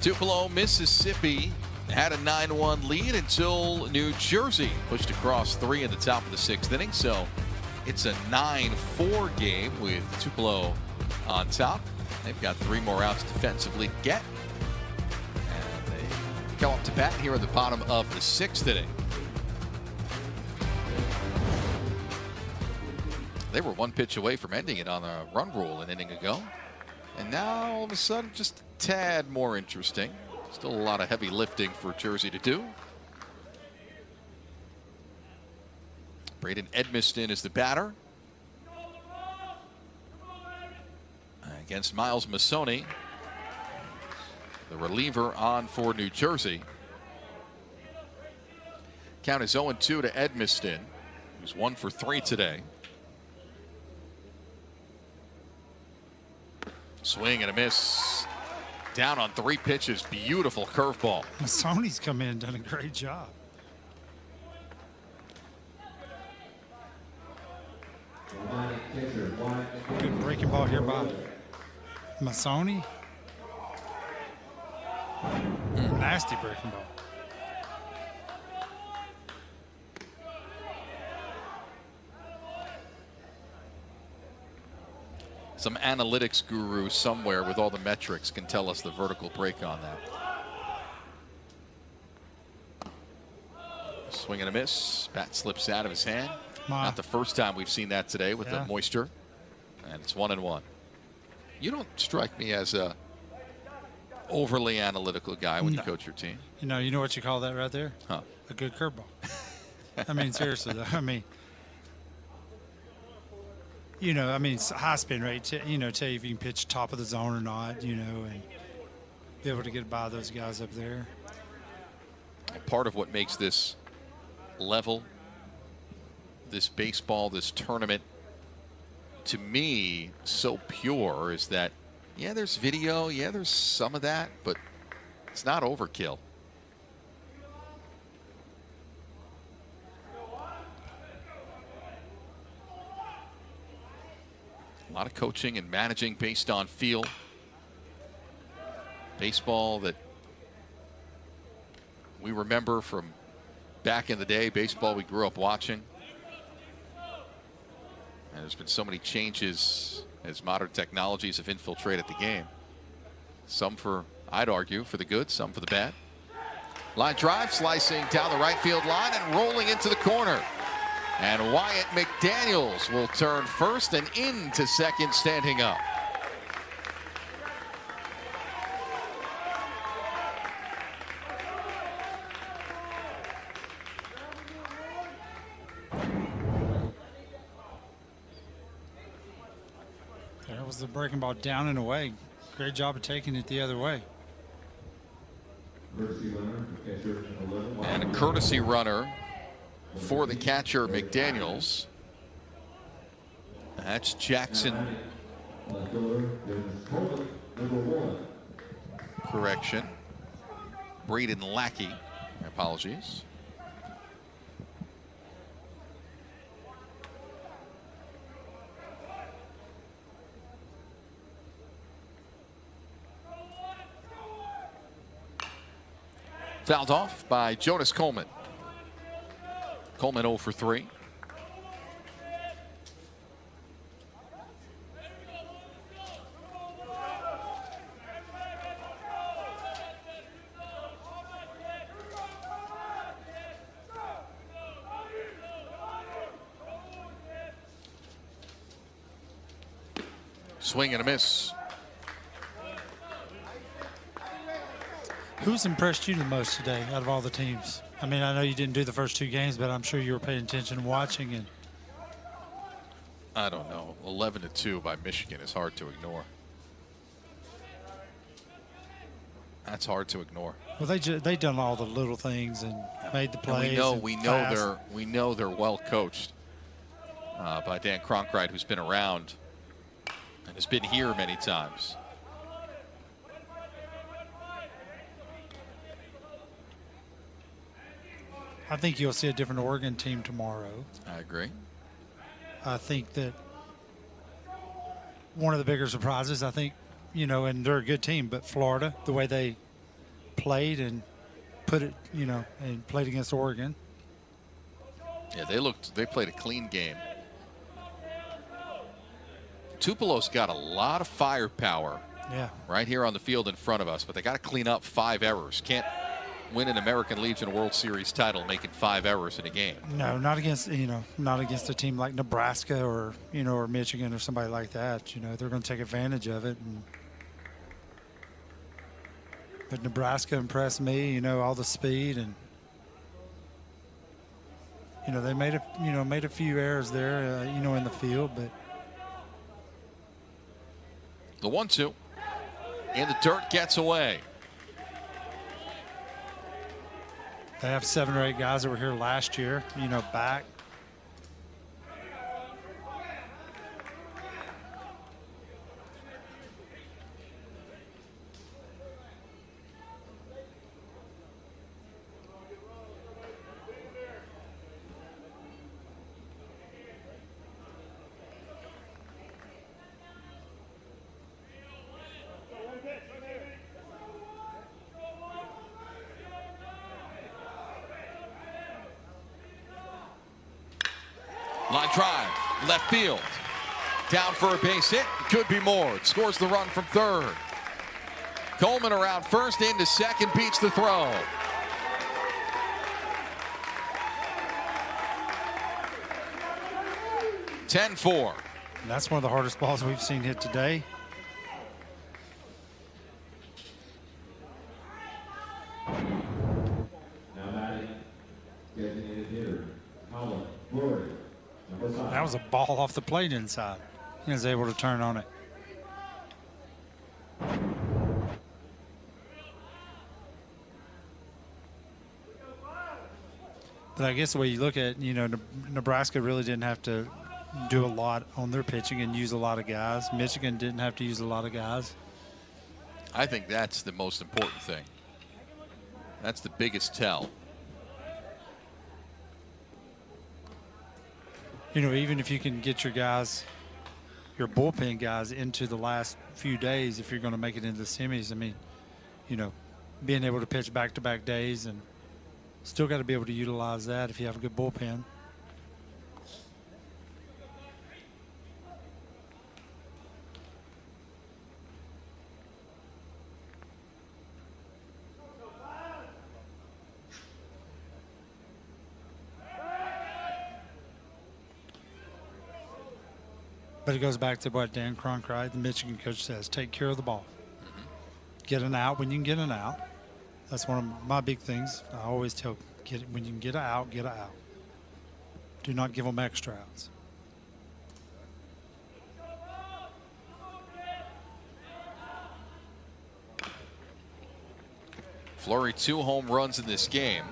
Tupelo, Mississippi had a 9-1 lead until New Jersey pushed across 3 in the top of the 6th inning. So it's a 9-4 game with Tupelo on top. They've got 3 more outs defensively to get. And they come up to bat here at the bottom of the 6th inning. They were 1 pitch away from ending it on a run rule an inning ago. And now all of a sudden just a tad more interesting. Still a lot of heavy lifting for Jersey to do. Braden Edmiston is the batter. Against Miles Masoni, the reliever on for New Jersey. Count is 0-2 to Edmiston, who's 1 for 3 today. Swing and a miss. Down on 3 pitches. Beautiful curveball. Masoni's come in and done a great job. Good breaking ball here by Masoni. Nasty breaking ball. Some analytics guru somewhere with all the metrics can tell us the vertical break on that. Swing and a miss. Bat slips out of his hand. Not the first time we've seen that today with the moisture. And it's 1-1. You don't strike me as a overly analytical guy when you coach your team. You know what you call that right there? Huh. A good curveball. I mean, seriously, though. I mean, high spin rate, tell you if you can pitch top of the zone or not, and be able to get by those guys up there. Part of what makes this level, this baseball, this tournament, to me, so pure is that, yeah, there's video, yeah, there's some of that, but it's not overkill. A lot of coaching and managing based on feel. Baseball that we remember from back in the day, baseball we grew up watching. And there's been so many changes as modern technologies have infiltrated the game. Some for, I'd argue, for the good, some for the bad. Line drive, slicing down the right field line and rolling into the corner. And Wyatt McDaniels will turn first and into second, standing up. That was the breaking ball down and away. Great job of taking it the other way. And a courtesy runner for the catcher, McDaniels. That's Jackson. Correction. Braden Lackey. Apologies. Fouled off by Jonas Coleman. Coleman 0 for 3. Swing and a miss. Who's impressed you the most today out of all the teams? I mean, I know you didn't do the first 2 games, but I'm sure you were paying attention and watching. And I don't know. 11-2 by Michigan is hard to ignore. That's hard to ignore. Well, they done all the little things and made the plays. And we know they're well coached by Dan Cronkrite, who's been around and has been here many times. I think you'll see a different Oregon team tomorrow. I agree. I think that one of the bigger surprises, I think, and they're a good team, but Florida, the way they played and put it, and played against Oregon. Yeah, they played a clean game. Tupelo's got a lot of firepower. Yeah. Right here on the field in front of us, but they got to clean up 5 errors. Can't win an American Legion World Series title making 5 errors in a game. No, not against a team like Nebraska or or Michigan or somebody like that. They're going to take advantage of it. But Nebraska impressed me. All the speed and they made a few errors there. In the field, but the 1-2 in the dirt gets away. They have 7 or 8 guys that were here last year, back. Line drive, left field. Down for a base hit. Could be more. It scores the run from third. Coleman around first, into second, beats the throw. (10-4). That's one of the hardest balls we've seen hit today. Now batting, designated hitter, Colin Fleury. That was a ball off the plate inside. He was able to turn on it. But I guess the way you look at it, Nebraska really didn't have to do a lot on their pitching and use a lot of guys. Michigan didn't have to use a lot of guys. I think that's the most important thing. That's the biggest tell. Even if you can get your bullpen guys into the last few days, if you're going to make it into the semis, being able to pitch back-to-back days and still got to be able to utilize that if you have a good bullpen. But it goes back to what Dan Cronkite, the Michigan coach, says: take care of the ball. Get an out when you can get an out. That's one of my big things. I always tell, when you can get an out, get an out. Do not give them extra outs. Fleury 2 home runs in this game.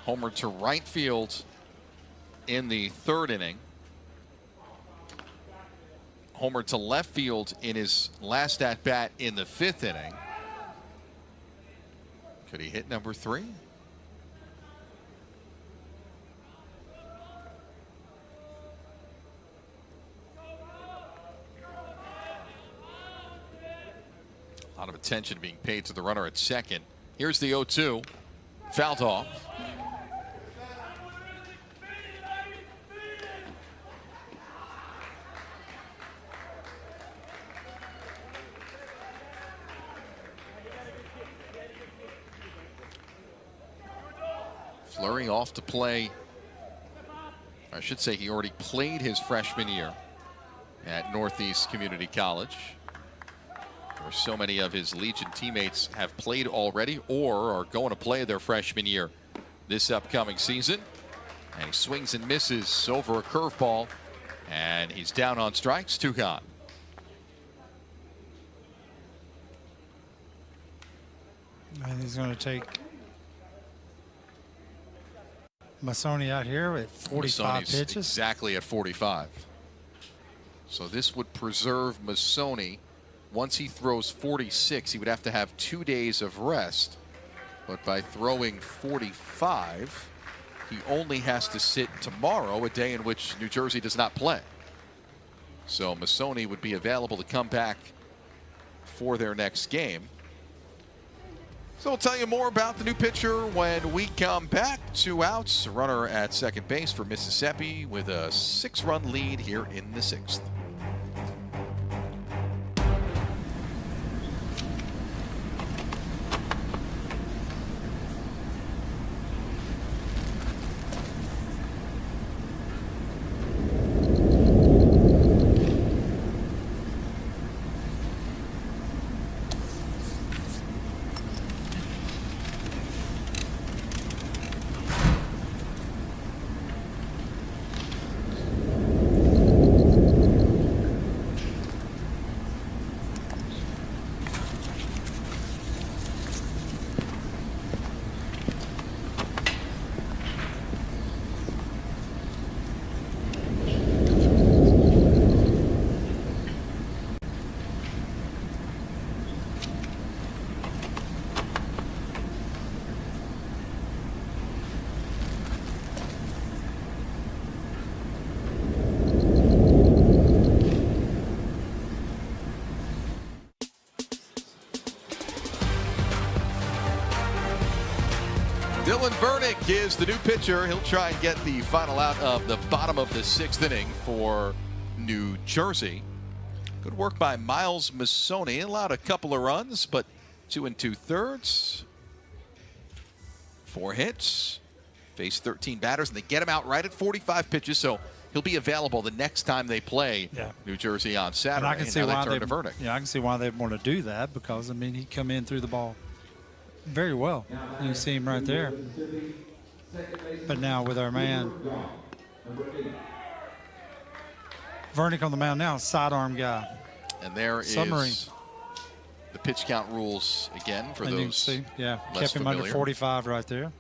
Homer to right field in the 3rd inning. Homer to left field in his last at-bat in the 5th inning. Could he hit number 3? A lot of attention being paid to the runner at second. Here's the 0-2. Fouled off. Fleury off to play. I should say he already played his freshman year at Northeast Community College, where so many of his Legion teammates have played already or are going to play their freshman year this upcoming season. And he swings and misses over a curveball, and he's down on strikes. 2 gone. And he's going to take Masoni out here at 45 Masoni's pitches. Exactly at 45. So this would preserve Masoni. Once he throws 46, he would have to have 2 days of rest. But by throwing 45, he only has to sit tomorrow, a day in which New Jersey does not play. So Masoni would be available to come back for their next game. So we'll tell you more about the new pitcher when we come back. 2 outs, a runner at second base for Mississippi with a 6-run lead here in the 6th. Dylan Vernick is the new pitcher. He'll try and get the final out of the bottom of the 6th inning for New Jersey. Good work by Miles Missoni. Allowed a couple of runs, but 2 2/3. 4 hits. Faced 13 batters, and they get him out right at 45 pitches, so he'll be available the next time they play New Jersey on Saturday. And I can see why they turn to Vernick. Yeah, I can see why they want to do that, because I mean he come in through the ball very well. You can see him right there. But now with our man Vernick on the mound now, sidearm guy. And there Summary. is the pitch count rules again for and those. you can see, less kept him under familiar. 45 right there.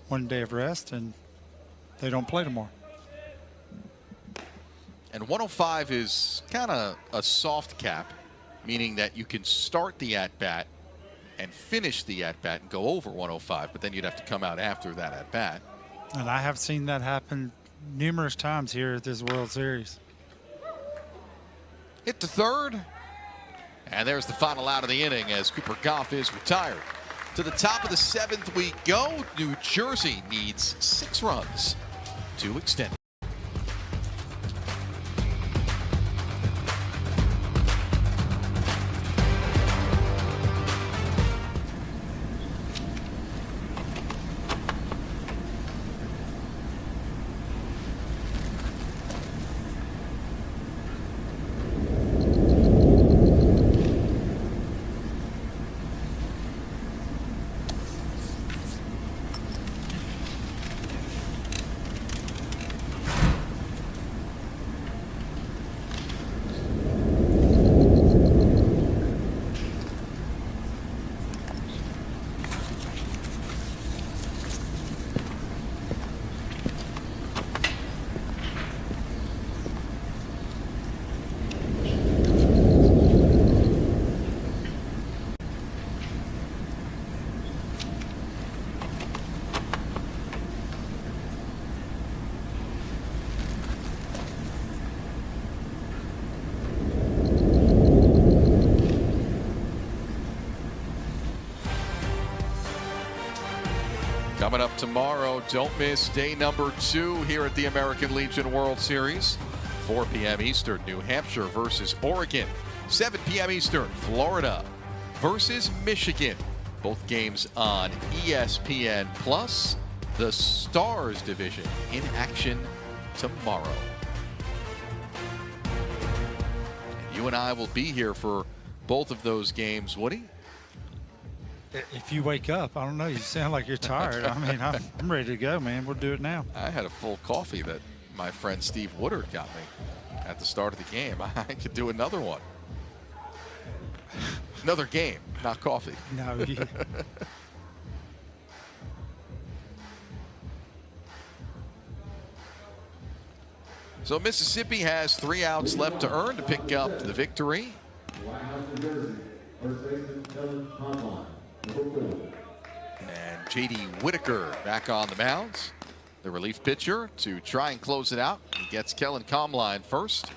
1 day of rest, and they don't play tomorrow. And 105 is kind of a soft cap, meaning that you can start the at-bat and finish the at-bat and go over 105, but then you'd have to come out after that at-bat. And I have seen that happen numerous times here at this World Series. Hit to third. And there's the final out of the inning as Cooper Goff is retired. To the top of the 7th we go. New Jersey needs 6 runs to extend it. Coming up tomorrow, don't miss day number 2 here at the American Legion World Series. 4 p.m. Eastern, New Hampshire versus Oregon. 7 p.m. Eastern, Florida versus Michigan. Both games on ESPN+. The Stars division in action tomorrow. And you and I will be here for both of those games, Woody. If you wake up, I don't know, you sound like you're tired. I mean, I'm ready to go, man. We'll do it now. I had a full coffee that my friend Steve Woodard got me at the start of the game. I could do another one. Another game, not coffee. No. So Mississippi has 3 outs left to earn to pick up the victory. And J.D. Whitaker back on the mound, the relief pitcher, to try and close it out. He gets Kellen Comline first.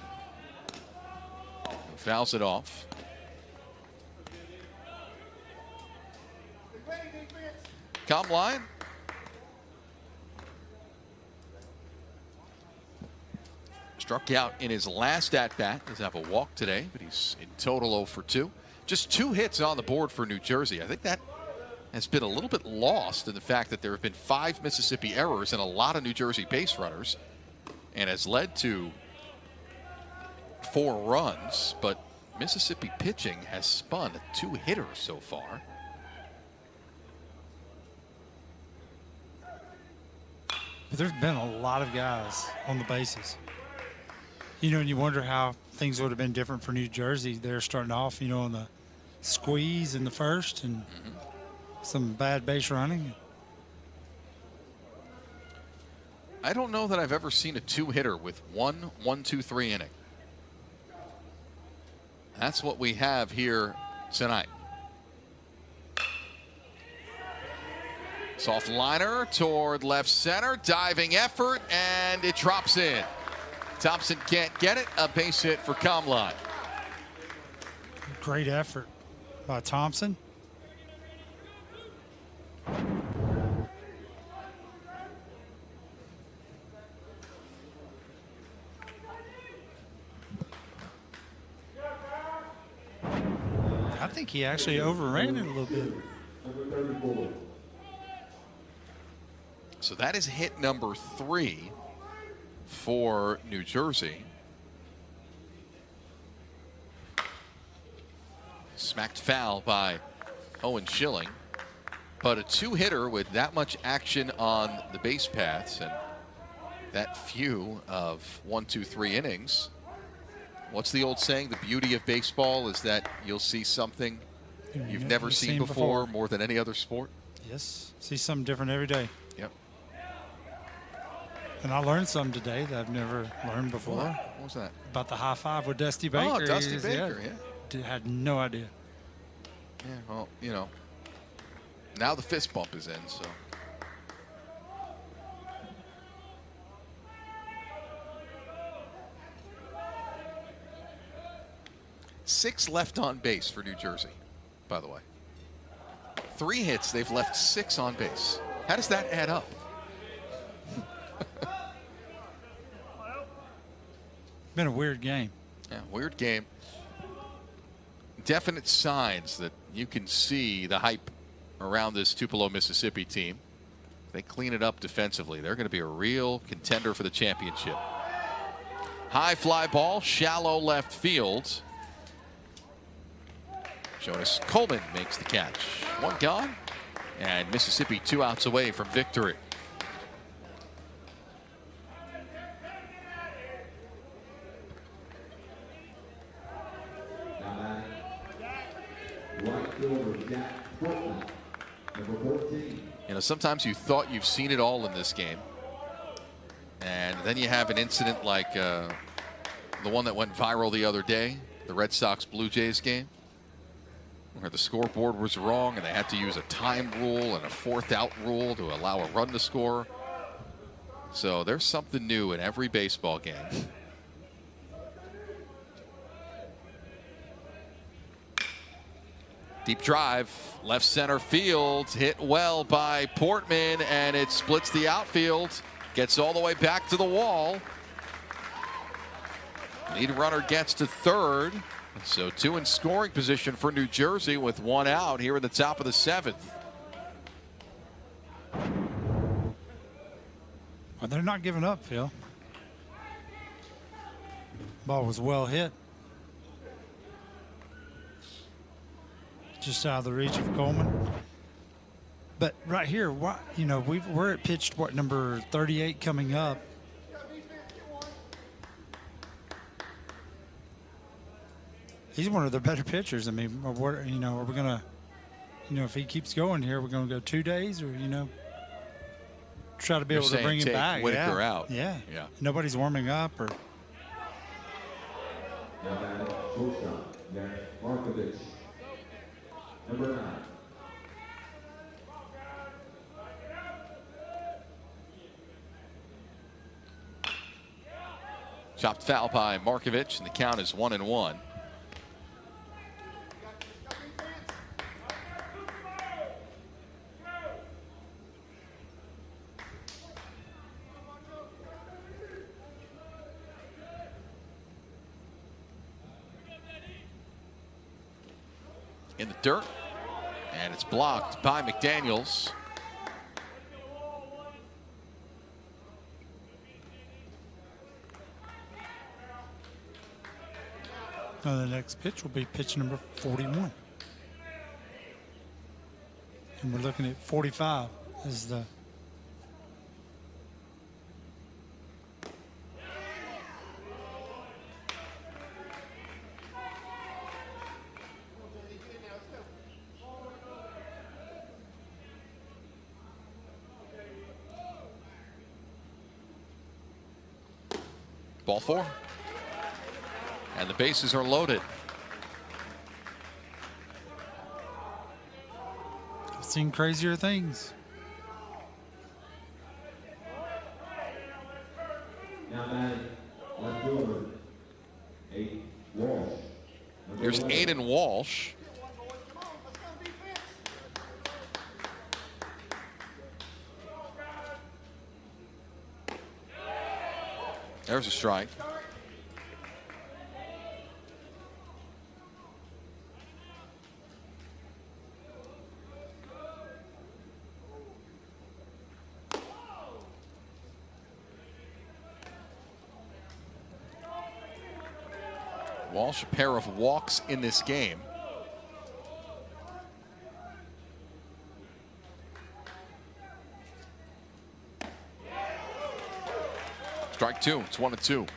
And fouls it off. Comline. Struck out in his last at-bat. Doesn't have a walk today, but he's in total 0 for 2. Just 2 hits on the board for New Jersey. I think that has been a little bit lost in the fact that there have been 5 Mississippi errors and a lot of New Jersey base runners, and has led to 4 runs. But Mississippi pitching has spun 2 hitters so far. But there's been a lot of guys on the bases. You know, and you wonder how things would have been different for New Jersey. They're starting off, you know, on the squeeze in the first and some bad base running. I don't know that I've ever seen a 2-hitter with 1-1-2-3 inning. That's what we have here tonight. Soft liner toward left center, diving effort, and it drops in. Thompson can't get it. A base hit for Comline. Great effort by Thompson. I think he actually overran it a little bit. So that is hit number 3 for New Jersey. Smacked foul by Owen Schilling. But a 2-hitter with that much action on the base paths and that few of 1-2-3 innings. What's the old saying? The beauty of baseball is that you'll see something you've never seen before more than any other sport. Yes, see something different every day. Yep. And I learned something today that I've never learned before. What was that? About the high five with Dusty Baker. Oh, Dusty Baker, yeah. Had no idea. Yeah, well, you know, now the fist bump is in, so. Six left on base for New Jersey, by the way. 3 hits, they've left 6 on base. How does that add up? Been a weird game. Yeah, weird game. Definite signs that you can see the hype around this Tupelo, Mississippi team. They clean it up defensively. They're going to be a real contender for the championship. High fly ball, shallow left field. Jonas Coleman makes the catch. 1 gone, and Mississippi 2 outs away from victory. You know, sometimes you thought you've seen it all in this game, and then you have an incident like the one that went viral the other day, the Red Sox-Blue Jays game, where the scoreboard was wrong and they had to use a time rule and a 4th out rule to allow a run to score. So there's something new in every baseball game. Deep drive, left center field, hit well by Portman, and it splits the outfield, gets all the way back to the wall. Lead runner gets to 3rd. So 2 in scoring position for New Jersey with 1 out here in the top of the 7th. Well, they're not giving up, Phil. Ball was well hit. Just out of the reach of Coleman. But right here, you know, we're at pitch, what, number 38 coming up. He's one of the better pitchers. I mean, you know, are we gonna, you know, if he keeps going here, we're gonna go 2 days, or you know, try to be able to bring him back. Whitaker out. Yeah. Yeah. Nobody's warming up, or. Markovich, number 9. Chopped foul by Markovich, and the count is 1-1. in the dirt, and it's blocked by McDaniels. Now the next pitch will be pitch number 41. And we're looking at 45 as the ball 4. And the bases are loaded. I've seen crazier things. Now batting, left fielder, 8 Walsh. Here's Aiden Walsh. There's a strike. Walsh, a pair of walks in this game. Strike 2. It's 1-2.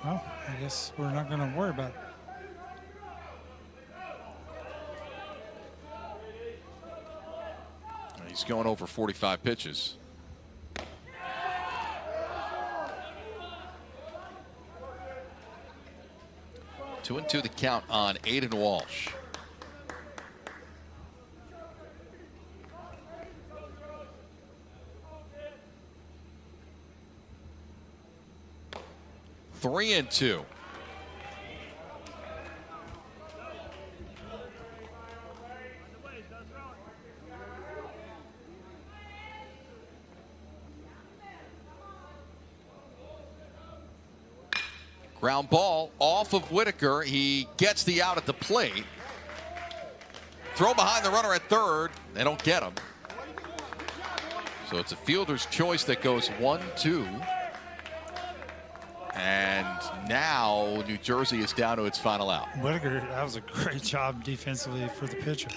Well, I guess we're not going to worry about it. He's going over 45 pitches. Two and 2 the count on Aiden Walsh. Three and 2. Ground ball off of Whitaker. He gets the out at the plate. Throw behind the runner at third. They don't get him. So it's a fielder's choice that goes 1-2. And now New Jersey is down to its final out. Whitaker, that was a great job defensively for the pitcher.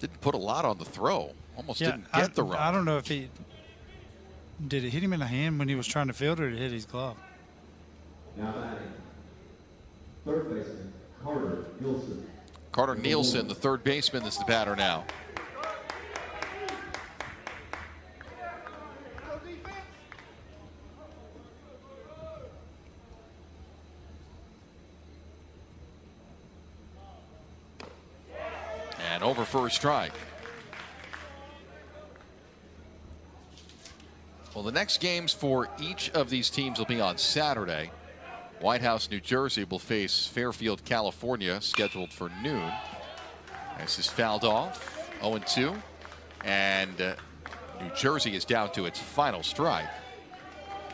Didn't put a lot on the throw. Almost didn't get the run. I don't know if he did it hit him in the hand when he was trying to field it, or did it hit his glove. Now batting, third baseman Carter Nielsen. Carter Nielsen, the third baseman, is the batter now. And over for a strike. Well, the next games for each of these teams will be on Saturday. White House, New Jersey will face Fairfield, California, scheduled for noon. This is fouled off, 0-2. And New Jersey is down to its final strike.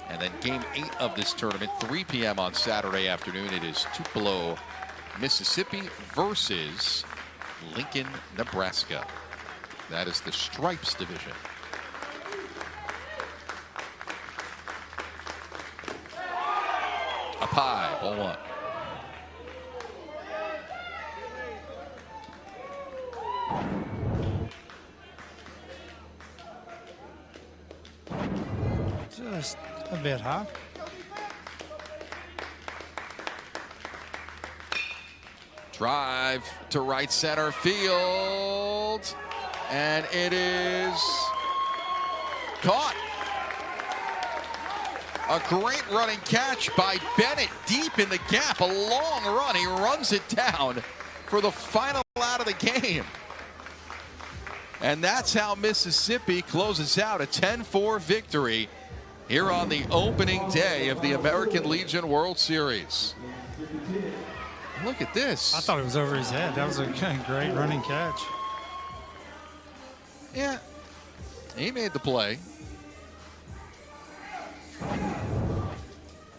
And then game 8 of this tournament, 3 p.m. on Saturday afternoon. It is Tupelo, Mississippi versus Lincoln, Nebraska. That is the Stripes division. Up high, ball 1. Just a bit high. Drive to right center field, and it is caught. A great running catch by Bennett deep in the gap. A long run. He runs it down for the final out of the game. And that's how Mississippi closes out a 10-4 victory here on the opening day of the American Legion World Series. Look at this. I thought it was over his head. That was a great running catch. Yeah, he made the play.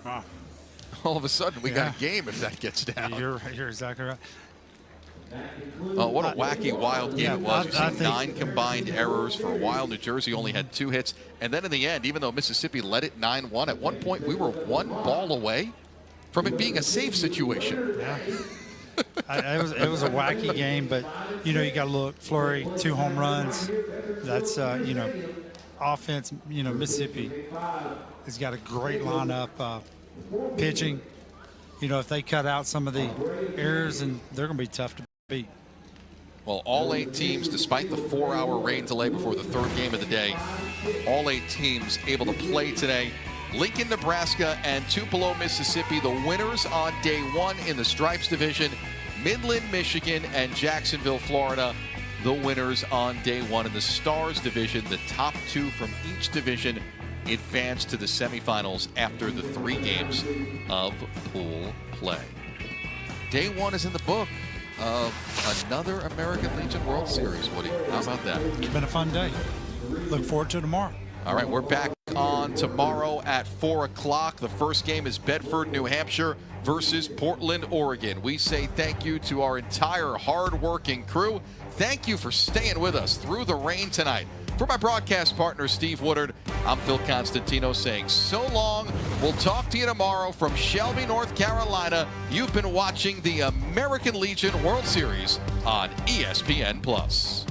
Wow. All of a sudden, we got a game if that gets down. You're exactly right. Oh, what a wacky, wild game it was. We've seen think 9 combined errors for a while. New Jersey only had 2 hits. And then in the end, even though Mississippi led it 9-1, at one point we were 1 ball away from it being a safe situation. Yeah. It was a wacky game, but, you know, you got to look. Fleury, 2 home runs. That's, you know, offense. You know, Mississippi has got a great lineup. Pitching, you know, if they cut out some of the errors, and they're going to be tough to beat. Well, all 8 teams, despite the 4-hour rain delay before the 3rd game of the day, all 8 teams able to play today. Lincoln, Nebraska, and Tupelo, Mississippi, the winners on day 1 in the Stripes division. Midland, Michigan, and Jacksonville, Florida, the winners on day 1 in the Stars division. The top 2 from each division advanced to the semifinals after the 3 games of pool play. Day 1 is in the book of another American Legion World Series, Woody. How about that? It's been a fun day. Look forward to tomorrow. All right, we're back on tomorrow at 4 o'clock. The first game is Bedford, New Hampshire versus Portland, Oregon. We say thank you to our entire hard-working crew. Thank you for staying with us through the rain tonight. For my broadcast partner, Steve Woodard, I'm Phil Constantino saying so long. We'll talk to you tomorrow from Shelby, North Carolina. You've been watching the American Legion World Series on ESPN+.